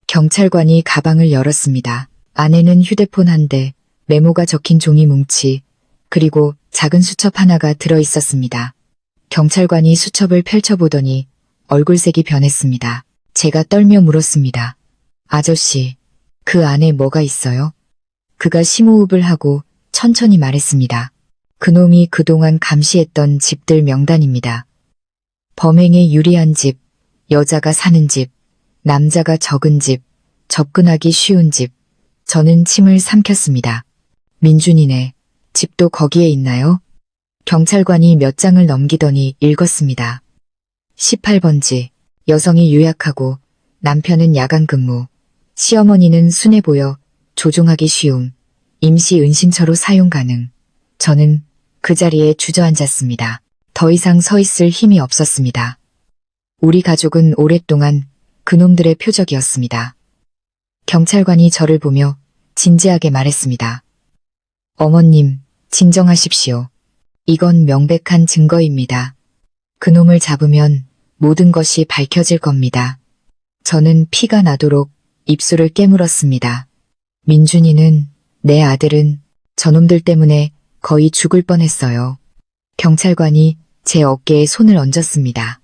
경찰관이 가방을 열었습니다. 안에는 휴대폰 한 대, 메모가 적힌 종이 뭉치, 그리고 작은 수첩 하나가 들어 있었습니다. 경찰관이 수첩을 펼쳐보더니 얼굴색이 변했습니다. 제가 떨며 물었습니다. 아저씨, 그 안에 뭐가 있어요? 그가 심호흡을 하고 천천히 말했습니다. 그놈이 그동안 감시했던 집들 명단입니다. 범행에 유리한 집, 여자가 사는 집, 남자가 적은 집, 접근하기 쉬운 집. 저는 침을 삼켰습니다. 민준이네. 집도 거기에 있나요? 경찰관이 몇 장을 넘기더니 읽었습니다. 18번지. 여성이 유약하고 남편은 야간 근무. 시어머니는 순해 보여 조종하기 쉬움. 임시 은신처로 사용 가능. 저는 그 자리에 주저앉았습니다. 더 이상 서 있을 힘이 없었습니다. 우리 가족은 오랫동안 그놈들의 표적이었습니다. 경찰관이 저를 보며 진지하게 말했습니다. 어머님, 진정하십시오. 이건 명백한 증거입니다. 그놈을 잡으면 모든 것이 밝혀질 겁니다. 저는 피가 나도록 입술을 깨물었습니다. 민준이는, 내 아들은 저놈들 때문에 거의 죽을 뻔했어요. 경찰관이 제 어깨에 손을 얹었습니다.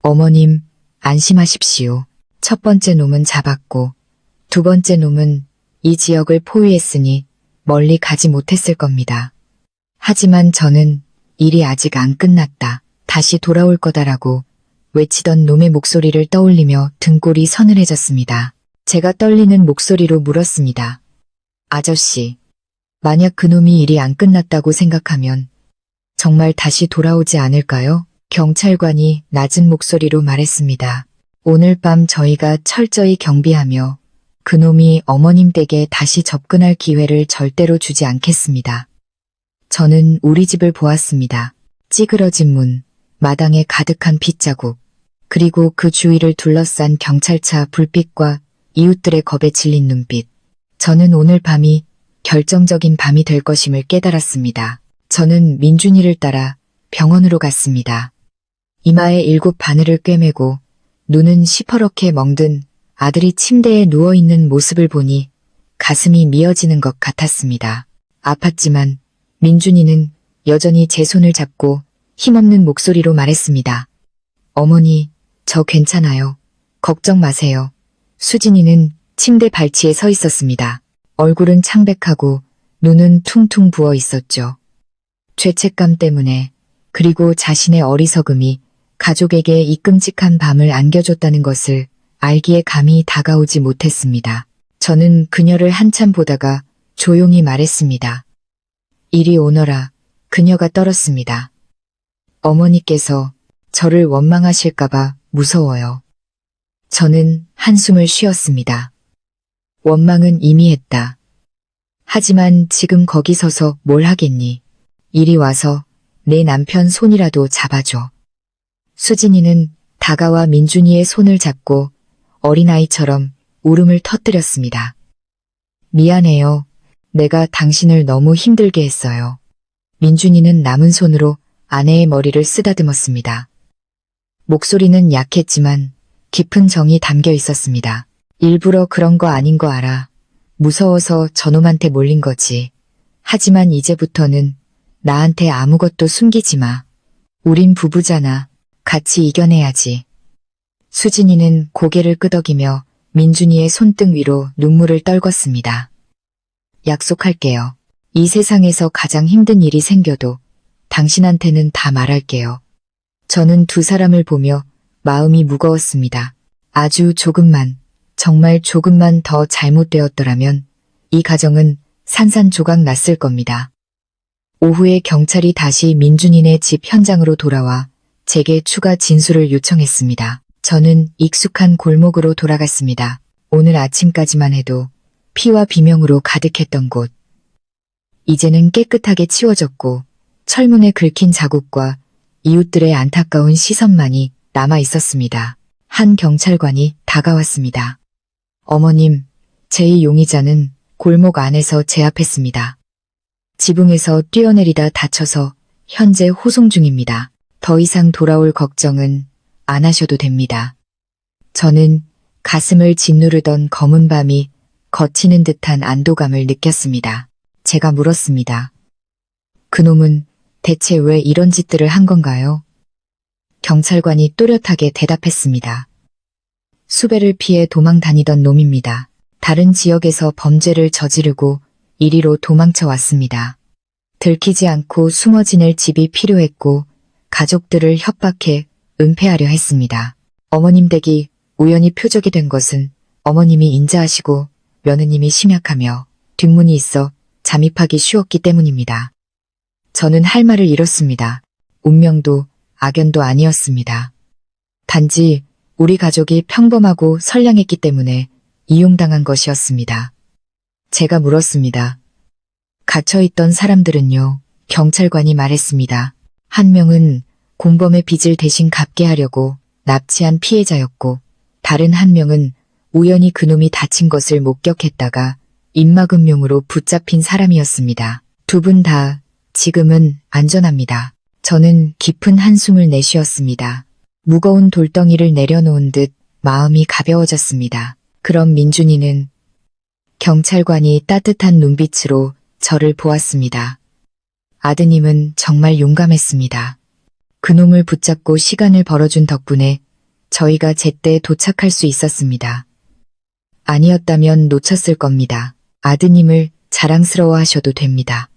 어머님, 안심하십시오. 첫 번째 놈은 잡았고 두 번째 놈은 이 지역을 포위했으니 멀리 가지 못했을 겁니다. 하지만 저는 일이 아직 안 끝났다. 다시 돌아올 거다라고 외치던 놈의 목소리를 떠올리며 등골이 서늘해졌습니다. 제가 떨리는 목소리로 물었습니다. 아저씨, 만약 그놈이 일이 안 끝났다고 생각하면 정말 다시 돌아오지 않을까요? 경찰관이 낮은 목소리로 말했습니다. 오늘 밤 저희가 철저히 경비하며 그놈이 어머님 댁에 다시 접근할 기회를 절대로 주지 않겠습니다. 저는 우리 집을 보았습니다. 찌그러진 문, 마당에 가득한 핏자국, 그리고 그 주위를 둘러싼 경찰차 불빛과 이웃들의 겁에 질린 눈빛. 저는 오늘 밤이 결정적인 밤이 될 것임을 깨달았습니다. 저는 민준이를 따라 병원으로 갔습니다. 이마에 7 바늘을 꿰매고 눈은 시퍼렇게 멍든 아들이 침대에 누워있는 모습을 보니 가슴이 미어지는 것 같았습니다. 아팠지만 민준이는 여전히 제 손을 잡고 힘없는 목소리로 말했습니다. 어머니, 저 괜찮아요. 걱정 마세요. 수진이는 침대 발치에 서 있었습니다. 얼굴은 창백하고 눈은 퉁퉁 부어 있었죠. 죄책감 때문에, 그리고 자신의 어리석음이 가족에게 이 끔찍한 밤을 안겨줬다는 것을 알기에 감히 다가오지 못했습니다. 저는 그녀를 한참 보다가 조용히 말했습니다. 이리 오너라. 그녀가 떨었습니다. 어머니께서 저를 원망하실까봐 무서워요. 저는 한숨을 쉬었습니다. 원망은 이미 했다. 하지만 지금 거기 서서 뭘 하겠니? 이리 와서 내 남편 손이라도 잡아줘. 수진이는 다가와 민준이의 손을 잡고 어린아이처럼 울음을 터뜨렸습니다. 미안해요. 내가 당신을 너무 힘들게 했어요. 민준이는 남은 손으로 아내의 머리를 쓰다듬었습니다. 목소리는 약했지만 깊은 정이 담겨 있었습니다. 일부러 그런 거 아닌 거 알아. 무서워서 저놈한테 몰린 거지. 하지만 이제부터는 나한테 아무것도 숨기지 마. 우린 부부잖아. 같이 이겨내야지. 수진이는 고개를 끄덕이며 민준이의 손등 위로 눈물을 떨궜습니다. 약속할게요. 이 세상에서 가장 힘든 일이 생겨도 당신한테는 다 말할게요. 저는 두 사람을 보며 마음이 무거웠습니다. 아주 조금만, 정말 조금만 더 잘못되었더라면 이 가정은 산산조각 났을 겁니다. 오후에 경찰이 다시 민준이네 집 현장으로 돌아와 제게 추가 진술을 요청했습니다. 저는 익숙한 골목으로 돌아갔습니다. 오늘 아침까지만 해도 피와 비명으로 가득했던 곳. 이제는 깨끗하게 치워졌고 철문에 긁힌 자국과 이웃들의 안타까운 시선만이 남아 있었습니다. 한 경찰관이 다가왔습니다. 어머님, 제2 용의자는 골목 안에서 제압했습니다. 지붕에서 뛰어내리다 다쳐서 현재 호송 중입니다. 더 이상 돌아올 걱정은 안 하셔도 됩니다. 저는 가슴을 짓누르던 검은 밤이 거치는 듯한 안도감을 느꼈습니다. 제가 물었습니다. 그놈은 대체 왜 이런 짓들을 한 건가요? 경찰관이 또렷하게 대답했습니다. 수배를 피해 도망 다니던 놈입니다. 다른 지역에서 범죄를 저지르고 이리로 도망쳐 왔습니다. 들키지 않고 숨어 지낼 집이 필요했고 가족들을 협박해 은폐하려 했습니다. 어머님 댁이 우연히 표적이 된 것은 어머님이 인자하시고 며느님이 심약하며 뒷문이 있어 잠입하기 쉬웠기 때문입니다. 저는 할 말을 잃었습니다. 운명도 악연도 아니었습니다. 단지 우리 가족이 평범하고 선량했기 때문에 이용당한 것이었습니다. 제가 물었습니다. 갇혀있던 사람들은요? 경찰관이 말했습니다. 한 명은 공범의 빚을 대신 갚게 하려고 납치한 피해자였고 다른 한 명은 우연히 그놈이 다친 것을 목격했다가 입막음용으로 붙잡힌 사람이었습니다. 두 분 다 지금은 안전합니다. 저는 깊은 한숨을 내쉬었습니다. 무거운 돌덩이를 내려놓은 듯 마음이 가벼워졌습니다. 그럼 민준이는 경찰관이 따뜻한 눈빛으로 저를 보았습니다. 아드님은 정말 용감했습니다. 그놈을 붙잡고 시간을 벌어준 덕분에 저희가 제때 도착할 수 있었습니다. 아니었다면 놓쳤을 겁니다. 아드님을 자랑스러워하셔도 됩니다.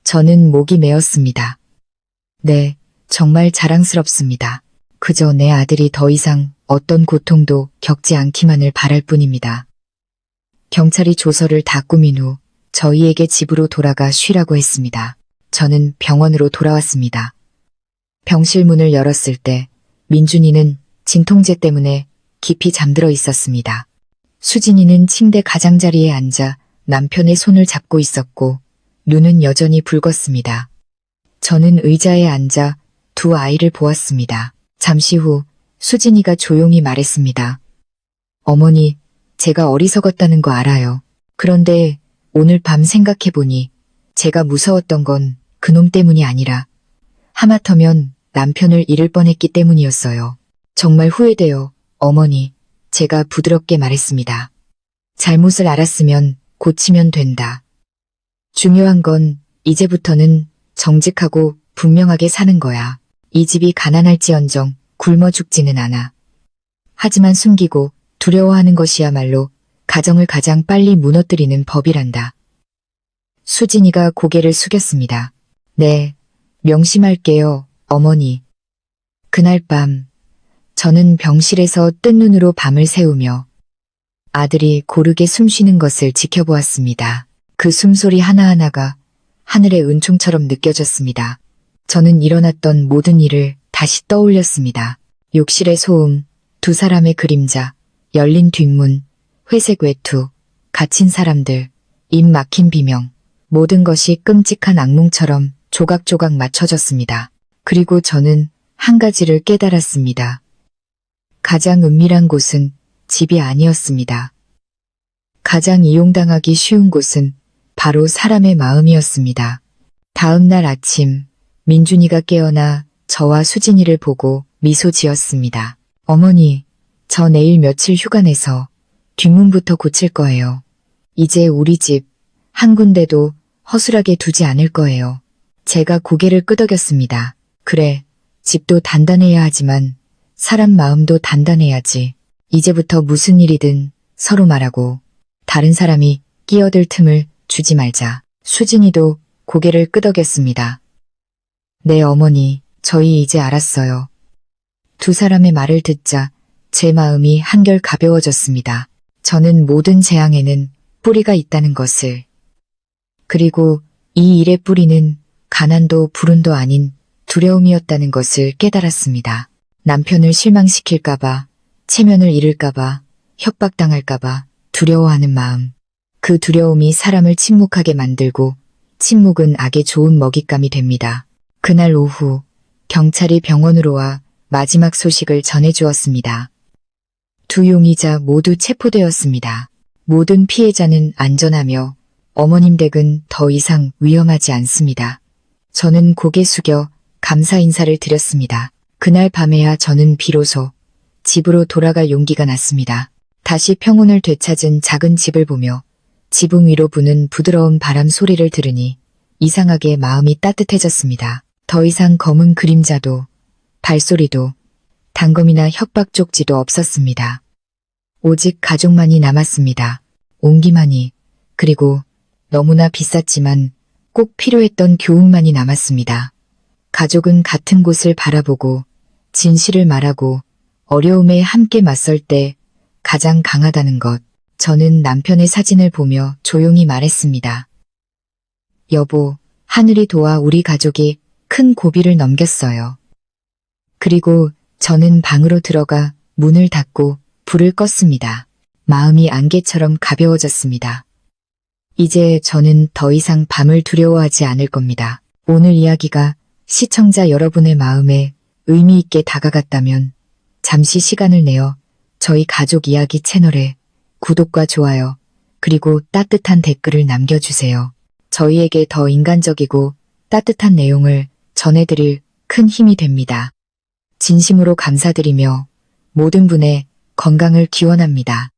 저는 목이 메었습니다. 네, 정말 자랑스럽습니다. 그저 내 아들이 더 이상 어떤 고통도 겪지 않기만을 바랄 뿐입니다. 경찰이 조서를 다 꾸민 후 저희에게 집으로 돌아가 쉬라고 했습니다. 저는 병원으로 돌아왔습니다. 병실 문을 열었을 때 민준이는 진통제 때문에 깊이 잠들어 있었습니다. 수진이는 침대 가장자리에 앉아 남편의 손을 잡고 있었고 눈은 여전히 붉었습니다. 저는 의자에 앉아 두 아이를 보았습니다. 잠시 후 수진이가 조용히 말했습니다. 어머니, 제가 어리석었다는 거 알아요. 그런데 오늘 밤 생각해보니 제가 무서웠던 건 그놈 때문이 아니라 하마터면 남편을 잃을 뻔했기 때문이었어요. 정말 후회돼요, 어머니. 제가 부드럽게 말했습니다. 잘못을 알았으면 고치면 된다. 중요한 건 이제부터는 정직하고 분명하게 사는 거야. 이 집이 가난할지언정 굶어 죽지는 않아. 하지만 숨기고 두려워하는 것이야말로 가정을 가장 빨리 무너뜨리는 법이란다. 수진이가 고개를 숙였습니다. 네, 명심할게요, 어머니. 그날 밤 저는 병실에서 뜬 눈으로 밤을 새우며 아들이 고르게 숨쉬는 것을 지켜보았습니다. 그 숨소리 하나하나가 하늘의 은총처럼 느껴졌습니다. 저는 일어났던 모든 일을 다시 떠올렸습니다. 욕실의 소음, 두 사람의 그림자, 열린 뒷문, 회색 외투, 갇힌 사람들, 입 막힌 비명, 모든 것이 끔찍한 악몽처럼 조각조각 맞춰졌습니다. 그리고 저는 한 가지를 깨달았습니다. 가장 은밀한 곳은 집이 아니었습니다. 가장 이용당하기 쉬운 곳은 바로 사람의 마음이었습니다. 다음 날 아침, 민준이가 깨어나 저와 수진이를 보고 미소 지었습니다. 어머니, 저 내일 며칠 휴가 내서 뒷문부터 고칠 거예요. 이제 우리 집 한 군데도 허술하게 두지 않을 거예요. 제가 고개를 끄덕였습니다. 그래, 집도 단단해야 하지만 사람 마음도 단단해야지. 이제부터 무슨 일이든 서로 말하고 다른 사람이 끼어들 틈을 주지 말자. 수진이도 고개를 끄덕였습니다. 네, 어머니, 저희 이제 알았어요. 두 사람의 말을 듣자 제 마음이 한결 가벼워졌습니다. 저는 모든 재앙에는 뿌리가 있다는 것을, 그리고 이 일의 뿌리는 가난도 불운도 아닌 두려움이었다는 것을 깨달았습니다. 남편을 실망시킬까봐, 체면을 잃을까봐, 협박당할까봐 두려워하는 마음. 그 두려움이 사람을 침묵하게 만들고 침묵은 악의 좋은 먹잇감이 됩니다. 그날 오후 경찰이 병원으로 와 마지막 소식을 전해주었습니다. 두 용의자 모두 체포되었습니다. 모든 피해자는 안전하며 어머님 댁은 더 이상 위험하지 않습니다. 저는 고개 숙여 감사 인사를 드렸습니다. 그날 밤에야 저는 비로소 집으로 돌아갈 용기가 났습니다. 다시 평온을 되찾은 작은 집을 보며 지붕 위로 부는 부드러운 바람 소리를 들으니 이상하게 마음이 따뜻해졌습니다. 더 이상 검은 그림자도 발소리도 단검이나 협박 쪽지도 없었습니다. 오직 가족만이 남았습니다. 온기만이, 그리고 너무나 비쌌지만 꼭 필요했던 교훈만이 남았습니다. 가족은 같은 곳을 바라보고 진실을 말하고 어려움에 함께 맞설 때 가장 강하다는 것. 저는 남편의 사진을 보며 조용히 말했습니다. 여보, 하늘이 도와 우리 가족이 큰 고비를 넘겼어요. 그리고 저는 방으로 들어가 문을 닫고 불을 껐습니다. 마음이 안개처럼 가벼워졌습니다. 이제 저는 더 이상 밤을 두려워하지 않을 겁니다. 오늘 이야기가 시청자 여러분의 마음에 의미 있게 다가갔다면 잠시 시간을 내어 저희 가족 이야기 채널에 구독과 좋아요, 그리고 따뜻한 댓글을 남겨주세요. 저희에게 더 인간적이고 따뜻한 내용을 전해드릴 큰 힘이 됩니다. 진심으로 감사드리며 모든 분의 건강을 기원합니다.